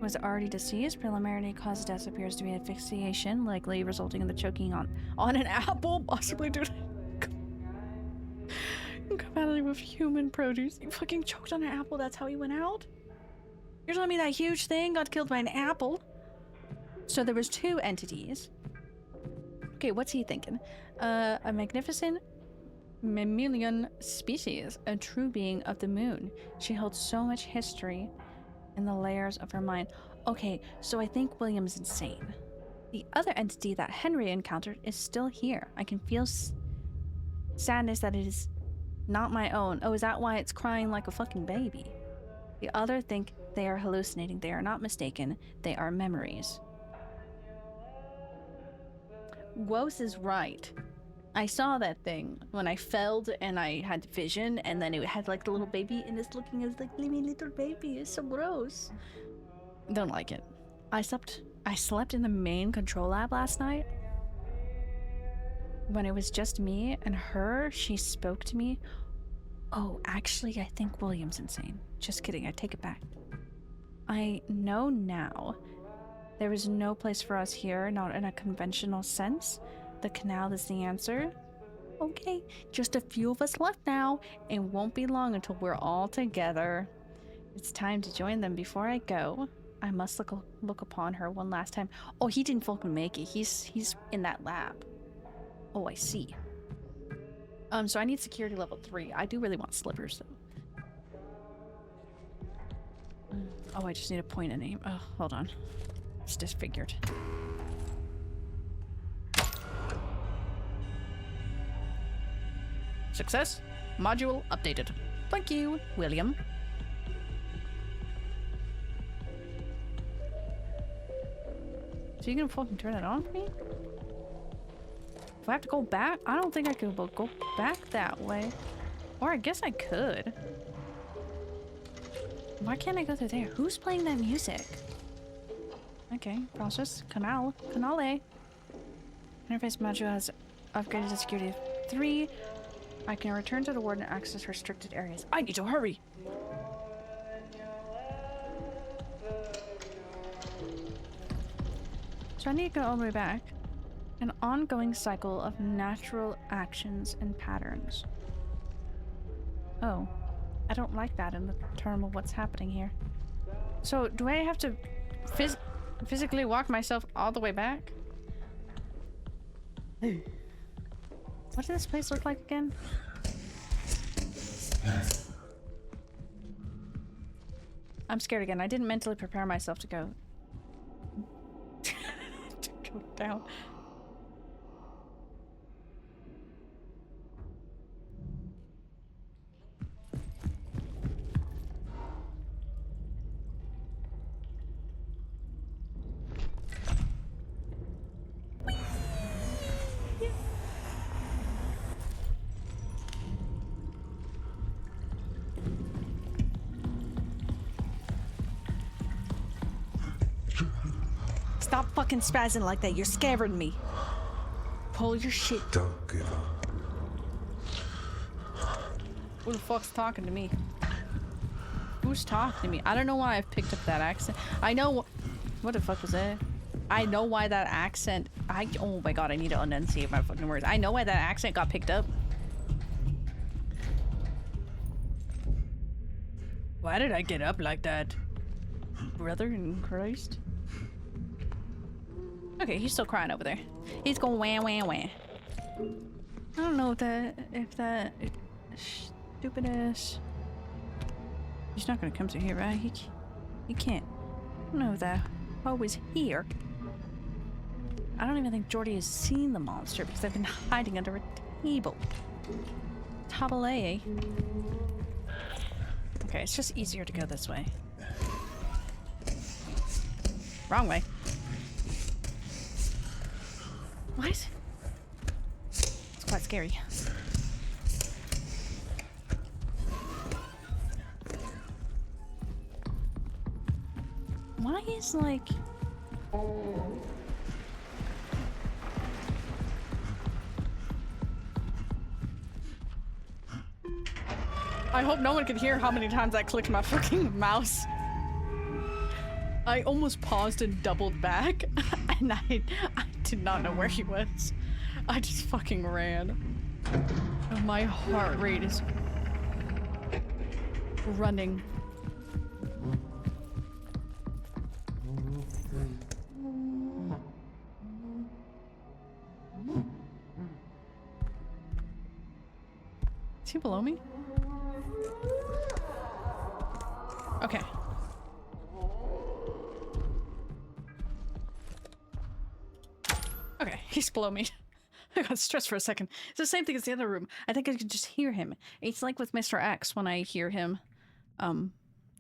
was already deceased. Preliminary cause of death appears to be asphyxiation, likely resulting in the choking on an apple, possibly due to compatibility with human produce. You fucking choked on an apple, that's how he went out? You're telling me that huge thing got killed by an apple? So there was two entities. Okay, what's he thinking? A magnificent mammalian species, a true being of the moon. She holds so much history in the layers of her mind. Okay, so I think William's insane. The other entity that Henry encountered is still here. I can feel sadness that it is not my own. Oh, is that why it's crying like a fucking baby? The other think they are hallucinating. They are not mistaken. They are memories. Gross is right. I saw that thing when I fell and I had vision, and then it had like the little baby, and it's looking as like little baby. It's so gross. Don't like it. I slept in the main control lab last night. When it was just me and her, she spoke to me. Oh, actually, I think William's insane. Just kidding, I take it back. I know now. There is no place for us here, not in a conventional sense. The canal is the answer. Okay, just a few of us left now. It won't be long until we're all together. It's time to join them before I go. I must look upon her one last time. Oh, he didn't fucking make it. He's in that lab. Oh, I see. So I need security level 3. I do really want slippers though. Oh, I just need to point a name. Oh, hold on. It's disfigured. Success. Module updated. Thank you, William. So you gonna fucking turn that on for me? If I have to go back? I don't think I could go back that way. Or I guess I could. Why can't I go through there? Who's playing that music? Okay, process. Canale. Interface module has upgraded to security 3. I can return to the ward and access restricted areas. I need to hurry! So I need to go all the way back. An ongoing cycle of natural actions and patterns. Oh, I don't like that in the term of what's happening here. So do I have to physically walk myself all the way back? What does this place look like again? I'm scared again. I didn't mentally prepare myself to go to go down. Stop fucking spazzing like that. You're scaring me. Pull your shit. Don't give up. Who the fuck's talking to me? Who's talking to me? I don't know why I've picked up that accent. I know what the fuck was that? I know why that accent. Oh my god, I need to enunciate my fucking words. I know why that accent got picked up. Why did I get up like that? Brother in Christ? Okay, he's still crying over there. He's going wah wah wah. I don't know if that stupid ass. He's not gonna come through here, right? He can't. I don't know if that always here. I don't even think Jordy has seen the monster because I've been hiding under a table. Tabale. Okay, it's just easier to go this way. Wrong way. What? It's quite scary. Why is like... I hope no one could hear how many times I clicked my fucking mouse. I almost paused and doubled back, and I did not know where he was. I just fucking ran. Oh, my heart rate is running. he below me? Okay. Okay, he's below me. I got stressed for a second. It's the same thing as the other room. I think I could just hear him. It's like with Mr. X when I hear him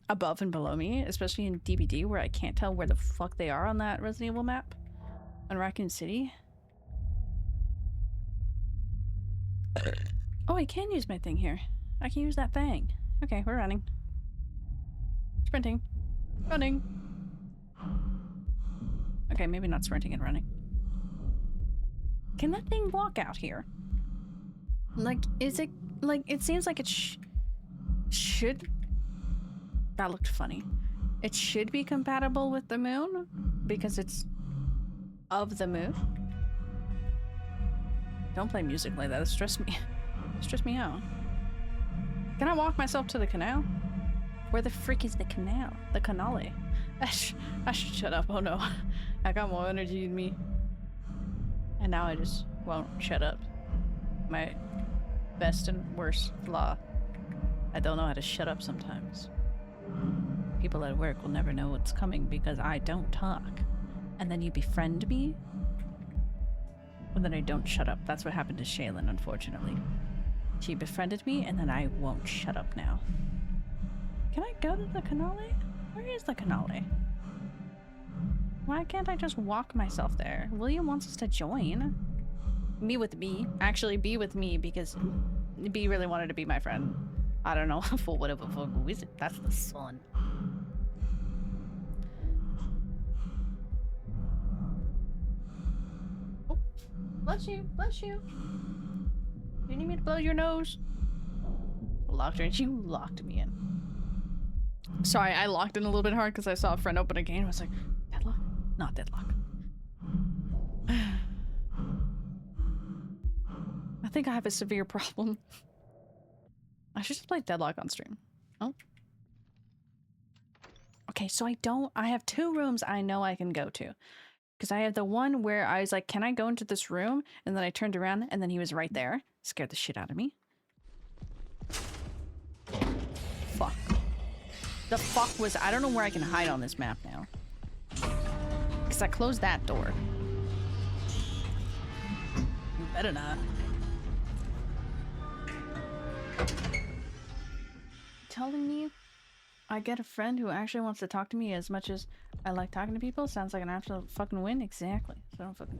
above and below me, especially in DBD where I can't tell where the fuck they are on that Resident Evil map on Raccoon City. Oh, I can use my thing here. I can use that thing. Okay, we're running. Sprinting. Running. Okay, maybe not sprinting and running. Can that thing walk out here? Like, is it... Like, it seems like it should... That looked funny. It should be compatible with the moon because it's of the moon. Don't play music like that. It stressed me. It stressed me out. Can I walk myself to the canal? Where the frick is the canal? The canale? I should shut up. Oh no. I got more energy in me. And now I just won't shut up. My best and worst flaw. I don't know how to shut up sometimes. People at work will never know what's coming because I don't talk. And then you befriend me? And then I don't shut up. That's what happened to Shaylin, unfortunately. She befriended me and then I won't shut up now. Can I go to the canale? Where is the canale? Why can't I just walk myself there? William wants us to join. Me with B. Actually, B with me because B really wanted to be my friend. I don't know for whatever who is it? That's the sun. Oh, bless you, bless you. You need me to blow your nose? Locked her in. You locked me in. Sorry, I locked in a little bit hard because I saw a friend open a game. I was like, deadlock? Not deadlock. I think I have a severe problem. I should just play deadlock on stream. Oh. Okay, so I have 2 rooms I know I can go to. Because I have the one where I was like, can I go into this room? And then I turned around and then he was right there. Scared the shit out of me. Fuck. The fuck was... I don't know where I can hide on this map now. Because I closed that door. You better not. Telling me I get a friend who actually wants to talk to me as much as I like talking to people sounds like an absolute fucking win. Exactly. So I don't fucking...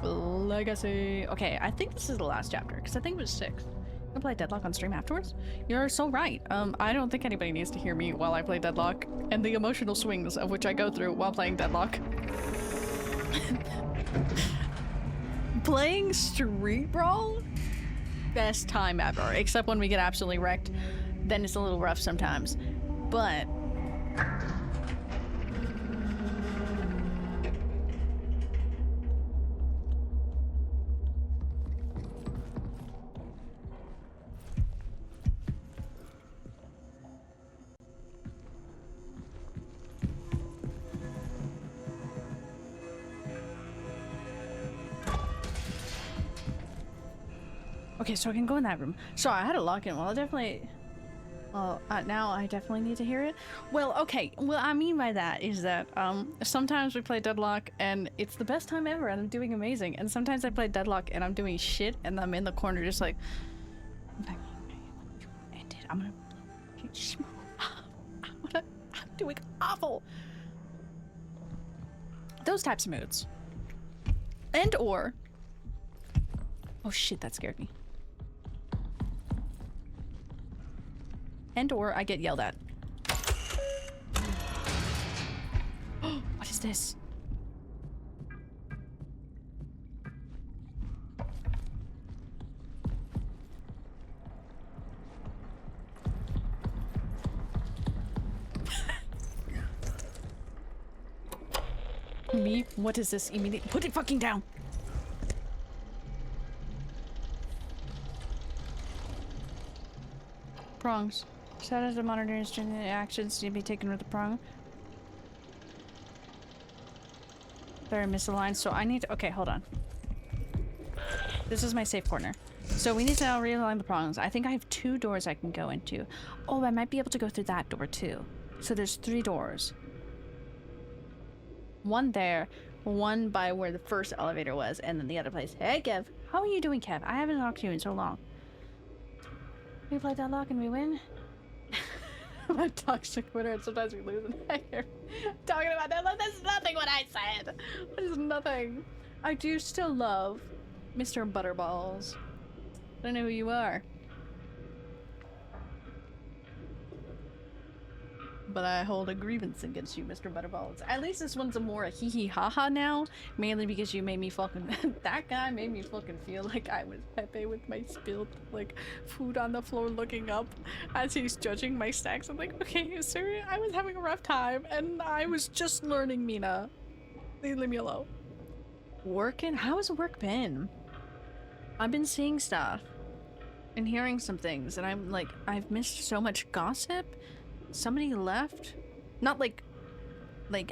Legacy. Okay, I think this is the last chapter because I think it was 6. You can play Deadlock on stream afterwards? You're so right. I don't think anybody needs to hear me while I play Deadlock and the emotional swings of which I go through while playing Deadlock. Playing Street Brawl? Best time ever, except when we get absolutely wrecked. Then it's a little rough sometimes. But... Okay, so I can go in that room. Sorry, I had to lock in. Well, I definitely... Well, now I definitely need to hear it. Well, okay. What I mean by that is that sometimes we play Deadlock and it's the best time ever and I'm doing amazing. And sometimes I play Deadlock and I'm doing shit and I'm in the corner just like... I'm gonna... I'm doing awful. Those types of moods. And or... Oh shit, that scared me. And or I get yelled at. What is this? Me? What is this? Immediately put it fucking down. Prongs. Set as a monitor instrument actions to be taken with the prong. They're misaligned, so I need to... Okay, hold on. This is my safe corner. So we need to realign the prongs. I think I have 2 doors I can go into. Oh, I might be able to go through that door too. So there's 3 doors. One there, one by where the first elevator was, and then the other place. Hey, Kev. How are you doing, Kev? I haven't talked to you in so long. We play Deadlock and we win. I'm toxic winner and sometimes we lose. And I'm talking about Deadlock. That's nothing what I said. There's nothing. I do still love Mr. Butterballs. I don't know who you are. But I hold a grievance against you, Mr. Butterballs. At least this one's a more a hee hee ha ha now. Mainly because you made me fucking... that guy made me fucking feel like I was Pepe with my spilled, like, food on the floor looking up as he's judging my stacks. I'm like, okay, sir, I was having a rough time and I was just learning, Mina. Leave me alone. Working? How has work been? I've been seeing stuff and hearing some things and I'm like, I've missed so much gossip. Somebody left, not like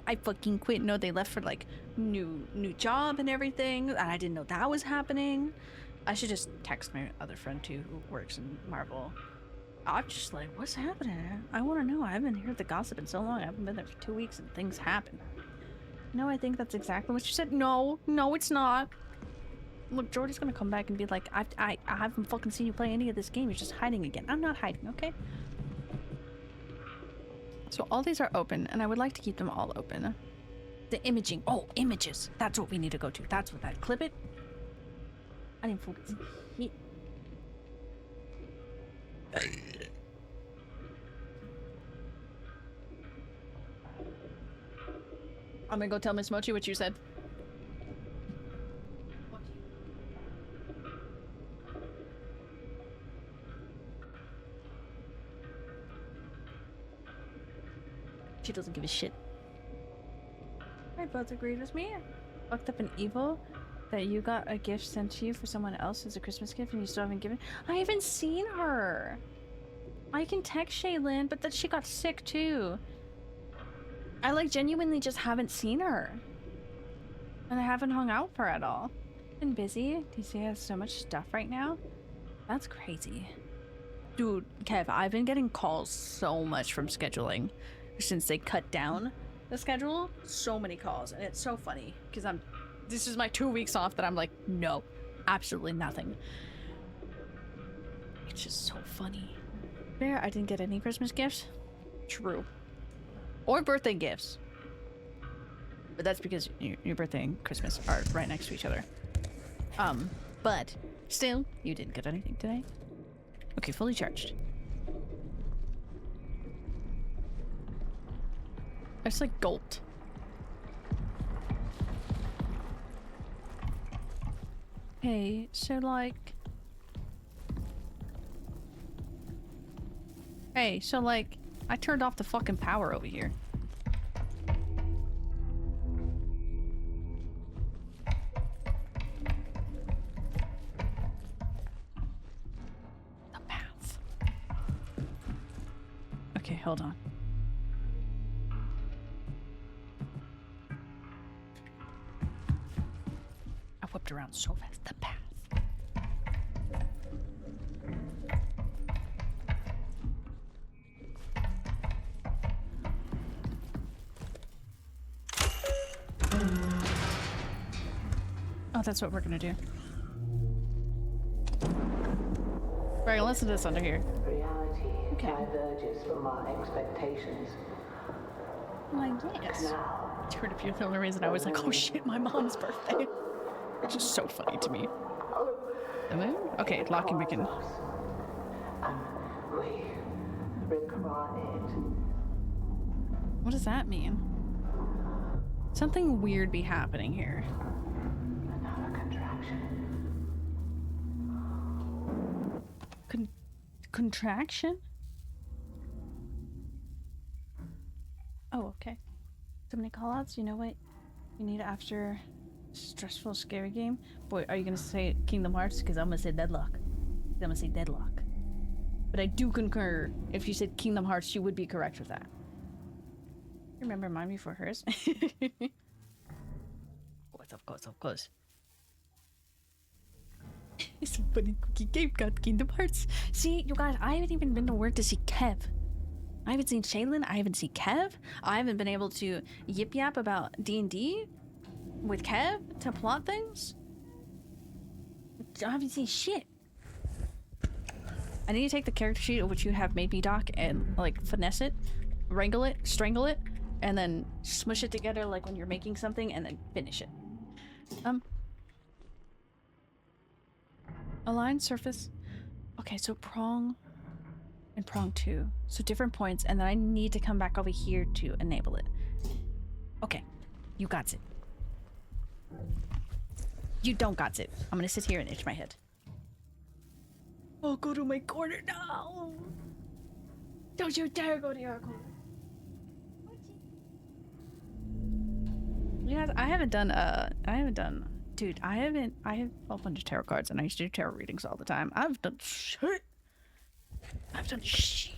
I fucking quit. No, they left for like new job and everything, and I didn't know that was happening. I should just text my other friend too, who works in Marvel. I'm just like, what's happening? I want to know. I haven't heard the gossip in so long. I haven't been there for 2 weeks, and things happen. No, I think that's exactly what you said. No, it's not. Look, Jordy's gonna come back and be like, I haven't fucking seen you play any of this game. You're just hiding again. I'm not hiding, okay? So all these are open, and I would like to keep them all open. The imaging. Oh, images. That's what we need to go to. That's what that. Clip it. I didn't focus. I'm gonna go tell Miss Mochi what you said. She doesn't give a shit. I both agreed with me. Fucked up and evil that you got a gift sent to you for someone else as a Christmas gift and you still haven't given. I haven't seen her. I can text Shaylin, but that she got sick too. I like genuinely just haven't seen her. And I haven't hung out with her at all. Been busy. DC has so much stuff right now. That's crazy. Dude, Kev, I've been getting calls so much from scheduling. Since they cut down the schedule, so many calls, and it's so funny because this is my 2 weeks off that I'm like, no, absolutely nothing. It's just so funny. Fair, I didn't get any Christmas gifts. True. Or birthday gifts. But that's because your birthday and Christmas are right next to each other. But still, you didn't get anything today. Okay, fully charged. I just like gulped. Hey, so like... Hey, so like, I turned off the fucking power over here. The path. Okay, hold on. Whipped around so fast. The path. Oh, that's what we're gonna do. We're gonna listen to this under here. Reality Okay. diverges from our expectations. Like, yes. I heard if you're the only reason I was like, oh shit, my mom's birthday. Which is so funny to me. The moon? Okay, locking begin. We require it. What does that mean? Something weird be happening here. Another contraction. Contraction? Oh, okay. So many callouts, you know what? You need after stressful, scary game. Boy, are you gonna say Kingdom Hearts? Because I'm gonna say Deadlock. I'm gonna say Deadlock. But I do concur. If you said Kingdom Hearts, you would be correct with that. Remember mine before hers? Of course. It's a funny cookie game got Kingdom Hearts. See, you guys, I haven't even been to work to see Kev. I haven't seen Shaylin. I haven't seen Kev. I haven't been able to yip yap about D&D with Kev to plot things. I haven't seen shit. I need to take the character sheet of which you have made me, Doc, and like finesse it, wrangle it, strangle it, and then smush it together like when you're making something, and then finish it. Align surface. Okay, so prong and prong 2. So different points, and then I need to come back over here to enable it. Okay, you got it. You don't got it. I'm gonna sit here and itch my head. Oh, go to my corner now! Don't you dare go to your corner. Yeah, I haven't done, dude, I have a bunch of tarot cards and I used to do tarot readings all the time. I've done shit. I've done shit.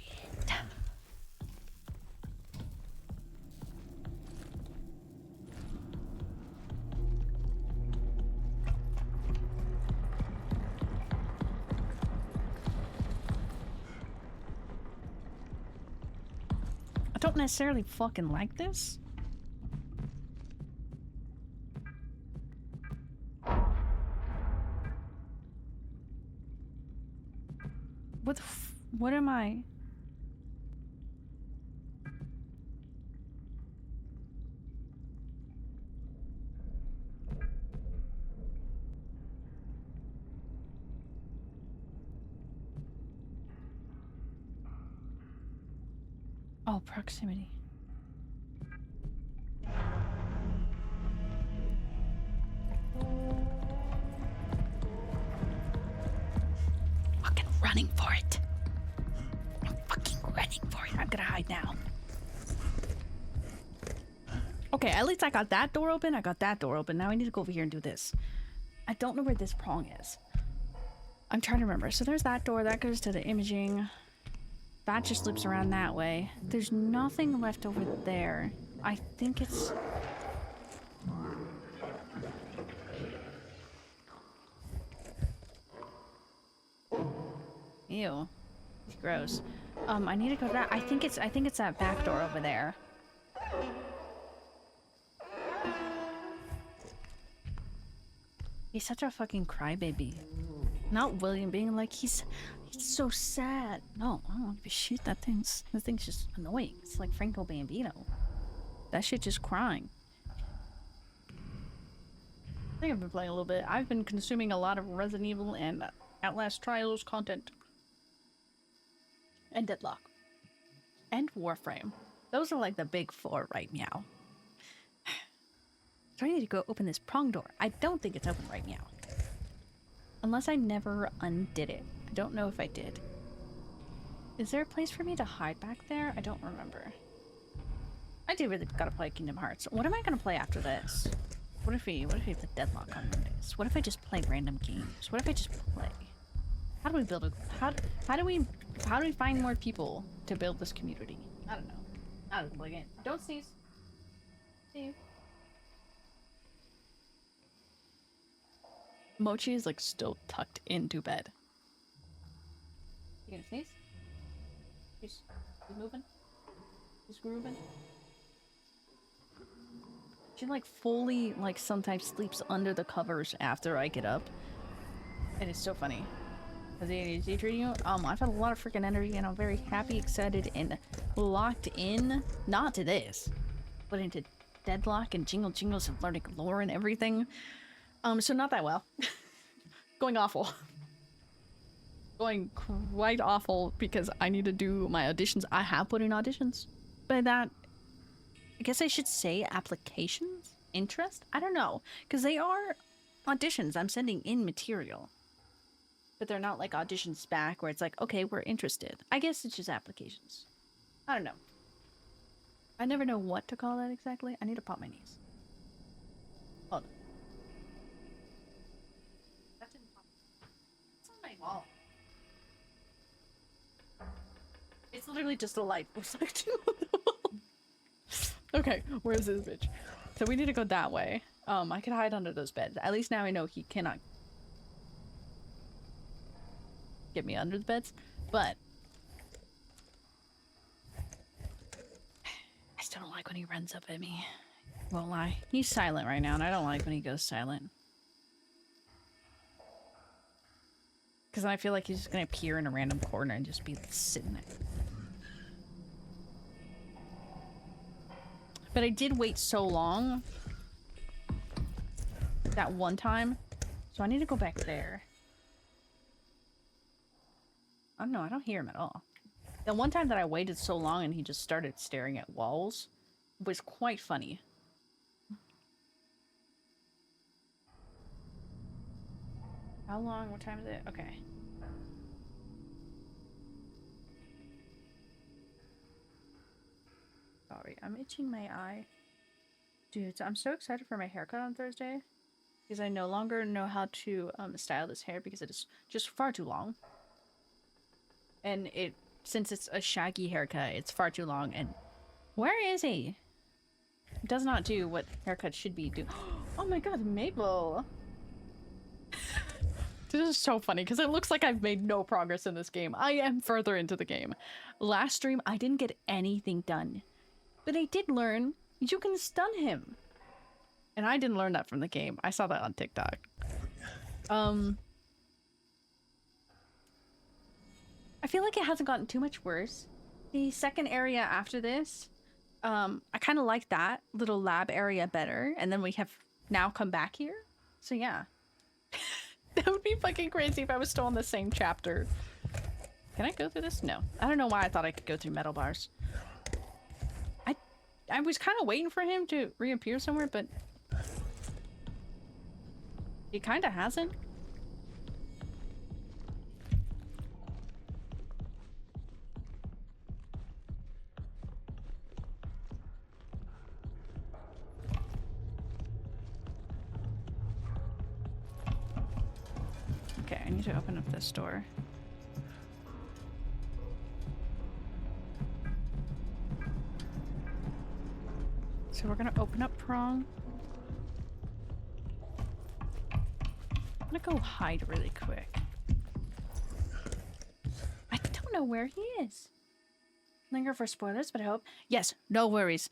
I don't necessarily fucking like this. What am I? Oh, proximity. Fucking running for it. I'm fucking running for it. I'm gonna hide now. Okay, at least I got that door open. I got that door open. Now I need to go over here and do this. I don't know where this prong is. I'm trying to remember. So there's that door. That goes to the imaging. That just loops around that way. There's nothing left over there. I think it's... Ew. It's gross. I need to go to that. I think it's that back door over there. He's such a fucking crybaby. Not William being like, he's so sad. No, I don't want to be shit. That thing's just annoying. It's like Franco Bambino. That shit just crying. I think I've been playing a little bit. I've been consuming a lot of Resident Evil and Outlast Trials content. And Deadlock. And Warframe. Those are like the big four right now. So I need to go open this prong door. I don't think it's open right now. Unless I never undid it. I don't know if I did. Is there a place for me to hide back there? I don't remember. I do really gotta play Kingdom Hearts. What am I gonna play after this? What if we have a Deadlock on Mondays? What if I just play random games? What if I just play? How do we build a how do we find more people to build this community? I don't know. I don't play game. Don't sneeze. Steve. Mochi is like still tucked into bed. You gonna sneeze? He's moving? He's grooving? She like fully like sometimes sleeps under the covers after I get up. And it's so funny. Has the ADHD treating you? I've had a lot of freaking energy and I'm very happy, excited, and locked in, not to this, but into Deadlock and Jingle Jingles and learning lore and everything. So not that well. Going awful. Going quite awful because I need to do my auditions. I have put in auditions. But that, I guess I should say applications? Interest? I don't know. Because they are auditions. I'm sending in material. But they're not like auditions back where it's like, okay, we're interested. I guess it's just applications. I don't know. I never know what to call that exactly. I need to pop my knees. Hold on. That didn't pop. It's on my wall. It's literally just a light reflecting on the wall. Okay, where's this bitch? So we need to go that way. I can hide under those beds. At least now I know he cannot. get me under the beds, but I still don't like when he runs up at me. Won't lie. He's silent right now, and I don't like when he goes silent. Because then I feel like he's just gonna appear in a random corner and just be sitting there. But I did wait so long that one time, so I need to go back there. Oh no, I don't hear him at all. The one time that I waited so long and he just started staring at walls was quite funny. How long? What time is it? Okay. Sorry, I'm itching my eye. Dude, I'm so excited for my haircut on Thursday. Because I no longer know how to style this hair because it is just far too long. And since it's a shaggy haircut, it's far too long. And where is he? It does not do what haircuts should be doing. Oh my god, Mabel! This is so funny because it looks like I've made no progress in this game. I am further into the game. Last stream, I didn't get anything done. But I did learn you can stun him. And I didn't learn that from the game. I saw that on TikTok. I feel like it hasn't gotten too much worse. The second area after this, I kind of like that little lab area better. And then we have now come back here. So yeah. That would be fucking crazy if I was still in the same chapter. Can I go through this? No. I don't know why I thought I could go through metal bars. I was kind of waiting for him to reappear somewhere, but he kind of hasn't. Okay, I need to open up this door. So we're gonna open up Prong. I'm gonna go hide really quick. I don't know where he is. Linger for spoilers, but I hope. Yes, no worries.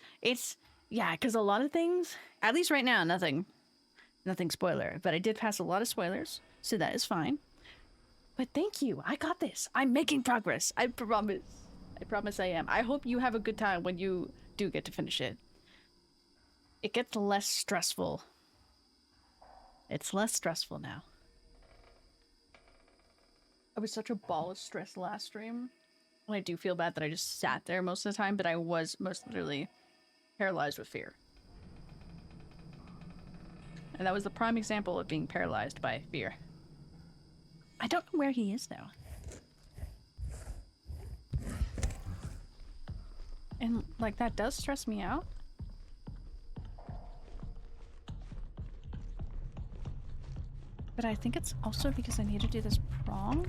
Yeah, because a lot of things, at least right now, nothing spoiler. But I did pass a lot of spoilers, so that is fine. But thank you. I got this. I'm making progress. I promise. I promise I am. I hope you have a good time when you do get to finish it. It gets less stressful. It's less stressful now. I was such a ball of stress last stream. And I do feel bad that I just sat there most of the time, but I was most literally paralyzed with fear. And that was the prime example of being paralyzed by fear. I don't know where he is now. And, like, that does stress me out. But I think it's also because I need to do this Prong.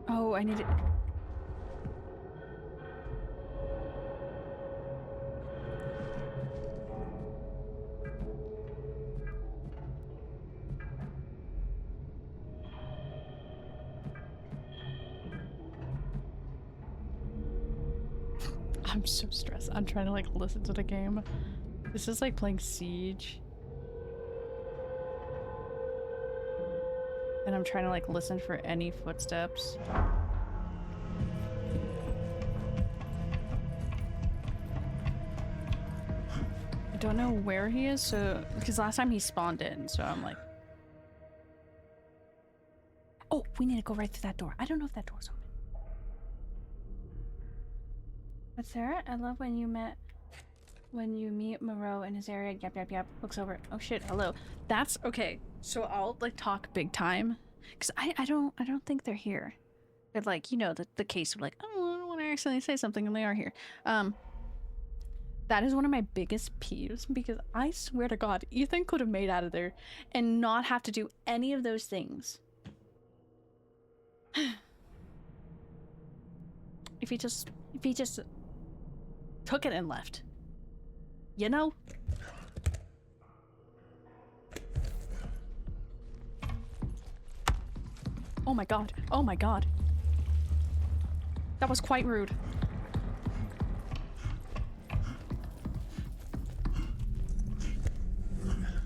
Oh, I need it. I'm so stressed. I'm trying to like listen to the game. This is like playing Siege. And I'm trying to like listen for any footsteps. I don't know where he is, so because last time he spawned in, so I'm like, oh, we need to go right through that door. I don't know if that door's open. But Sarah, I love when you meet Moreau in his area. Yep. Looks over. Oh shit, hello. That's okay. So I'll like talk big time. Cause I don't think they're here. But like, you know, the case of like, oh, I don't want to accidentally say something and they are here. That is one of my biggest peeves because I swear to God, Ethan could have made out of there and not have to do any of those things. If he just took it and left. You know? Oh my God. Oh my God. That was quite rude.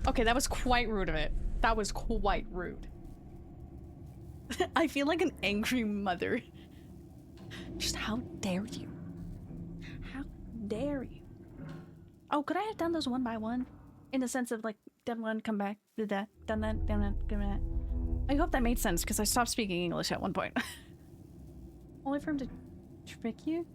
Okay, that was quite rude of it. That was quite rude. I feel like an angry mother. Just how dare you? How dare you? Oh, could I have done those one by one? In the sense of like, done one, come back, did that, done that, done that, done that. I hope that made sense because I stopped speaking English at one point. Only for him to trick you?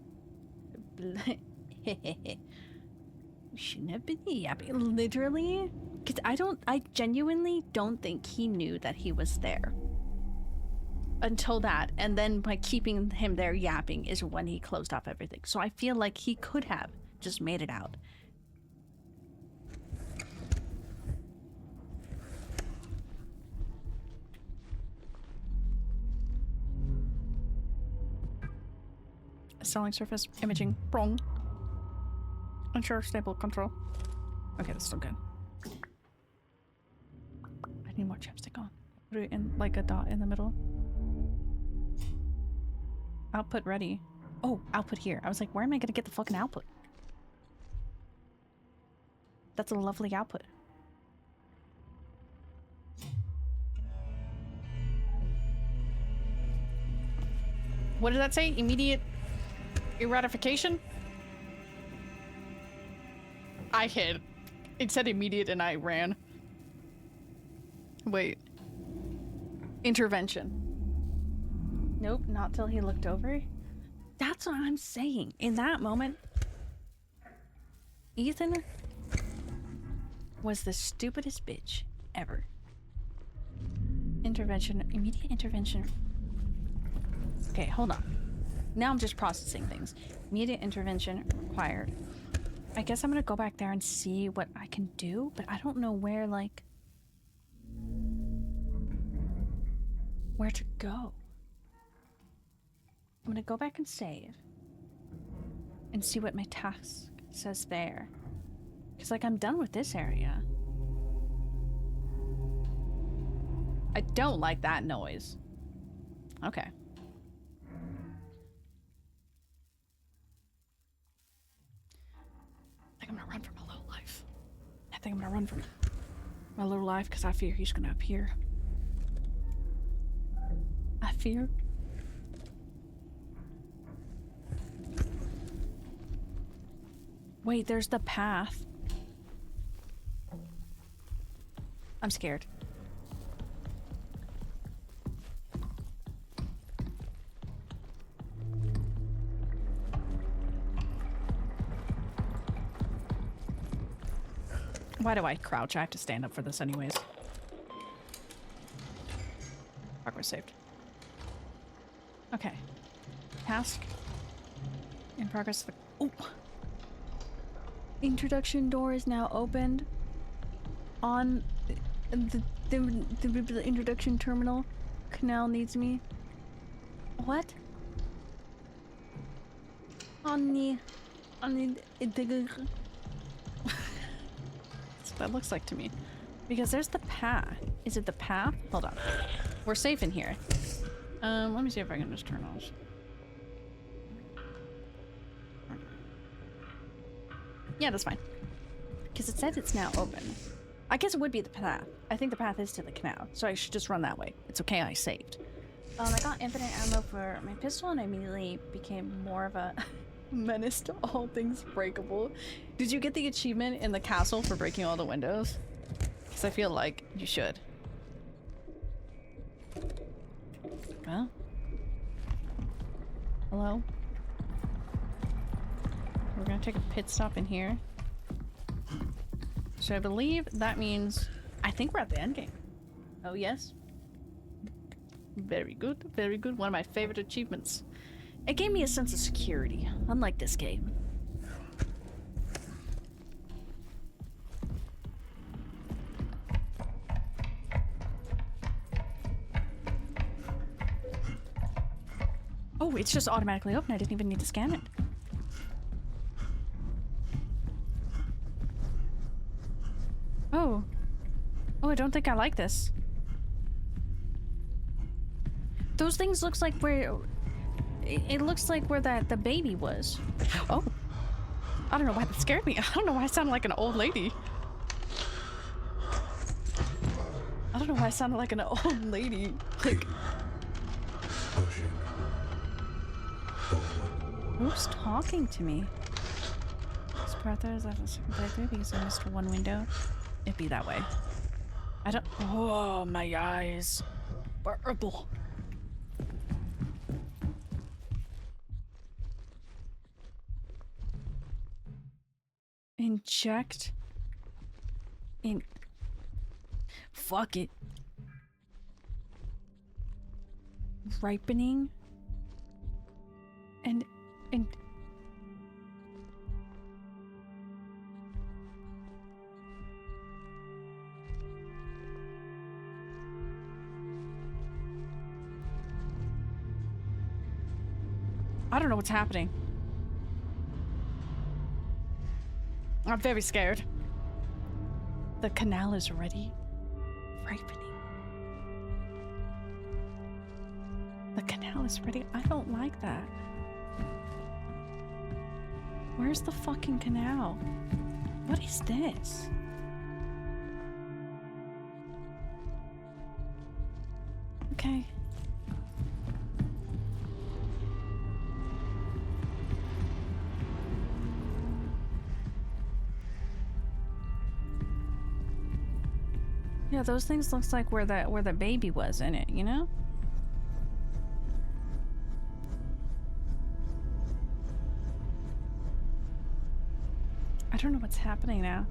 Shouldn't have been yapping. Literally? Because I genuinely don't think he knew that he was there. Until that, and then by keeping him there yapping is when he closed off everything. So I feel like he could have just made it out. Selling surface imaging. Wrong. Ensure stable control. Okay, that's still good. I need more chapstick on. Put it in like a dot in the middle. Output ready. Oh, output here. I was like, where am I gonna get the fucking output? That's a lovely output. What did that say? Immediate eradication? I hid. It said immediate and I ran. Wait. Intervention. Nope, not till he looked over. That's what I'm saying. In that moment, Ethan was the stupidest bitch ever. Intervention, immediate intervention. Okay, hold on. Now I'm just processing things. Immediate intervention required. I guess I'm gonna go back there and see what I can do, but I don't know where, like, where to go. I'm gonna go back and save and see what my task says there. Because, like, I'm done with this area. I don't like that noise. Okay. I think I'm gonna run for my little life. I think I'm gonna run for my little life because I fear he's gonna appear. I fear. Wait, there's the path. I'm scared. Why do I crouch? I have to stand up for this anyways. Progress saved. Okay. Task. In progress. Oh! Introduction door is now opened. On the introduction terminal. Canal needs me. What? On the that looks like to me. Because there's the path. Is it the path? Hold on. We're safe in here. Let me see if I can just turn those. Yeah, that's fine. Because it said it's now open. I guess it would be the path. I think the path is to the canal, so I should just run that way. It's okay, I saved. I got infinite ammo for my pistol and I immediately became more of a menace to all things breakable. Did you get the achievement in the castle for breaking all the windows? Because I feel like you should. Well. Hello? We're gonna take a pit stop in here. So I believe that means... I think we're at the end game. Oh, yes. Very good, very good. One of my favorite achievements. It gave me a sense of security, unlike this game. Oh, it's just automatically open. I didn't even need to scan it. Oh. Oh, I don't think I like this. Those things looks like where... It looks like where the baby was. Oh. I don't know why that scared me. I don't know why I sounded like an old lady. I don't know why I sounded like an old lady. Like... Who's talking to me? This brother is after the second playthrough because I missed one window. It'd be that way. I don't... Oh, my eyes. Horrible. Inject. In... Fuck it. Ripening. And... I don't know what's happening. I'm very scared. The canal is already ripening. The canal is ready. I don't like that. Where's the fucking canal? What is this? Okay. Yeah, those things looks like where the baby was in it, you know? I don't know what's happening now.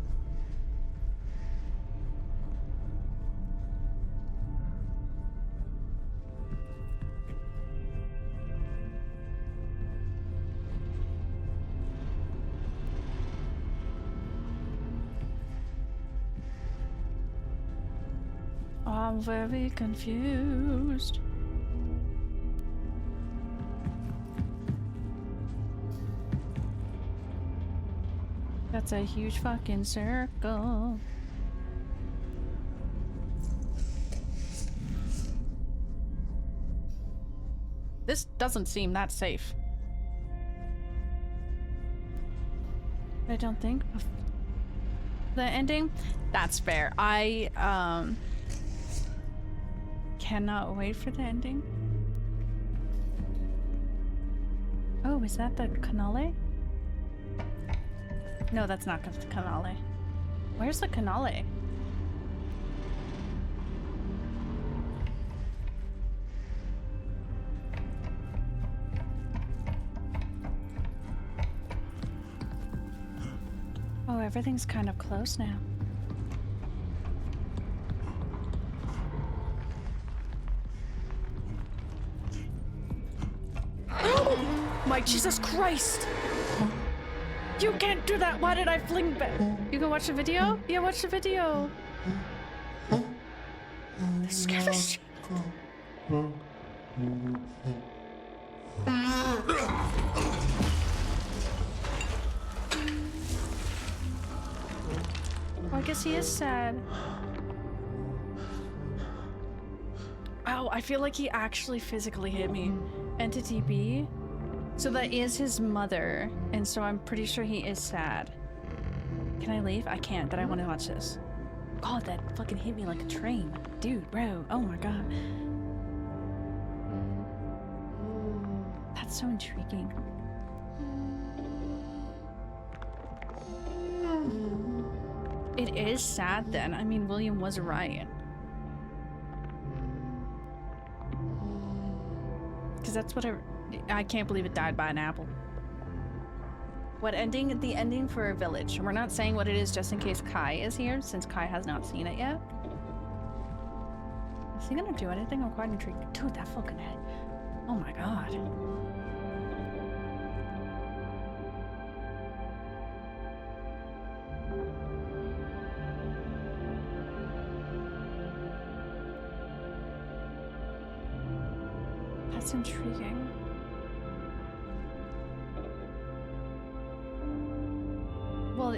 I'm very confused. That's a huge fucking circle. This doesn't seem that safe. I don't think. The ending? That's fair. I, cannot wait for the ending. Oh, is that the canale? No, that's not the canale. Where's the canale? Oh, everything's kind of close now. My Jesus Christ! You can't do that! Why did I fling back? You can watch the video? Yeah, watch the video. This scared the shit. Well, I guess he is sad. Oh, I feel like he actually physically hit me. Entity B. So that is his mother, and so I'm pretty sure he is sad. Can I leave? I can't, but I want to watch this. God, that fucking hit me like a train. Dude, bro, oh my god. That's so intriguing. It is sad then. I mean, William was right. Because that's what I can't believe it died by an apple. What ending? The ending for Village. We're not saying what it is just in case Kai is here, since Kai has not seen it yet. Is he gonna do anything? I'm quite intrigued. Dude, that fucking head. Oh my god. That's intriguing.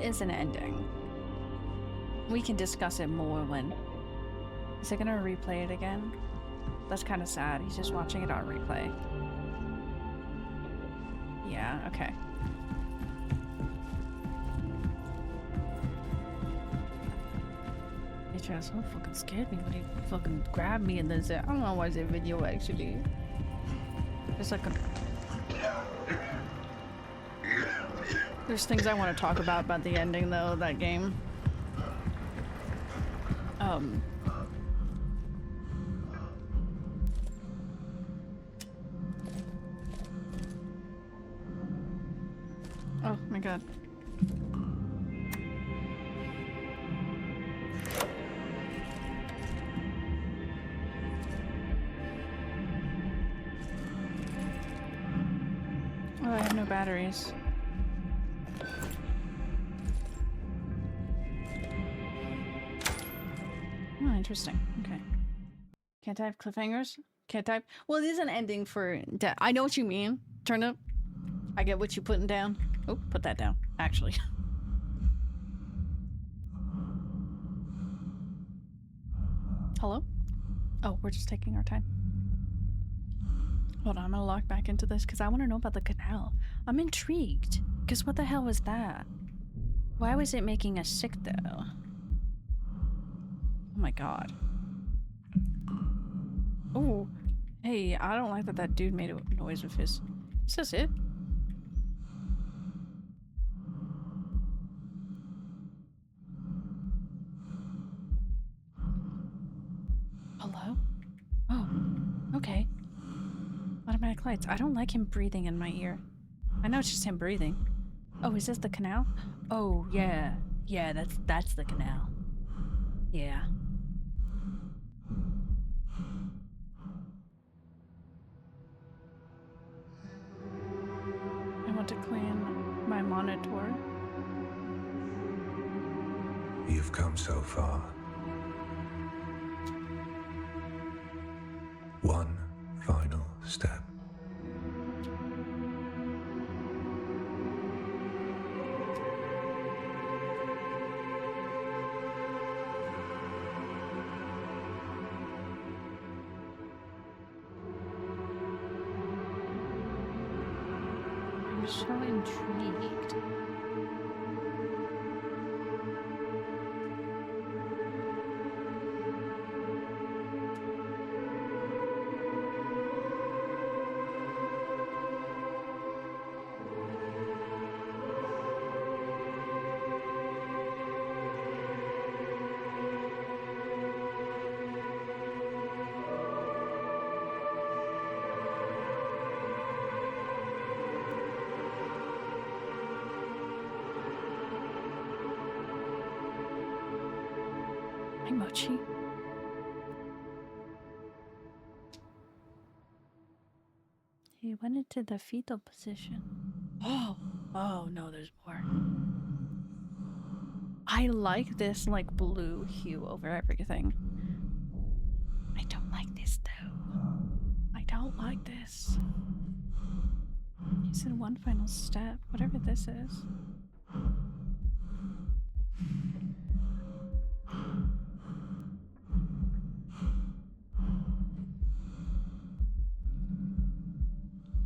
is an ending? We can discuss it more when... Is it gonna replay it again? That's kind of sad. He's just watching it on replay. Yeah, okay. He just so fucking scared me when he fucking grabbed me and then said, I don't know why it's a video actually. It's like a... There's things I want to talk about the ending though of that game. Oh my god. Oh, I have no batteries. Oh, interesting. Okay. Can't type cliffhangers? Can't type? Well, it is an ending for... I know what you mean. Turn up. I get what you're putting down. Oh, put that down, actually. Hello? Oh, we're just taking our time. Hold on, I'm gonna log back into this because I want to know about the canal. I'm intrigued. Because what the hell was that? Why was it making us sick, though? Oh my god. Oh, hey, I don't like that that dude made a noise with his... Is this it? Hello? Oh, okay. Automatic lights. I don't like him breathing in my ear. I know it's just him breathing. Oh, is this the canal? Oh, yeah. Yeah, that's the canal. Yeah. I want to clean my monitor. You've come so far. One final step. I'm so intrigued. Mochi. He went into the fetal position. Oh, oh no, there's more. I like this like blue hue over everything. I don't like this though. I don't like this. He said one final step, whatever this is.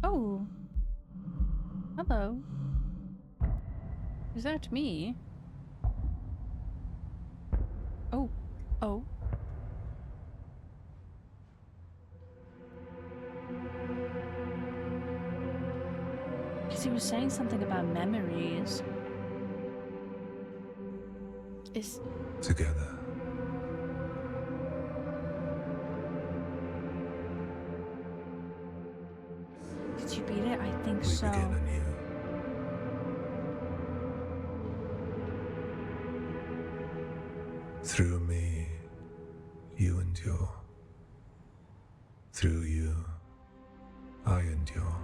Oh. Hello. Is that me? Oh. Oh. Because he was saying something about memories. Is... Together. Did you beat it? I think We so. begin anew. Through me, you endure. Through you, I endure.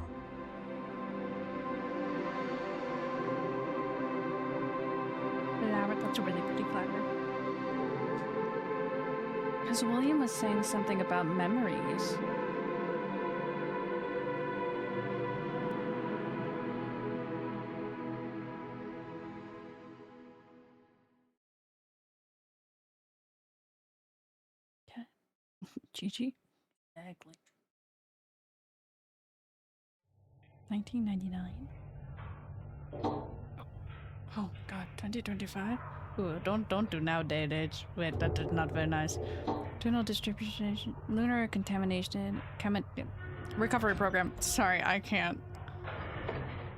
Flower, that's a really pretty flower. Because William was saying something about memories. GG. Exactly. 1999. Oh god, 2025. Ooh, don't do nowadays. Wait, that is not very nice. Tunnel distribution, lunar contamination, recovery program. Sorry, I can't.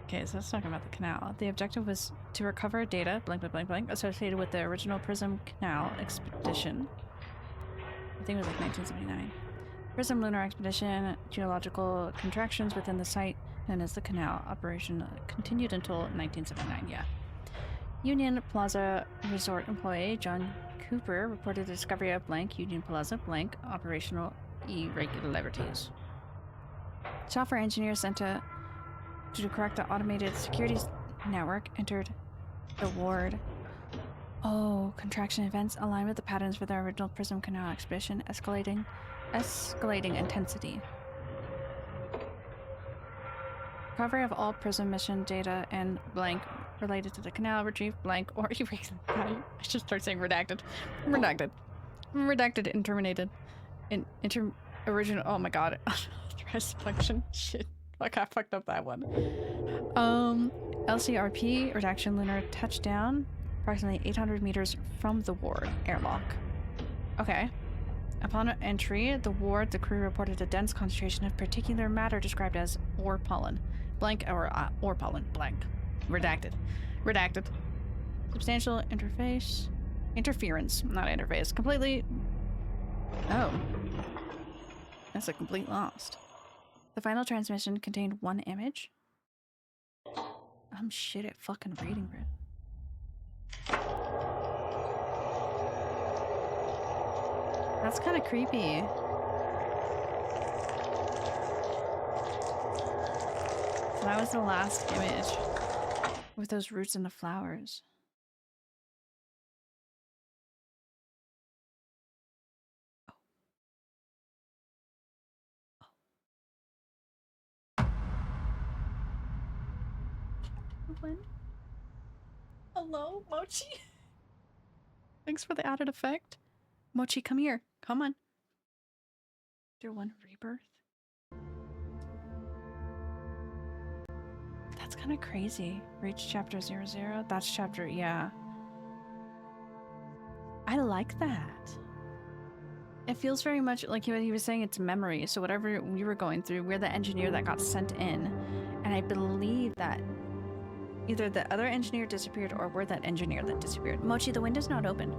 Okay, so let's talk about the canal. The objective was to recover data, blank, blank, blank, blank, associated with the original Prism Canal expedition. I think it was like 1979. Prism Lunar Expedition, geological contractions within the site known as the canal. Operation continued until 1979, yeah. Union Plaza Resort employee John Cooper reported the discovery of blank Union Plaza blank operational irregularities. Software engineers sent to correct the automated security network entered the ward. Oh, contraction events align with the patterns for the original Prism Canal expedition, escalating intensity. Recovery of all Prism mission data and blank related to the canal, retrieve blank or erase. I should start saying redacted. Redacted and terminated. Original. Oh my god. Stress function. Shit. Fuck, I fucked up that one. LCRP, redaction lunar touchdown, approximately 800 meters from the ward airlock. Okay. Upon entry, the ward, the crew reported a dense concentration of particular matter described as ore pollen. Blank or ore pollen. Blank. Redacted. Redacted. Substantial interference, not interface. Completely. Oh. That's a complete lost. The final transmission contained one image. I'm shit at fucking reading, bro. That's kind of creepy. So that was the last image with those roots and the flowers. When? Hello, Mochi? Thanks for the added effect. Mochi, come here. Come on. After one rebirth? That's kind of crazy. Reach chapter 00. That's chapter, yeah. I like that. It feels very much like what he was saying, it's memory. So whatever we were going through, we're the engineer that got sent in. And I believe that either the other engineer disappeared or we're that engineer that disappeared. Mochi, the window's not open.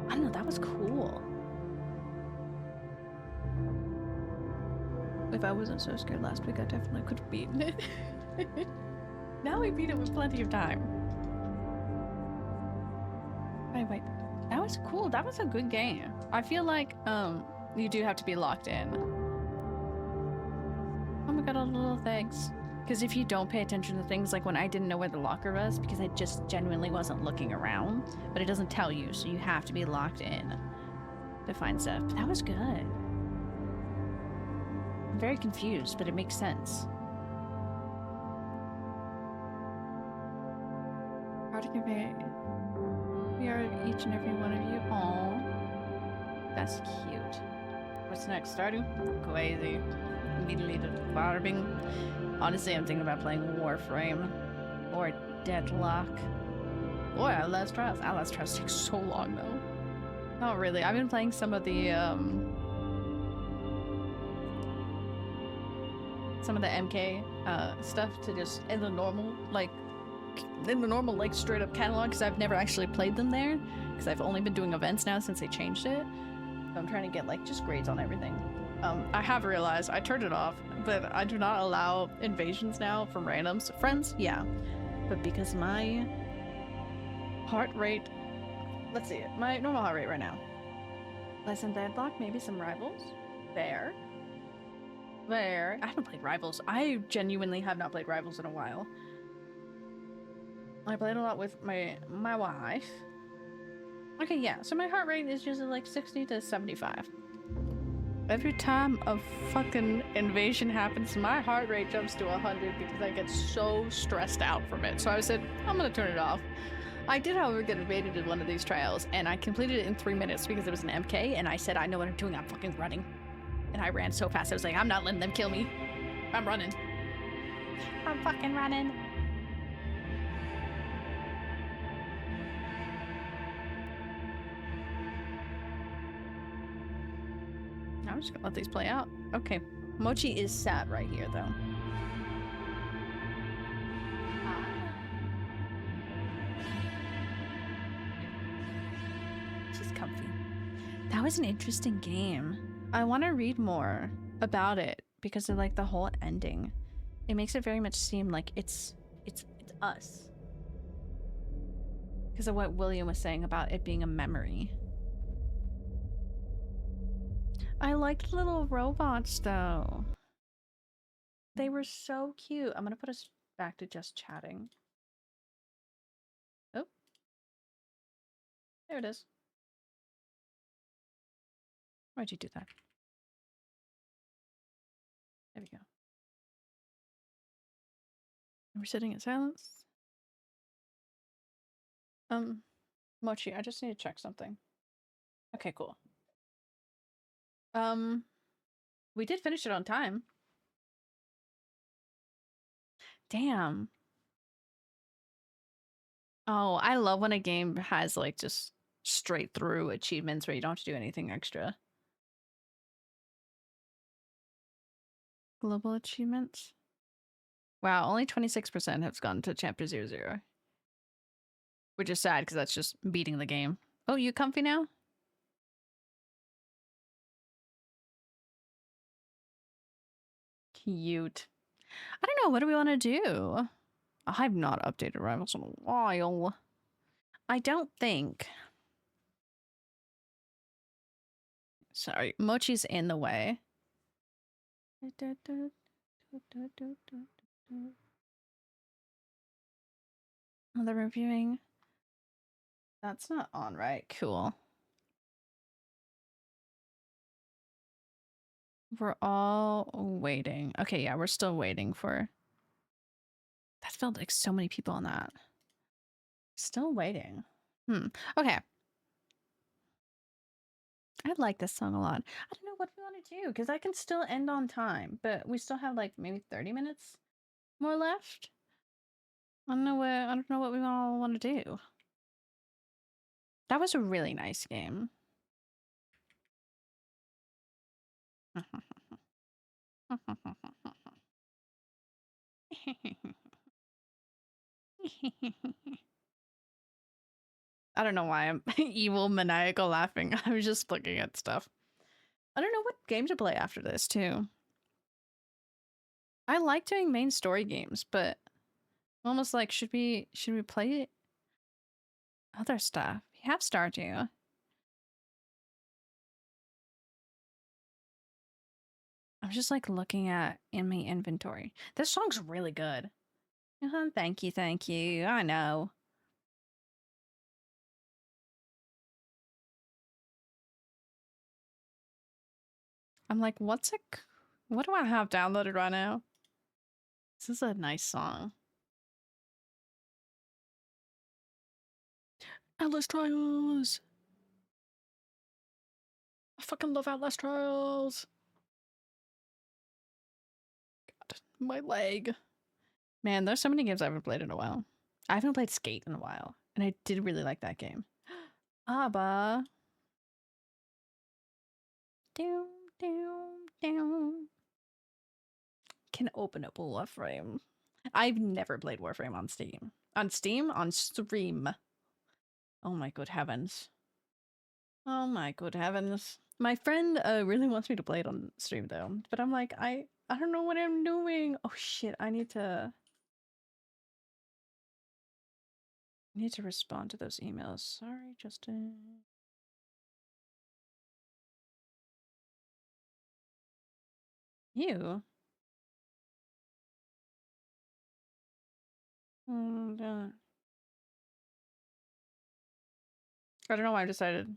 I don't know, that was cool. If I wasn't so scared last week, I definitely could have beaten it. Now we beat it with plenty of time. Wait. That was cool. That was a good game. I feel like, you do have to be locked in. Oh my god, all the little things. Because if you don't pay attention to things, like when I didn't know where the locker was, because I just genuinely wasn't looking around, but it doesn't tell you, so you have to be locked in to find stuff. But that was good. I'm very confused, but it makes sense. Hard to compare. We are each and every one of you. Aww. That's cute. What's next? Stardew? Crazy. Immediately to farming. Honestly, I'm thinking about playing Warframe or Deadlock or Outlast Trials. Outlast Trials takes so long though. Not really. I've been playing some of the MK stuff to just in the normal like straight up catalog, because I've never actually played them there because I've only been doing events now since they changed it. So I'm trying to get like just grades on everything. I have realized I turned it off, but I do not allow invasions now from randoms. Friends, yeah. But because my heart rate, let's see, my normal heart rate right now. Less than Deadlock, maybe some Rivals. There. I haven't played Rivals. I genuinely have not played Rivals in a while. I played a lot with my wife. Okay, yeah, so my heart rate is just like 60 to 75. Every time a fucking invasion happens, my heart rate jumps to 100 because I get so stressed out from it. So I said, I'm gonna turn it off. I did, however, get evaded in one of these trials, and I completed it in 3 minutes because it was an MK, and I said, I know what I'm doing, I'm fucking running. And I ran so fast, I was like, I'm not letting them kill me. I'm running. I'm fucking running. I'm just gonna let these play out. Okay. Mochi is sat right here, though. She's comfy. That was an interesting game. I want to read more about it because of like the whole ending. It makes it very much seem like it's us. Because of what William was saying about it being a memory. I liked little robots though. They were so cute. I'm gonna put us back to just chatting. Oh. There it is. Why'd you do that? There we go. And we're sitting in silence. Mochi, I just need to check something. Okay, cool. We did finish it on time. Damn. Oh, I love when a game has like just straight through achievements where you don't have to do anything extra. Global achievements. Wow, only 26% have gone to chapter 00. Which is sad because that's just beating the game. Oh, you comfy now? Cute. I don't know, what do we want to do? I've not updated Rivals in a while. I don't think. Sorry, Mochi's in the way. Oh, they're reviewing. That's not on, right? Cool. We're all waiting. Okay, yeah, we're still waiting for... That felt like so many people on that. Still waiting. Okay. I like this song a lot. I don't know what we want to do, because I can still end on time, but we still have like maybe 30 minutes more left. I don't know what we all want to do. That was a really nice game. I don't know why I'm evil maniacal laughing. I was just looking at stuff. I don't know what game to play after this too. I like doing main story games, but almost like should we play other stuff? We have Stardew. I'm just like looking at in my inventory. This song's really good. Thank you, thank you. I know. I'm like, what do I have downloaded right now? This is a nice song. Atlas Trials! I fucking love Atlas Trials! God, my leg. Man, there's so many games I haven't played in a while. I haven't played Skate in a while, and I did really like that game. Abba. Doom, doom, doom. Can open up Warframe. I've never played Warframe on Steam. On Steam? On stream. Oh my good heavens. Oh my good heavens. My friend really wants me to play it on stream though, but I'm like, I don't know what I'm doing. Oh shit, I need to respond to those emails. Sorry, Justin. You? I don't know why I decided.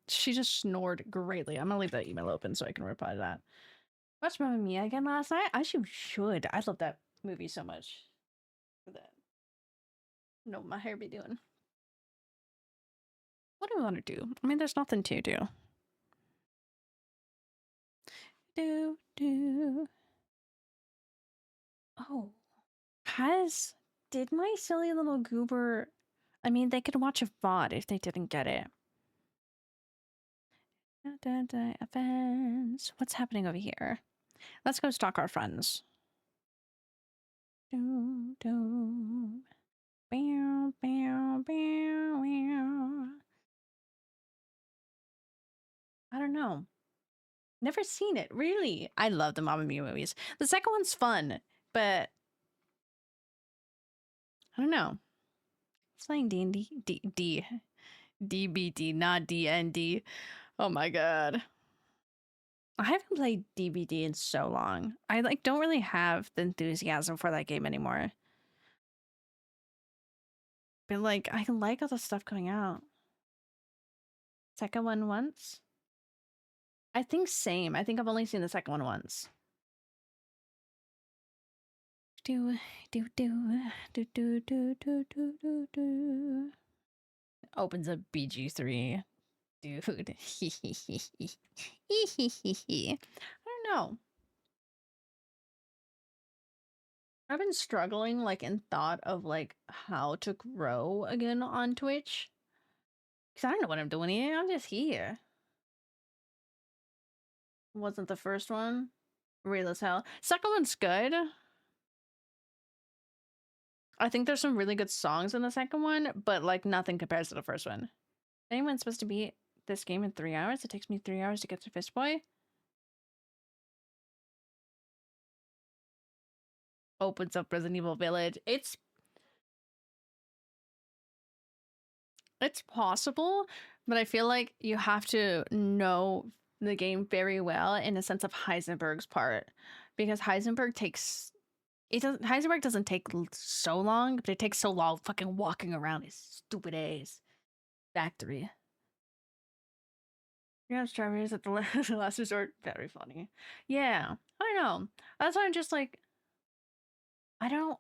She just snored greatly. I'm gonna leave that email open so I can reply to that. Watched Mamma Mia again last night. I should. I love that movie so much. For that. No, my hair be doing. What do we want to do? I mean, there's nothing to do. Oh, did my silly little goober? I mean, they could watch a VOD if they didn't get it. Events. What's happening over here? Let's go stalk our friends. I don't know. Never seen it, really. I love the Mamma Mia movies. The second one's fun, but I don't know. It's playing D&D. DBD, not DND. Oh my god. I haven't played DBD in so long. I don't really have the enthusiasm for that game anymore. But I like all the stuff coming out. Second one once? I think same. I think I've only seen the second one once. Opens up BG3. Dude. I don't know. I've been struggling in thought of how to grow again on Twitch. Cause I don't know what I'm doing here. I'm just here. Wasn't the first one real as hell? Second one's good. I think there's some really good songs in the second one, but nothing compares to the first one. Anyone's supposed to beat this game in 3 hours? It takes me 3 hours to get to Fist Boy. Opens up Resident Evil Village. It's possible, but I feel like you have to know the game very well in the sense of Heisenberg's part, because Heisenberg doesn't take so long, but it takes so long fucking walking around his stupid ass factory. Yeah, strawberries at the last resort. Very funny. Yeah, I don't know. That's why I'm just I don't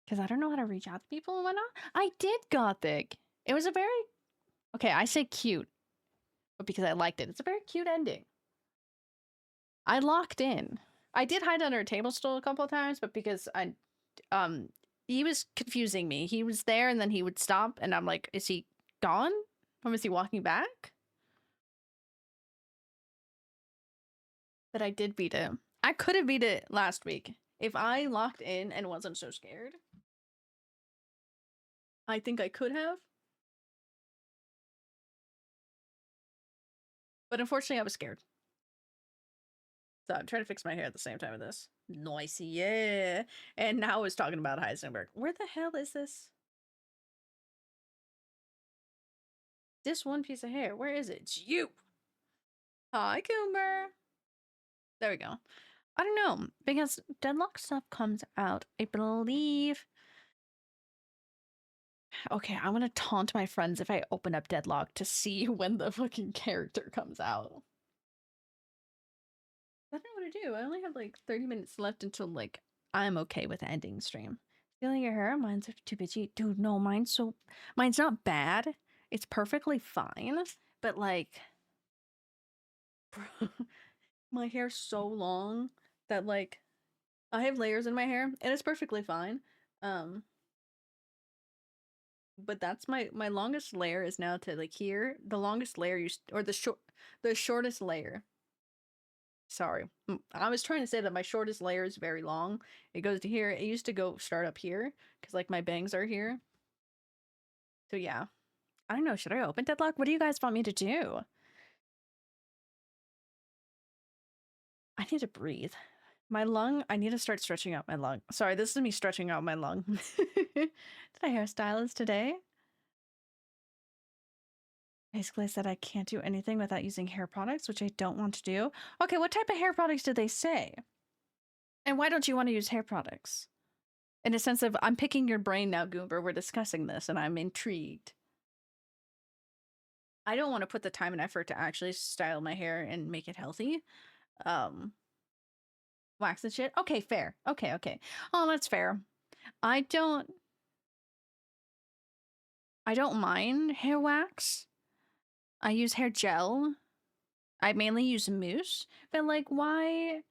because I don't know how to reach out to people and whatnot. I did Gothic. It was a very okay. I say cute, but because I liked it, it's a very cute ending. I locked in. I did hide under a table stool a couple of times, but because he was confusing me. He was there and then he would stop, and I'm like, is he gone? Or is he walking back? But I did beat it. I could have beat it last week if I locked in and wasn't so scared. I think I could have. But unfortunately, I was scared. So I'm trying to fix my hair at the same time of this. Noisy, yeah. And now I was talking about Heisenberg. Where the hell is this? This one piece of hair. Where is it? It's you. Hi, Coomer. There we go. I don't know. Because Deadlock stuff comes out, I believe. Okay, I'm gonna taunt my friends if I open up Deadlock to see when the fucking character comes out. I don't know what to do. I only have 30 minutes left until I'm okay with ending stream. Feeling your hair? Mine's too bitchy. Dude, no, mine's not bad. It's perfectly fine. But my hair's so long that I have layers in my hair and it's perfectly fine. But that's my longest layer is now to here. The longest layer the shortest layer. Sorry. I was trying to say that my shortest layer is very long. It goes to here. It used to start up here because my bangs are here. So yeah. I don't know. Should I open Deadlock? What do you guys want me to do? I need to breathe. I need to start stretching out my lung. Sorry, this is me stretching out my lung. Did I hairstylist today? Basically said I can't do anything without using hair products, which I don't want to do. Okay, what type of hair products did they say? And why don't you want to use hair products? In a sense of, I'm picking your brain now, Goomber. We're discussing this, and I'm intrigued. I don't want to put the time and effort to actually style my hair and make it healthy. Wax and shit. Okay, fair. Okay. Oh, that's fair. I don't mind hair wax. I use hair gel. I mainly use mousse, but like why?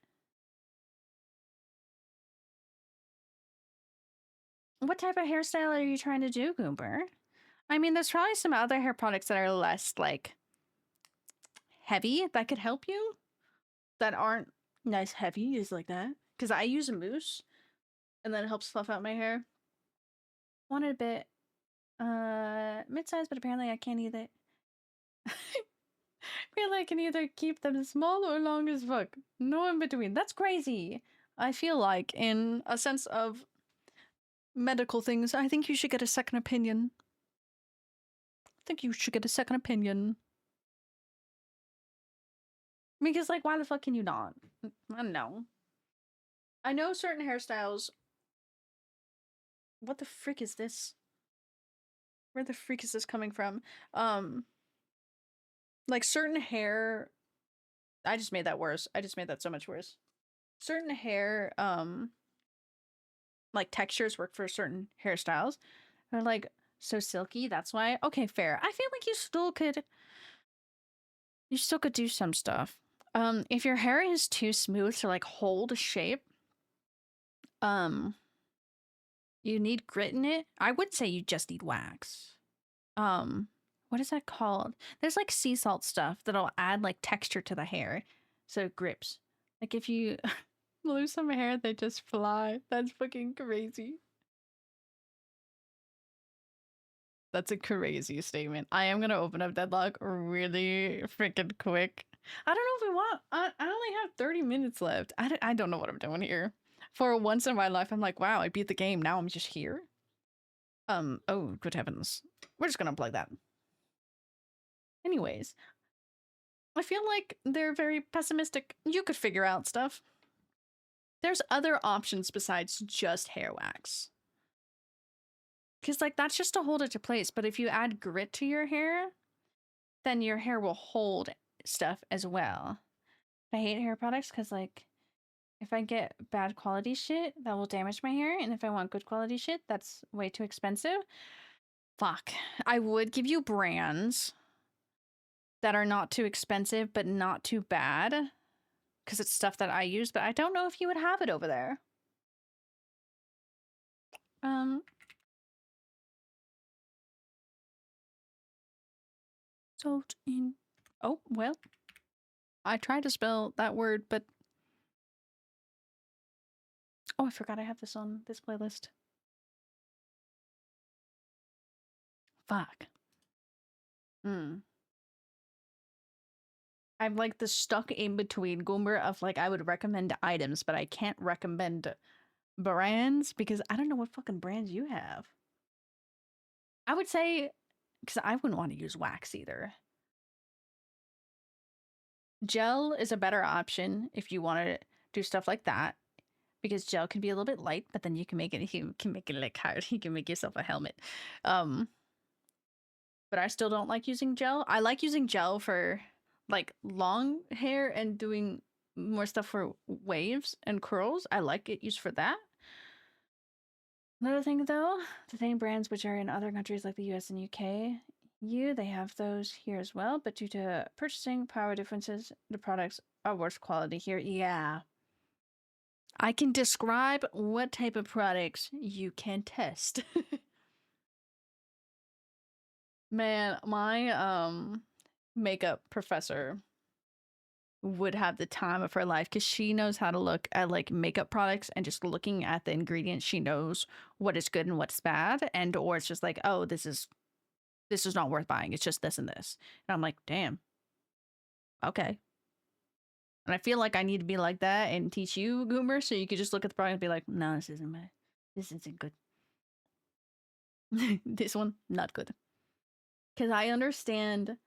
What type of hairstyle are you trying to do, Goober? I mean, there's probably some other hair products that are less like heavy that could help you that aren't nice heavy is like that. Because I use a mousse and then it helps fluff out my hair. Wanted a bit mid-size, but apparently I can't either. Feel I can either keep them small or long as fuck. No in between. That's crazy. I feel like in a sense of medical things, I think you should get a second opinion. Because like why the fuck can you not? I don't know. I know certain hairstyles. What the frick is this? Where the freak is this coming from? Like certain hair, I just made that worse. I just made that so much worse. Certain hair like textures work for certain hairstyles. They're like so silky, that's why. Okay, fair. I feel like you still could do some stuff. If your hair is too smooth to like hold a shape, you need grit in it. I would say you just need wax. What is that called? There's like sea salt stuff that'll add like texture to the hair so it grips. Like if you lose some hair, they just fly. That's fucking crazy. That's a crazy statement. I am gonna open up Deadlock really freaking quick. I don't know if we want. I only have 30 minutes left. I don't know what I'm doing here. For once in my life, I'm like, wow, I beat the game. Now I'm just here. Oh, good heavens. We're just gonna unplug that. Anyways, I feel like they're very pessimistic. You could figure out stuff. There's other options besides just hair wax. Because, like, that's just to hold it to place. But if you add grit to your hair, then your hair will hold stuff as well. I hate hair products because, like, if I get bad quality shit, that will damage my hair. And if I want good quality shit, that's way too expensive. Fuck. I would give you brands that are not too expensive, but not too bad. Because it's stuff that I use, but I don't know if you would have it over there. Salt in. Oh, well. I tried to spell that word, but. Oh, I forgot I have this on this playlist. Fuck. I'm like the stuck in between Goomer of like I would recommend items, but I can't recommend brands because I don't know what fucking brands you have. I would say, because I wouldn't want to use wax either. Gel is a better option if you want to do stuff like that, because gel can be a little bit light, but then you can make it like hard. You can make yourself a helmet. But I still don't like using gel. I like using gel for like long hair and doing more stuff for waves and curls. I like it used for that. Another thing though, the same brands which are in other countries like the US and UK, they have those here as well, but due to purchasing power differences, the products are worse quality here. Yeah. I can describe what type of products you can test. Man, my makeup professor would have the time of her life because she knows how to look at like makeup products, and just looking at the ingredients, she knows what is good and what's bad, and or it's just like, oh, this is not worth buying. It's just this and this. And I'm like, damn. Okay. And I feel like I need to be like that and teach you, Goomer, so you could just look at the product and be like, no, this isn't bad. This isn't good. This one, not good. Because I understand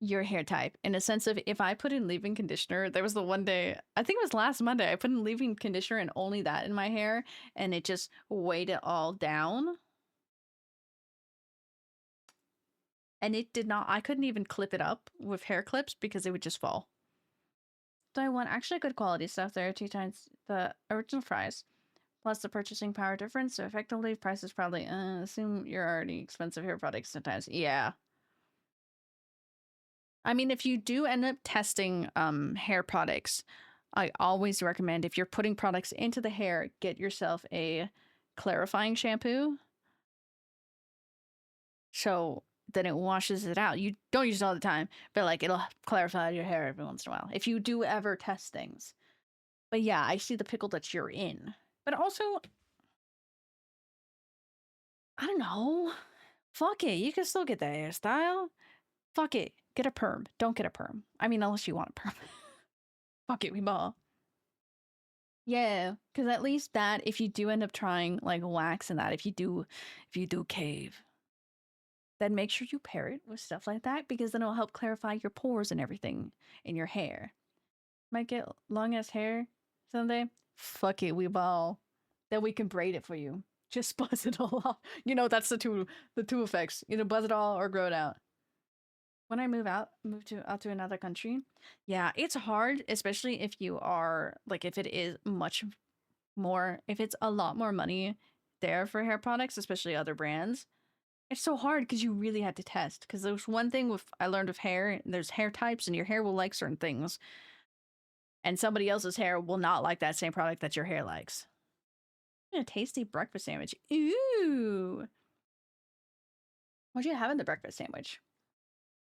your hair type in a sense of if I put in leave-in conditioner, there was the one day, I think it was last Monday, I put in leave-in conditioner and only that in my hair, and it just weighed it all down. and it did not. I couldn't even clip it up with hair clips because it would just fall. So I want actually good quality stuff there, 2 times the original price, plus the purchasing power difference. So effectively, price is probably assume you're already expensive hair products sometimes. Yeah. I mean, if you do end up testing hair products, I always recommend if you're putting products into the hair, get yourself a clarifying shampoo. So then it washes it out. You don't use it all the time, but like it'll clarify your hair every once in a while if you do ever test things. But yeah, I see the pickle that you're in. But also, I don't know. Fuck it. You can still get that hairstyle. Fuck it. Get a perm. Don't get a perm. I mean, unless you want a perm. Fuck it, we ball. Yeah, because at least that, if you do end up trying like wax and that, if you do cave, then make sure you pair it with stuff like that because then it'll help clarify your pores and everything in your hair. Might get long ass hair someday. Fuck it, we ball. Then we can braid it for you. Just buzz it all off. You know, that's the two effects. Either buzz it all or grow it out. When I move out to another country, yeah, it's hard, especially if you are like if it is much more, if it's a lot more money there for hair products, especially other brands. It's so hard because you really had to test. Because there's one thing with I learned with hair, there's hair types, and your hair will like certain things, and somebody else's hair will not like that same product that your hair likes. A tasty breakfast sandwich. Ooh. What'd you have in the breakfast sandwich?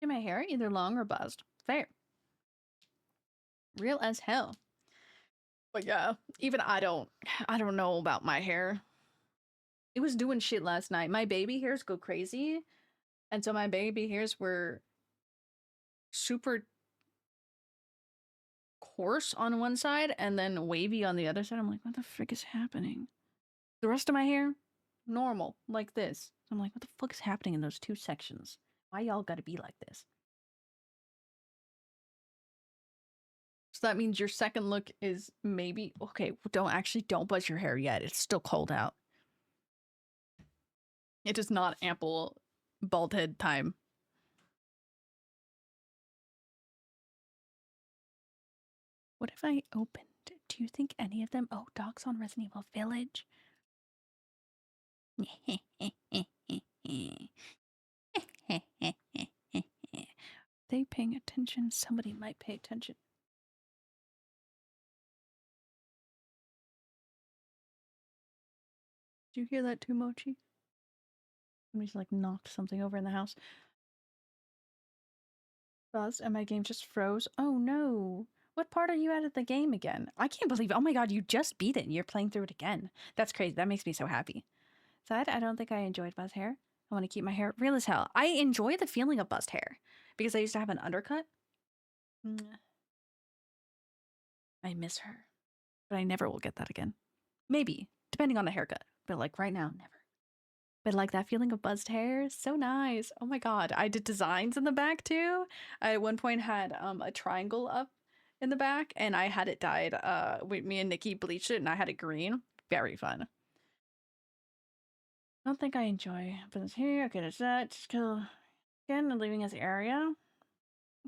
Get my hair either long or buzzed. Fair. Real as hell. But yeah, even I don't know about my hair. It was doing shit last night. My baby hairs go crazy. And so my baby hairs were super coarse on one side and then wavy on the other side. I'm like, what the frick is happening? The rest of my hair, normal, like this. I'm like, what the fuck is happening in those 2 sections? Why y'all gotta be like this? So that means your second look is maybe, okay, don't buzz your hair yet. It's still cold out. It is not ample bald head time. What if I opened? Do you think any of them? Oh, Dogs on Resident Evil Village. They paying attention? Somebody might pay attention. Did you hear that too, Mochi? Somebody's like knocked something over in the house. Buzzed and my game just froze. Oh no. What part are you at the game again? I can't believe it. Oh my god, you just beat it and you're playing through it again. That's crazy. That makes me so happy. Sad, I don't think I enjoyed buzzed hair. I want to keep my hair real as hell. I enjoy the feeling of buzzed hair because I used to have an undercut. I miss her. But I never will get that again. Maybe, depending on the haircut. But like right now, never. But like that feeling of buzzed hair, so nice. Oh my god, I did designs in the back too. I at one point had a triangle up in the back, and I had it dyed. Me and Nikki bleached it, and I had it green. Very fun. I don't think I enjoy business here. Okay, there's that. Just kill again and leaving his area.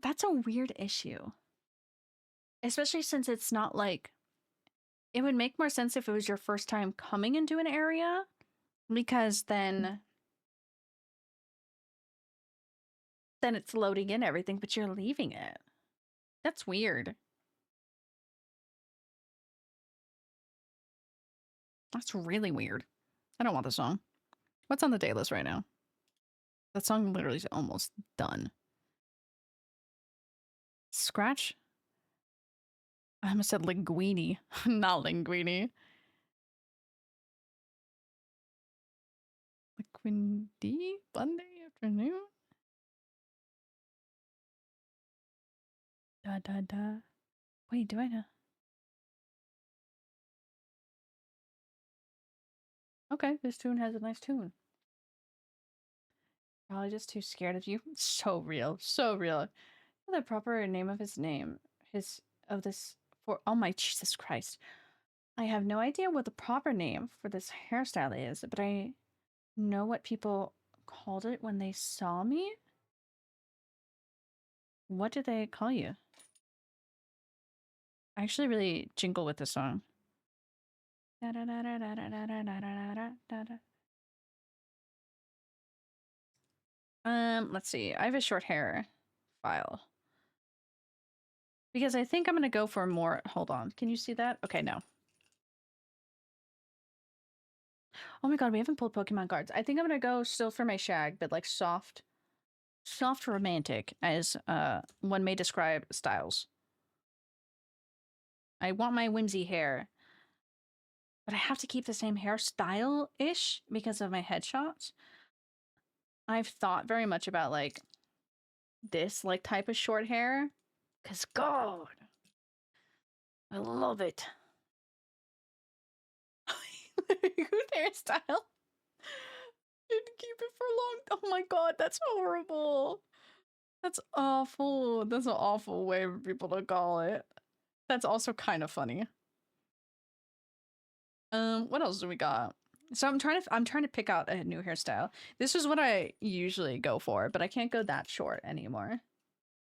That's a weird issue, especially since it's not like. It would make more sense if it was your first time coming into an area, because then it's loading in everything, but you're leaving it. That's weird. That's really weird. I don't want the song. What's on the day list right now? That song literally is almost done. Scratch? I almost said linguini. Not linguini. Liquindi? Monday afternoon? Da da da. Wait, do I know? Okay, this tune has a nice tune. Probably just too scared of you. So real. So real. The proper name of his name. Oh my Jesus Christ. I have no idea what the proper name for this hairstyle is, but I know what people called it when they saw me. What did they call you? I actually really jingle with this song. Let's see. I have a short hair file. Because I think I'm gonna go for more. Hold on. Can you see that? Okay, no. Oh my god, we haven't pulled Pokemon cards. I think I'm gonna go still for my shag, but like soft romantic, as one may describe styles. I want my whimsy hair, but I have to keep the same hairstyle-ish because of my headshots. I've thought very much about like this like type of short hair, cause God, I love it. Good hairstyle. Didn't keep it for long. Oh my god, that's horrible. That's awful. That's an awful way for people to call it. That's also kind of funny. What else do we got? So I'm trying to pick out a new hairstyle. This is what I usually go for, but I can't go that short anymore.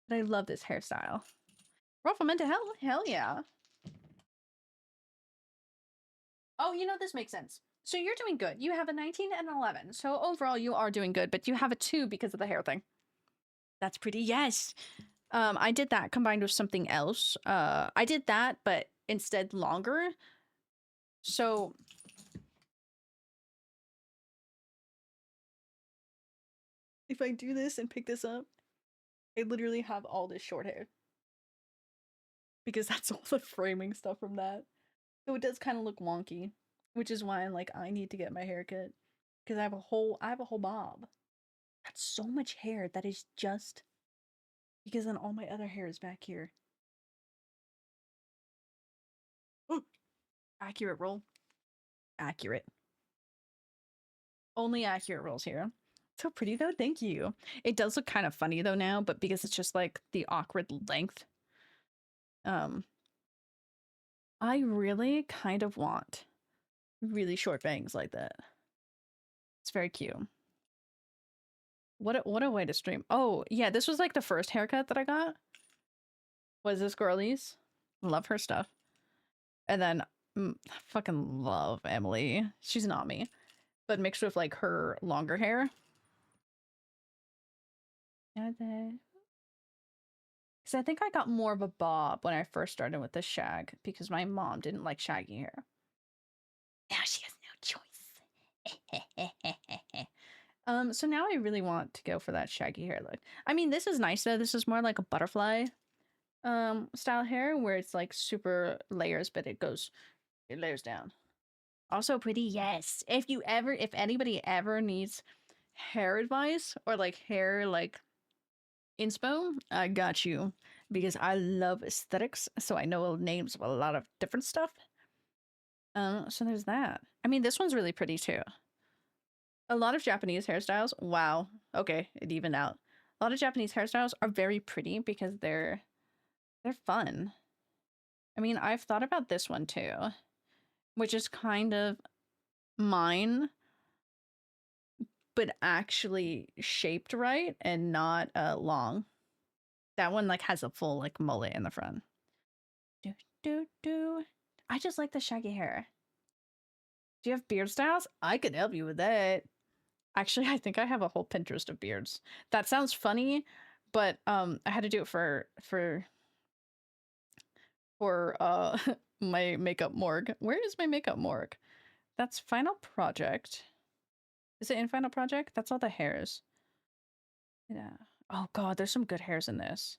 But I love this hairstyle. Ruffle into hell? Hell yeah. Oh, you know, this makes sense. So you're doing good. You have a 19 and an 11. So overall, you are doing good, but you have a 2 because of the hair thing. That's pretty, yes. I did that combined with something else. I did that, but instead longer. So if I do this and pick this up, I literally have all this short hair. Because that's all the framing stuff from that. So it does kind of look wonky, which is why like I need to get my hair cut. Because I have a whole bob. That's so much hair that is just because then all my other hair is back here. Ooh. Accurate roll. Accurate. Only accurate rolls here. So pretty though, thank you. It does look kind of funny though now, but because it's just like the awkward length. I really kind of want really short bangs like that. It's very cute. What a way to stream. Oh, yeah, this was like the first haircut that I got. Was this girlie's? Love her stuff. And then fucking love Emily. She's not me. But mixed with like her longer hair. Because I think I got more of a bob when I first started with the shag because my mom didn't like shaggy hair. Now she has no choice. So now I really want to go for that shaggy hair look. I mean, this is nice though. This is more like a butterfly style hair where it's like super layers, but it layers down. Also pretty, yes. If anybody ever needs hair advice or like hair like inspo, I got you because I love aesthetics, so I know names of a lot of different stuff. So there's that. I mean, this one's really pretty too. A lot of Japanese hairstyles, wow, okay, it evened out. A lot of Japanese hairstyles are very pretty because they're fun. I mean, I've thought about this one too, which is kind of mine, but actually shaped right and not long. That one like has a full like mullet in the front. I just like the shaggy hair. Do you have beard styles? I could help you with that. Actually, I think I have a whole Pinterest of beards. That sounds funny, but I had to do it for my makeup morgue. Where is my makeup morgue? That's Final Project. Is it in Final Project? That's all the hairs. Yeah. Oh god, there's some good hairs in this.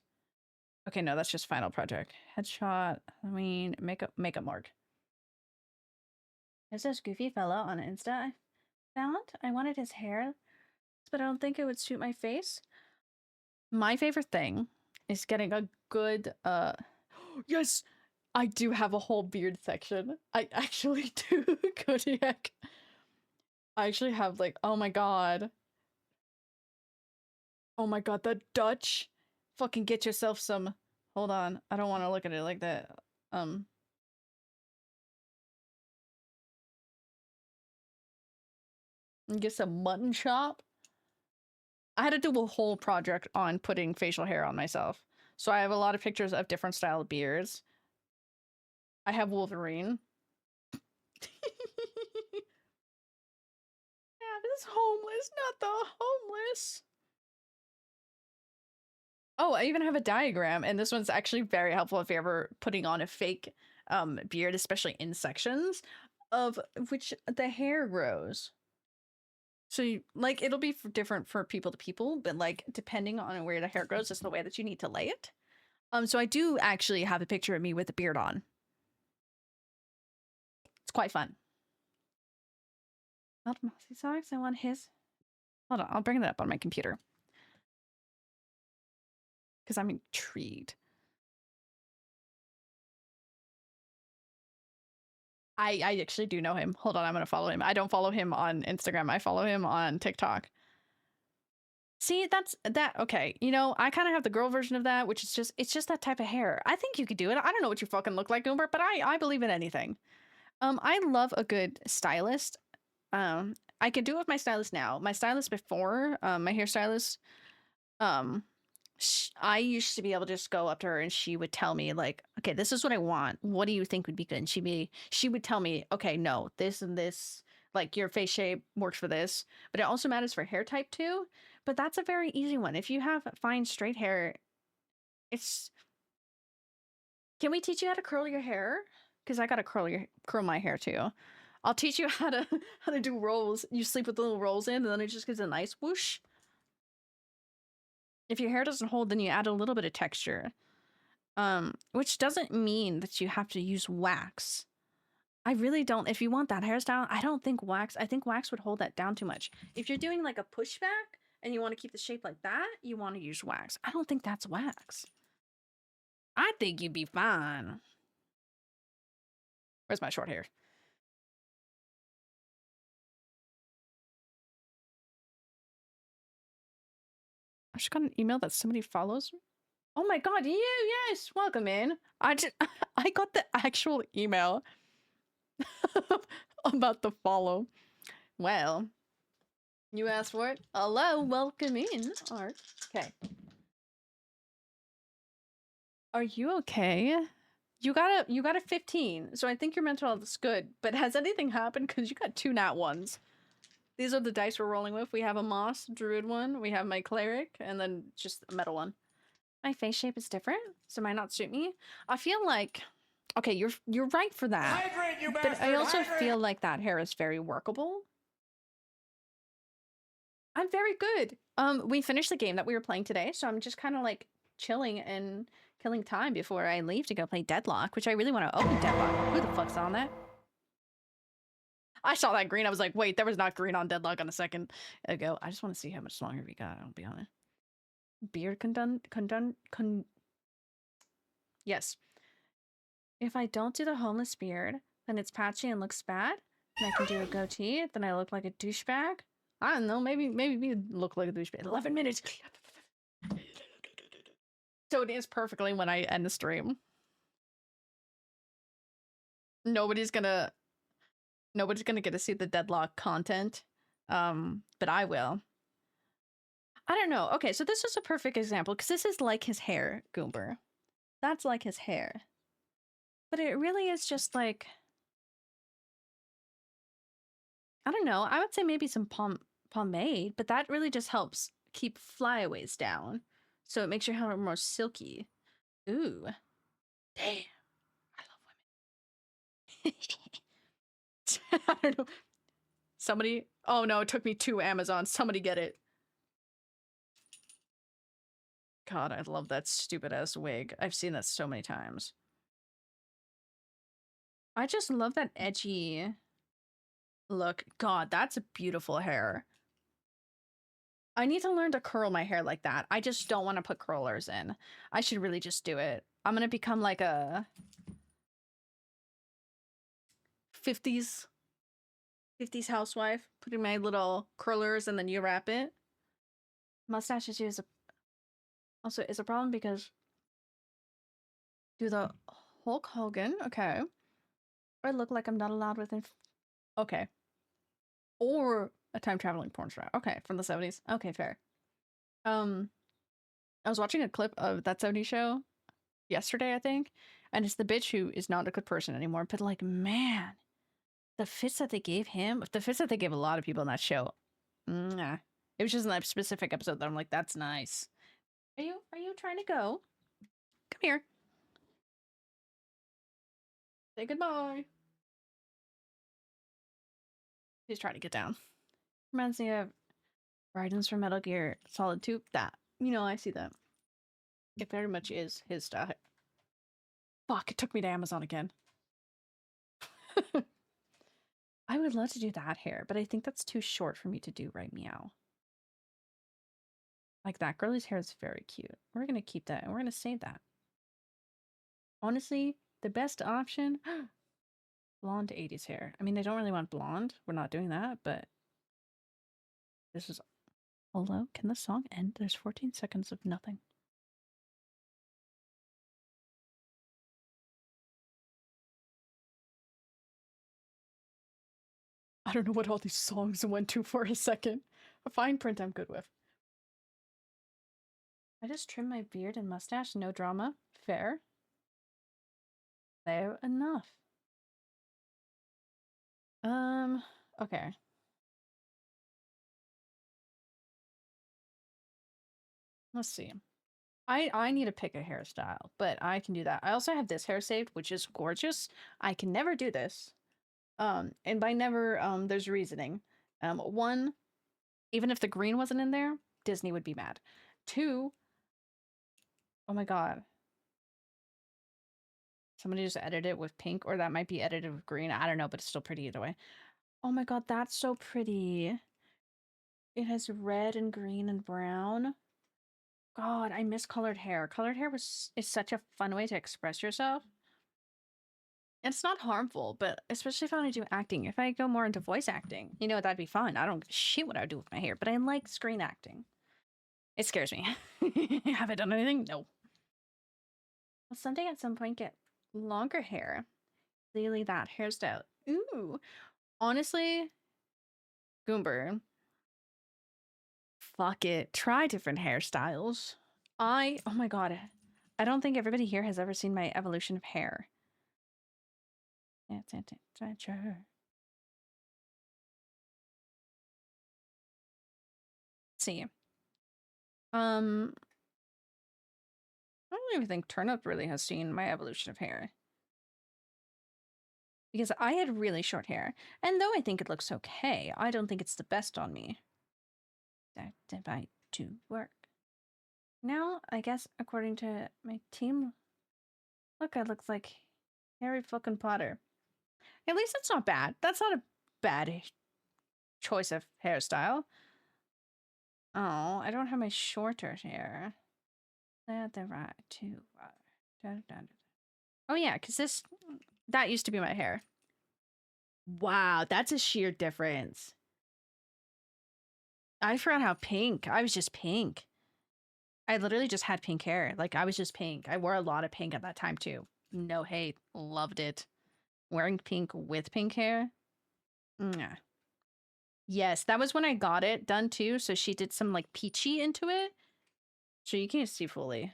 Okay, no, that's just Final Project. Headshot. I mean, makeup morgue. There's this goofy fella on Insta I found. I wanted his hair, but I don't think it would suit my face. My favorite thing is getting a good yes, I do have a whole beard section. I actually do. Kodiak. I actually have like, oh my god. Oh my god, the Dutch. Fucking get yourself some. Hold on. I don't want to look at it like that. Get some mutton chop. I had to do a whole project on putting facial hair on myself. So I have a lot of pictures of different style beards. I have Wolverine. Yeah, this homeless, not the homeless. Oh, I even have a diagram, and this one's actually very helpful if you're ever putting on a fake beard, especially in sections, of which the hair grows. So, like, it'll be different for people to people, but, like, depending on where the hair grows, is the way that you need to lay it. So I do actually have a picture of me with a beard on. It's quite fun. Not mossy socks, I want his. Hold on, I'll bring that up on my computer. Because I'm intrigued. I actually do know him. Hold on, I'm gonna follow him. I don't follow him on Instagram. I follow him on TikTok. See, that's that. Okay, you know, I kind of have the girl version of that, which is just it's just that type of hair. I think you could do it. I don't know what you fucking look like, Goober, but I believe in anything. I love a good stylist. I can do it with my stylist now. My stylist before, my hairstylist, I used to be able to just go up to her and she would tell me like, okay, this is what I want. What do you think would be good? And she would tell me, okay, no, this and this, like your face shape works for this, but it also matters for hair type too. But that's a very easy one. If you have fine straight hair, it's. Can we teach you how to curl your hair? Because I gotta curl my hair too. I'll teach you how to do rolls. You sleep with the little rolls in, and then it just gives a nice whoosh. If your hair doesn't hold, then you add a little bit of texture. Which doesn't mean that you have to use wax. I really don't. If you want that hairstyle, I don't think wax. I think wax would hold that down too much. If you're doing like a pushback and you want to keep the shape like that, you want to use wax. I don't think that's wax. I think you'd be fine. Where's my short hair? I just got an email that somebody follows me. Oh my god, you, yes, welcome in. I got the actual email about the follow. Well, you asked for it. Hello, welcome in. Art. Okay. Are you okay? You got a 15, so I think your mental health is good. But has anything happened? Because you got 2 nat ones. These are the dice we're rolling with. We have a moss druid one, we have my cleric, and then just a metal one. My face shape is different, so it might not suit me. I feel like, okay, you're right for that. Hydrate, you But bastard, I also hydrate! feel like that hair is very workable. I'm very good. We finished the game that we were playing today, so I'm just kind of like chilling and killing time before I leave to go play Deadlock, which I really want to open Deadlock. Who the fuck's on that? I saw that green. I was like, wait, there was not green on Deadlock on a second ago. I just want to see how much longer we got. I'll be honest. Beard Yes. If I don't do the homeless beard, then it's patchy and looks bad. And I can do a goatee, then I look like a douchebag. I don't know. Maybe we look like a douchebag. 11 minutes. So it is perfectly when I end the stream. Nobody's gonna get to see the Deadlock content. But I will. I don't know. Okay, so this is a perfect example because this is like his hair, Goomber. That's like his hair. But it really is just like, I don't know. I would say maybe some pomade, but that really just helps keep flyaways down. So it makes your hair more silky. Ooh. Damn. I love women. I don't know. Somebody. Oh no, it took me 2 Amazons. Somebody get it. God, I love that stupid ass wig. I've seen that so many times. I just love that edgy look. God, that's a beautiful hair. I need to learn to curl my hair like that. I just don't want to put curlers in. I should really just do it. I'm gonna become like a 50s housewife, putting my little curlers and then you wrap it. Mustache issue is also a problem because do the Hulk Hogan, okay. I look like I'm not allowed within. Okay. Or a time traveling porn star. Okay, from the 70s. Okay, fair. I was watching a clip of That 70 Show yesterday, I think, and it's the bitch who is not a good person anymore. But like, man, the fits that they gave him, the fits that they gave a lot of people in that show, nah. It was just in that specific episode that I'm like, that's nice. Are you trying to go? Come here. Say goodbye. He's trying to get down. Reminds me of Raiden's from Metal Gear Solid 2. That. You know, I see that. It very much is his style. Fuck, it took me to Amazon again. I would love to do that hair, but I think that's too short for me to do right meow. Like that girlie's hair is very cute. We're gonna keep that and we're gonna save that. Honestly, the best option, blonde 80s hair. I mean, I don't really want blonde. We're not doing that, but this is... Hello? Can the song end? There's 14 seconds of nothing. I don't know what all these songs went to for a second. A fine print I'm good with. I just trimmed my beard and mustache. No drama. Fair. Fair enough. Okay. Let's see. I need to pick a hairstyle, but I can do that. I also have this hair saved, which is gorgeous. I can never do this. And by never, there's reasoning. One, even if the green wasn't in there, Disney would be mad. Two, oh my god. Somebody just edited it with pink, or that might be edited with green. I don't know, but it's still pretty either way. Oh my god, that's so pretty. It has red and green and brown. God, I miss colored hair. Colored hair is such a fun way to express yourself. It's not harmful, but especially if I want to do acting. If I go more into voice acting, you know, that'd be fun. I don't give a shit what I would do with my hair, but I like screen acting. It scares me. Have I done anything? No. I'll someday at some point get longer hair. Clearly that hairstyle. Ooh. Honestly, Goomber. Fuck it. Try different hairstyles. Oh my god. I don't think everybody here has ever seen my evolution of hair. It's adventure. Let's see. I don't even think Turnip really has seen my evolution of hair. Because I had really short hair. And though I think it looks okay, I don't think it's the best on me. That divide to work. Now, I guess, according to my team, look, I look like Harry fucking Potter. At least it's not bad. That's not a bad choice of hairstyle. Oh, I don't have my shorter hair. The right to Oh yeah, because that used to be my hair. Wow, that's a sheer difference. I forgot how pink. I was just pink. I literally just had pink hair. Like, I was just pink. I wore a lot of pink at that time, too. No hate. Loved it. Wearing pink with pink hair? Nah. Yes, that was when I got it done, too. So she did some, like, peachy into it. So you can't see fully.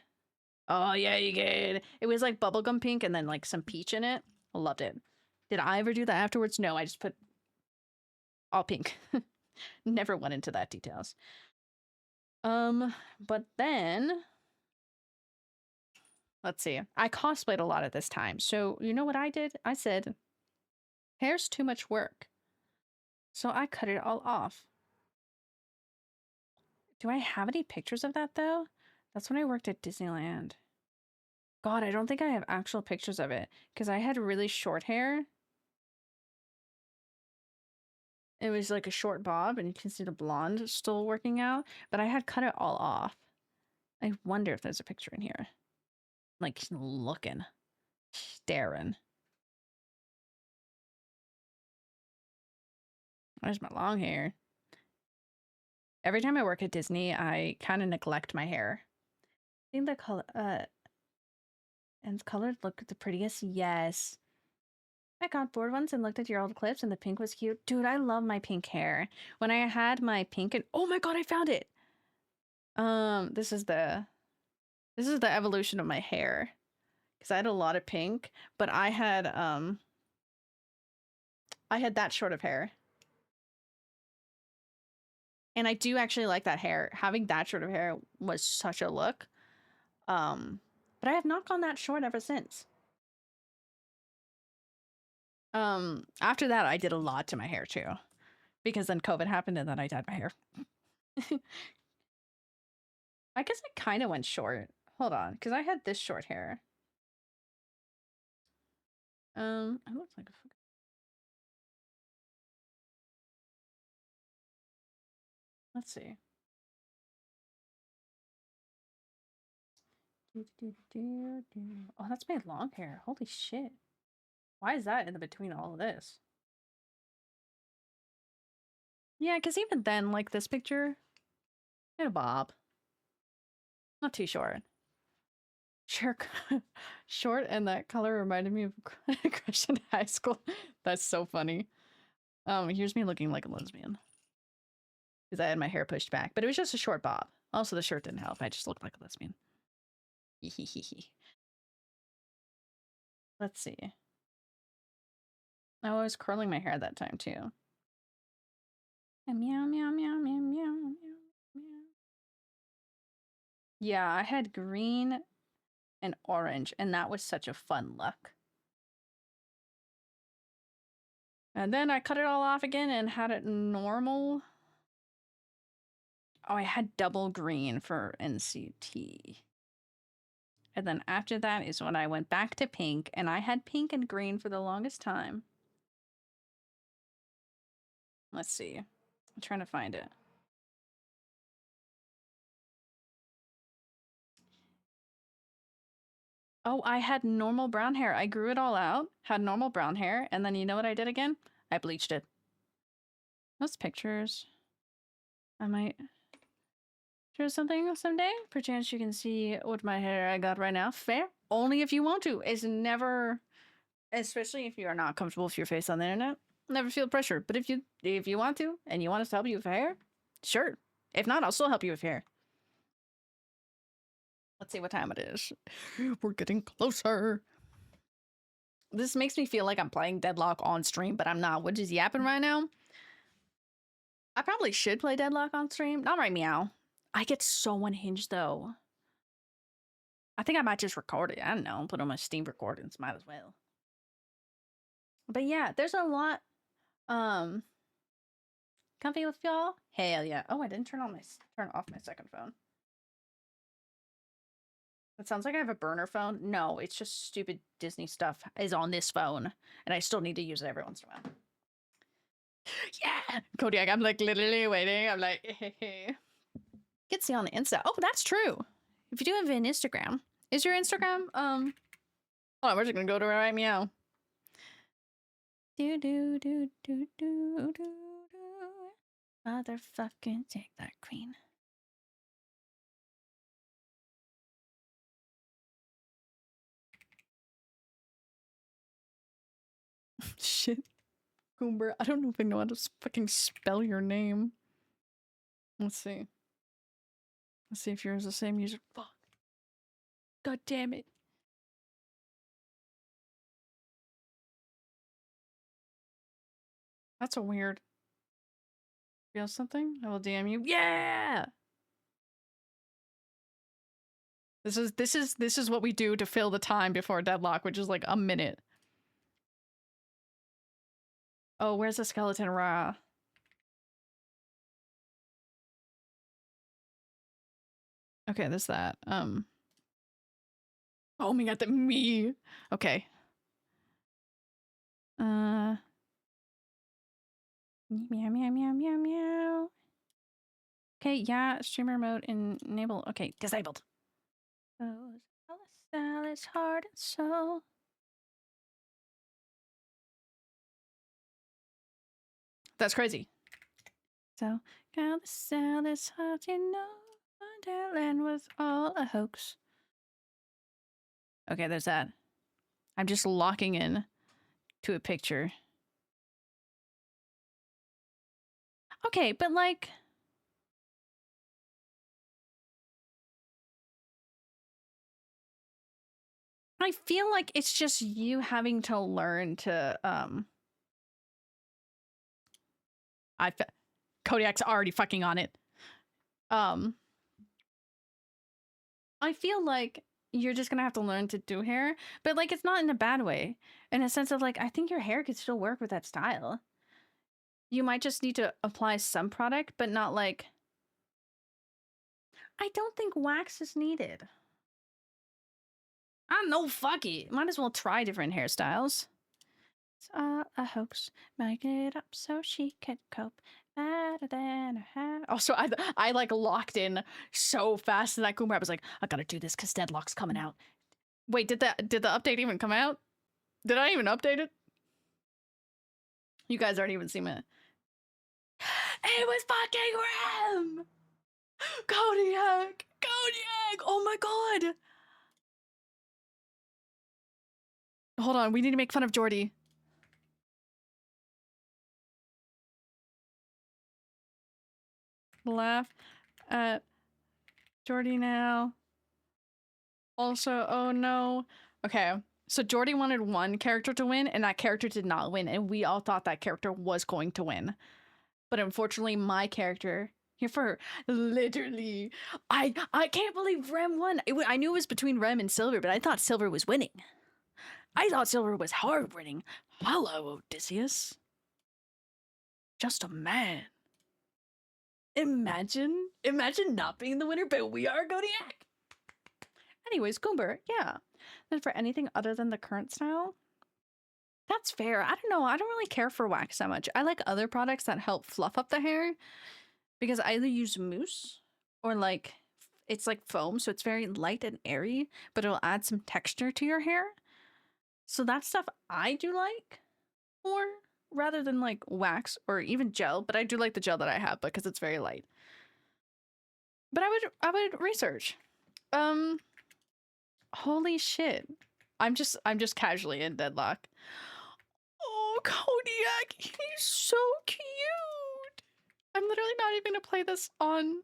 Oh, yeah, you can. It was, like, bubblegum pink and then, like, some peach in it. Loved it. Did I ever do that afterwards? No, I just put all pink. Never went into that details. But then... Let's see. I cosplayed a lot at this time. So, you know what I did? I said, hair's too much work. So I cut it all off. Do I have any pictures of that, though? That's when I worked at Disneyland. God, I don't think I have actual pictures of it. Because I had really short hair. It was like a short bob, and you can see the blonde still working out. But I had cut it all off. I wonder if there's a picture in here. Like, looking. Staring. Where's my long hair? Every time I work at Disney, I kind of neglect my hair. I think the color, and colored look the prettiest. Yes. I got bored once and looked at your old clips and the pink was cute. Dude, I love my pink hair. When I had my pink and... Oh my god, I found it! This is the evolution of my hair. Because I had a lot of pink, but I had that short of hair. And I do actually like that hair. Having that short of hair was such a look. But I have not gone that short ever since. After that, I did a lot to my hair too. Because then COVID happened and then I dyed my hair. I guess I kind of went short. Hold on, because I had this short hair. I look like a let's see. Oh, that's my long hair. Holy shit. Why is that in the between all of this? Yeah, because even then, like this picture, I had a bob. Not too short. Sure, short and that color reminded me of a crush in high school. That's so funny. Here's me looking like a lesbian. Because I had my hair pushed back, but it was just a short bob. Also, the shirt didn't help. I just looked like a lesbian. Let's see. Oh, I was curling my hair at that time too. Meow, meow, meow, meow, meow, meow, meow. Yeah, I had green and orange, and that was such a fun look. And then I cut it all off again and had it normal. Oh, I had double green for NCT. And then after that is when I went back to pink, and I had pink and green for the longest time. Let's see. I'm trying to find it. Oh, I had normal brown hair. I grew it all out, had normal brown hair, and then you know what I did again? I bleached it. Those pictures. I might show something someday. Perchance you can see what my hair I got right now. Fair. Only if you want to. It's never, especially if you are not comfortable with your face on the internet. Never feel pressure. But if you want to and you want us to help you with hair, sure. If not, I'll still help you with hair. Let's see what time it is. We're getting closer. This makes me feel like I'm playing Deadlock on stream, but I'm not. What is yapping right now? I probably should play Deadlock on stream. Not right meow. I get so unhinged though. I think I might just record it. I don't know. Put on my Steam recordings. Might as well. But yeah, there's a lot. Comfy with y'all? Hell yeah. Oh, I didn't turn off my second phone. It sounds like I have a burner phone. No, it's just stupid Disney stuff is on this phone, and I still need to use it every once in a while. Yeah, Kodiak, I'm like literally waiting. I'm like, hey. Get see on the Insta. Oh, that's true. If you do have an Instagram, is your Instagram hold on, we're just gonna go to right meow. Do do do do do do do. Motherfucking take that queen. Shit. Goomber, I don't even know how to fucking spell your name. Let's see. Let's see if yours is the same user. Fuck. God damn it. That's a weird. Feel something? I will DM you. Yeah! This is what we do to fill the time before deadlock, which is like a minute. Oh, where's the skeleton raw? Okay, there's that. Oh my god, me. Okay. Meow meow meow meow meow. Okay, yeah, streamer mode enable. Okay, disabled. Alice, heart and soul. That's crazy. So, gotta sell this heart, you know, Wonderland was all a hoax. Okay, there's that. I'm just locking in to a picture. Okay, but like, I feel like it's just you having to learn to Kodiak's already fucking on it. I feel like you're just gonna have to learn to do hair, but like it's not in a bad way. In a sense of like, I think your hair could still work with that style. You might just need to apply some product, but not like. I don't think wax is needed. I don't know, fuck it. Might as well try different hairstyles. It's a hoax. Make it up so she could cope better than her. Also, I like locked in so fast in that Coomer. I was like, I gotta do this because Deadlock's coming out. Wait, did the update even come out? Did I even update it? You guys aren't even seeing it. It was fucking Rem! Kodiak! Kodiak! Oh my god! Hold on, we need to make fun of Jordy. Laugh at Jordy now. Also, oh no. Okay, so Jordy wanted one character to win, and that character did not win, and we all thought that character was going to win. But unfortunately, my character, here for literally, I can't believe Rem won. I knew it was between Rem and Silver, but I thought Silver was winning. I thought Silver was hard winning. Hello, Odysseus. Just a man. Imagine not being the winner, but we are Kodiak. Anyways, Goomber, yeah. Then for anything other than the current style, that's fair. I don't know. I don't really care for wax that much. I like other products that help fluff up the hair because I either use mousse or like it's like foam, so it's very light and airy, but it'll add some texture to your hair. So that stuff I do like more rather than like wax or even gel, but I do like the gel that I have because it's very light. But I would research. Holy shit. I'm just casually in Deadlock. Oh, Kodiak, he's so cute. I'm literally not even gonna play this on.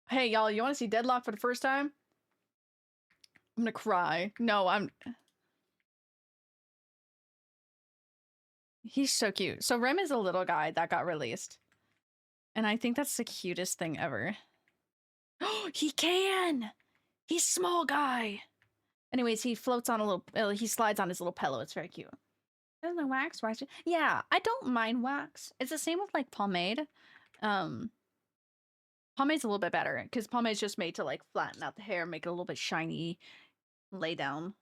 Hey, y'all, you want to see Deadlock for the first time? I'm gonna cry. No, he's so cute. So Rem is a little guy that got released. And I think that's the cutest thing ever. Oh, he can! He's small guy. Anyways, he floats on a little, he slides on his little pillow. It's very cute. Isn't the wax? Yeah, I don't mind wax. It's the same with like pomade. Pomade's a little bit better because pomade's just made to like flatten out the hair, make it a little bit shiny, lay down.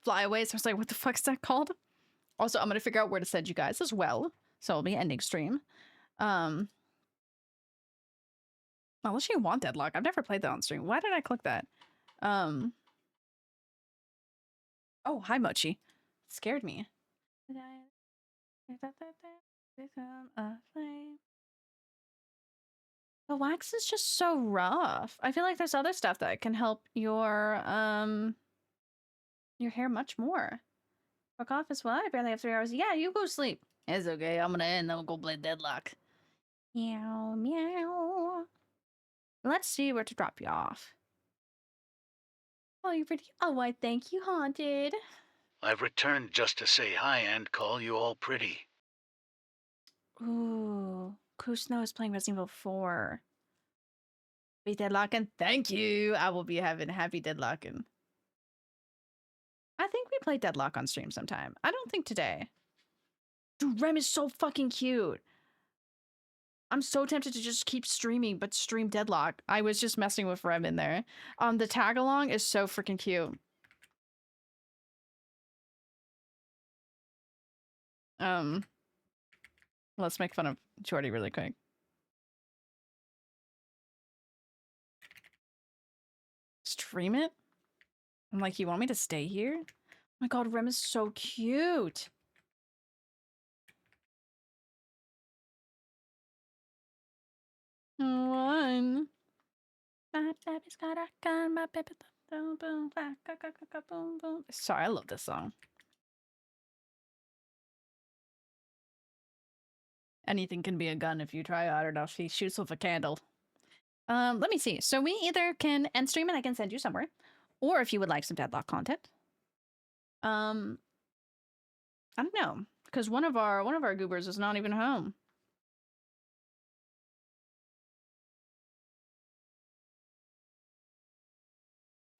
Flyaways. I was like, what the fuck is that called? Also, I'm gonna figure out where to send you guys as well. So it'll be ending stream. Unless you want Deadlock. I've never played that on stream. Why did I click that? Oh, hi Mochi. Scared me. The wax is just so rough. I feel like there's other stuff that can help your hair much more. Fuck off as well. I barely have 3 hours. Yeah, you go sleep. It's okay. I'm gonna end. I'm gonna go play Deadlock. Meow, meow. Let's see where to drop you off. Oh, you're pretty. Oh, why, thank you, Haunted. I've returned just to say hi and call you all pretty. Ooh, Kusno is playing Resident Evil 4. Be deadlocking. Thank you. I will be having happy deadlocking. I think we play Deadlock on stream sometime. I don't think today. Dude, Rem is so fucking cute. I'm so tempted to just keep streaming, but stream Deadlock. I was just messing with Rem in there. The tag along is so freaking cute. Let's make fun of Jordy really quick. Stream it? I'm like, you want me to stay here? Oh my god, Rem is so cute. One. My baby's got a gun, my baby boom boom boom boom. Sorry, I love this song. Anything can be a gun if you try hard enough. He shoots with a candle. Let me see. So we either can end stream and I can send you somewhere, or if you would like some Deadlock content. I don't know, because one of our goobers is not even home.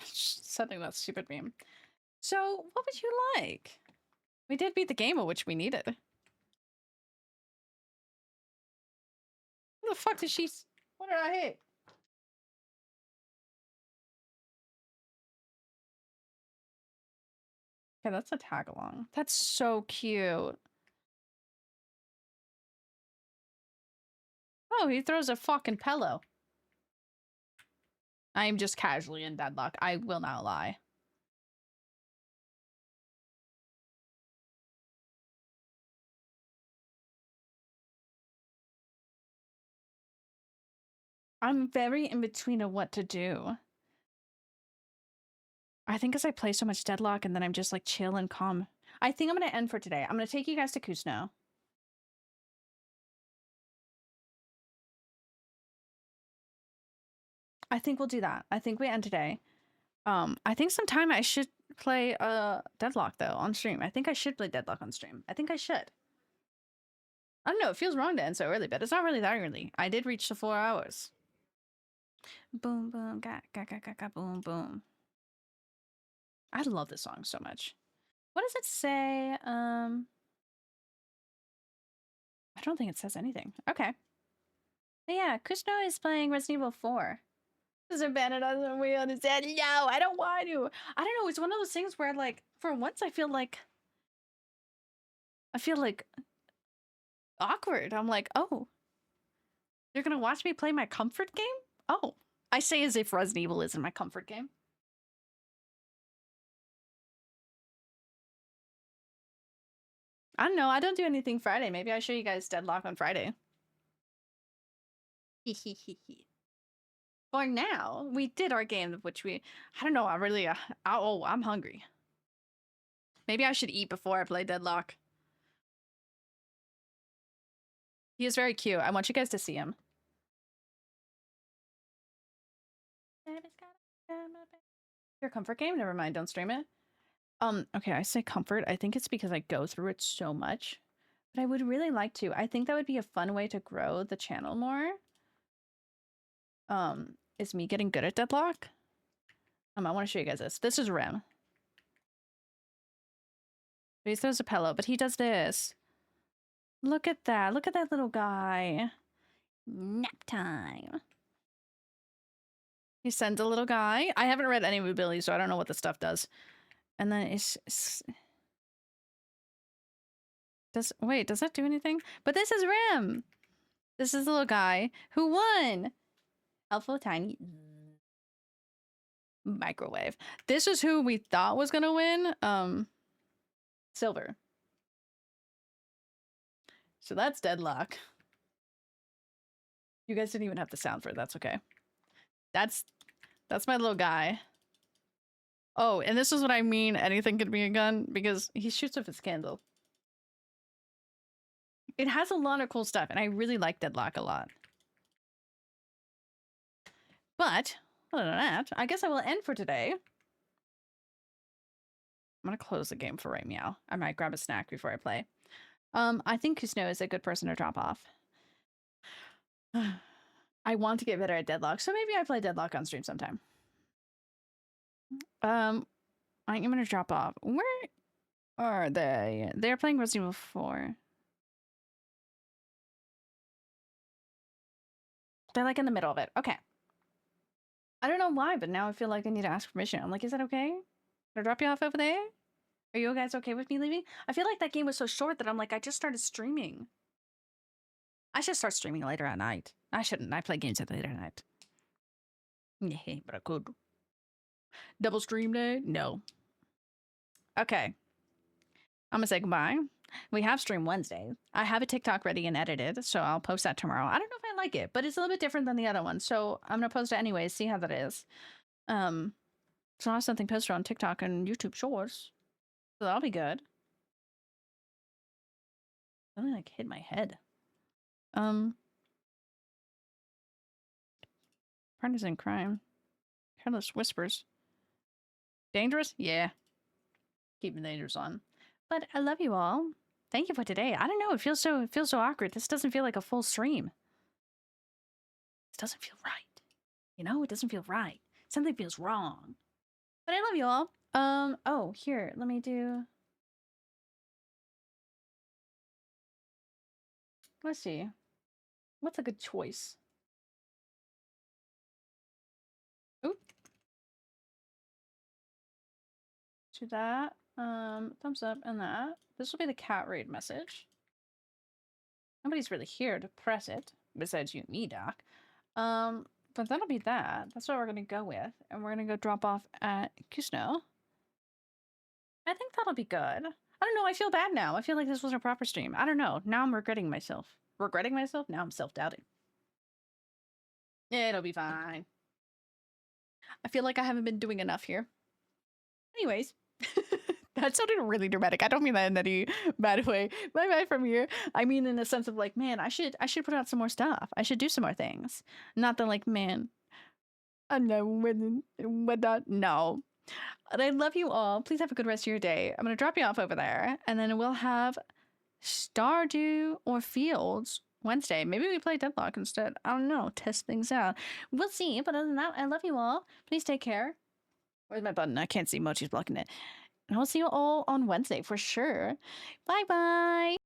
Sending that stupid meme. So, what would you like? We did beat the game of which we needed. What the fuck did she... What did I hit? Okay, that's a tag along. That's so cute. Oh, he throws a fucking pillow. I am just casually in Deadlock. I will not lie. I'm very in between of what to do. I think as I play so much Deadlock and then I'm just like chill and calm. I think I'm going to end for today. I'm going to take you guys to Kusno. I think we'll do that. I think we end today. I think sometime I should play Deadlock though on stream. I think I should play Deadlock on stream. I think I should. I don't know. It feels wrong to end so early, but it's not really that early. I did reach the 4 hours. Boom, boom, ga, ga, ga, ga, ga, boom, boom. I love this song so much. What does it say? I don't think it says anything. Okay. But yeah, Kusno is playing Resident Evil 4. Does it ban it on we understand? No, I don't want to. I don't know. It's one of those things where, like, for once, I feel like awkward. I'm like, oh, you're gonna watch me play my comfort game? Oh, I say as if Resident Evil isn't my comfort game. I don't know. I don't do anything Friday. Maybe I show you guys Deadlock on Friday. For now, we did our game, which I don't know. I'm hungry. Maybe I should eat before I play Deadlock. He is very cute. I want you guys to see him. Your comfort game? Never mind. Don't stream it. Okay, I say comfort. I think it's because I go through it so much. But I would really like to. I think that would be a fun way to grow the channel more. Is me getting good at Deadlock. I want to show you guys this. This is Rem. He throws a pillow, but he does this. Look at that. Look at that little guy. Nap time. He sends a little guy. I haven't read any of Billy, so I don't know what the stuff does. And then wait, does that do anything? But this is Rem. This is the little guy who won. Helpful tiny microwave. This is who we thought was gonna win. Silver. So that's Deadlock. You guys didn't even have the sound for it. That's okay. That's my little guy. Oh, and this is what I mean. Anything could be a gun because he shoots with his candle. It has a lot of cool stuff, and I really like Deadlock a lot. But other than that, I guess I will end for today. I'm gonna close the game for right meow. I might grab a snack before I play. I think Kusno is a good person to drop off. I want to get better at Deadlock, so maybe I play Deadlock on stream sometime. I am gonna drop off. Where are they? They're playing Resident Evil 4. They're like in the middle of it. Okay. I don't know why, but now I feel like I need to ask permission. I'm like, is that okay? Can I drop you off over there? Are you guys okay with me leaving? I feel like that game was so short that I'm like, I just started streaming. I should start streaming later at night. I shouldn't. I play games later at night. Yeah, but I could. Double stream day? No. Okay. I'm gonna say goodbye. We have stream Wednesday. I have a TikTok ready and edited, so I'll post that tomorrow. I don't know if I like it, but it's a little bit different than the other one, so I'm gonna post it anyways, see how that is. So I'll have something posted on TikTok and YouTube Shorts. So that'll be good. Something like hit my head. Partners in crime. Careless whispers. Dangerous? Yeah. Keeping the dangerous on. But I love you all. Thank you for today. I don't know, it feels so awkward. This doesn't feel like a full stream. This doesn't feel right. You know, it doesn't feel right. Something feels wrong. But I love you all. Oh, here, let me do. Let's see. What's a good choice? Oop. To that. Thumbs up and that. This will be the cat raid message. Nobody's really here to press it, besides you and me, Doc. But that'll be that. That's what we're gonna go with. And we're gonna go drop off at Kusno. I think that'll be good. I don't know, I feel bad now. I feel like this was a proper stream. I don't know. Now I'm regretting myself. Regretting myself? Now I'm self-doubting. It'll be fine. I feel like I haven't been doing enough here. Anyways. That sounded really dramatic. I don't mean that in any bad way. Bye-bye from here. I mean in the sense of like, man, I should put out some more stuff. I should do some more things. Not that like, man, I know what not. No. But I love you all. Please have a good rest of your day. I'm gonna drop you off over there, and then we'll have Stardew or Fields Wednesday. Maybe we play Deadlock instead. I don't know. Test things out. We'll see. But other than that, I love you all. Please take care. Where's my button? I can't see. Mochi's blocking it. And I'll see you all on Wednesday for sure. Bye bye.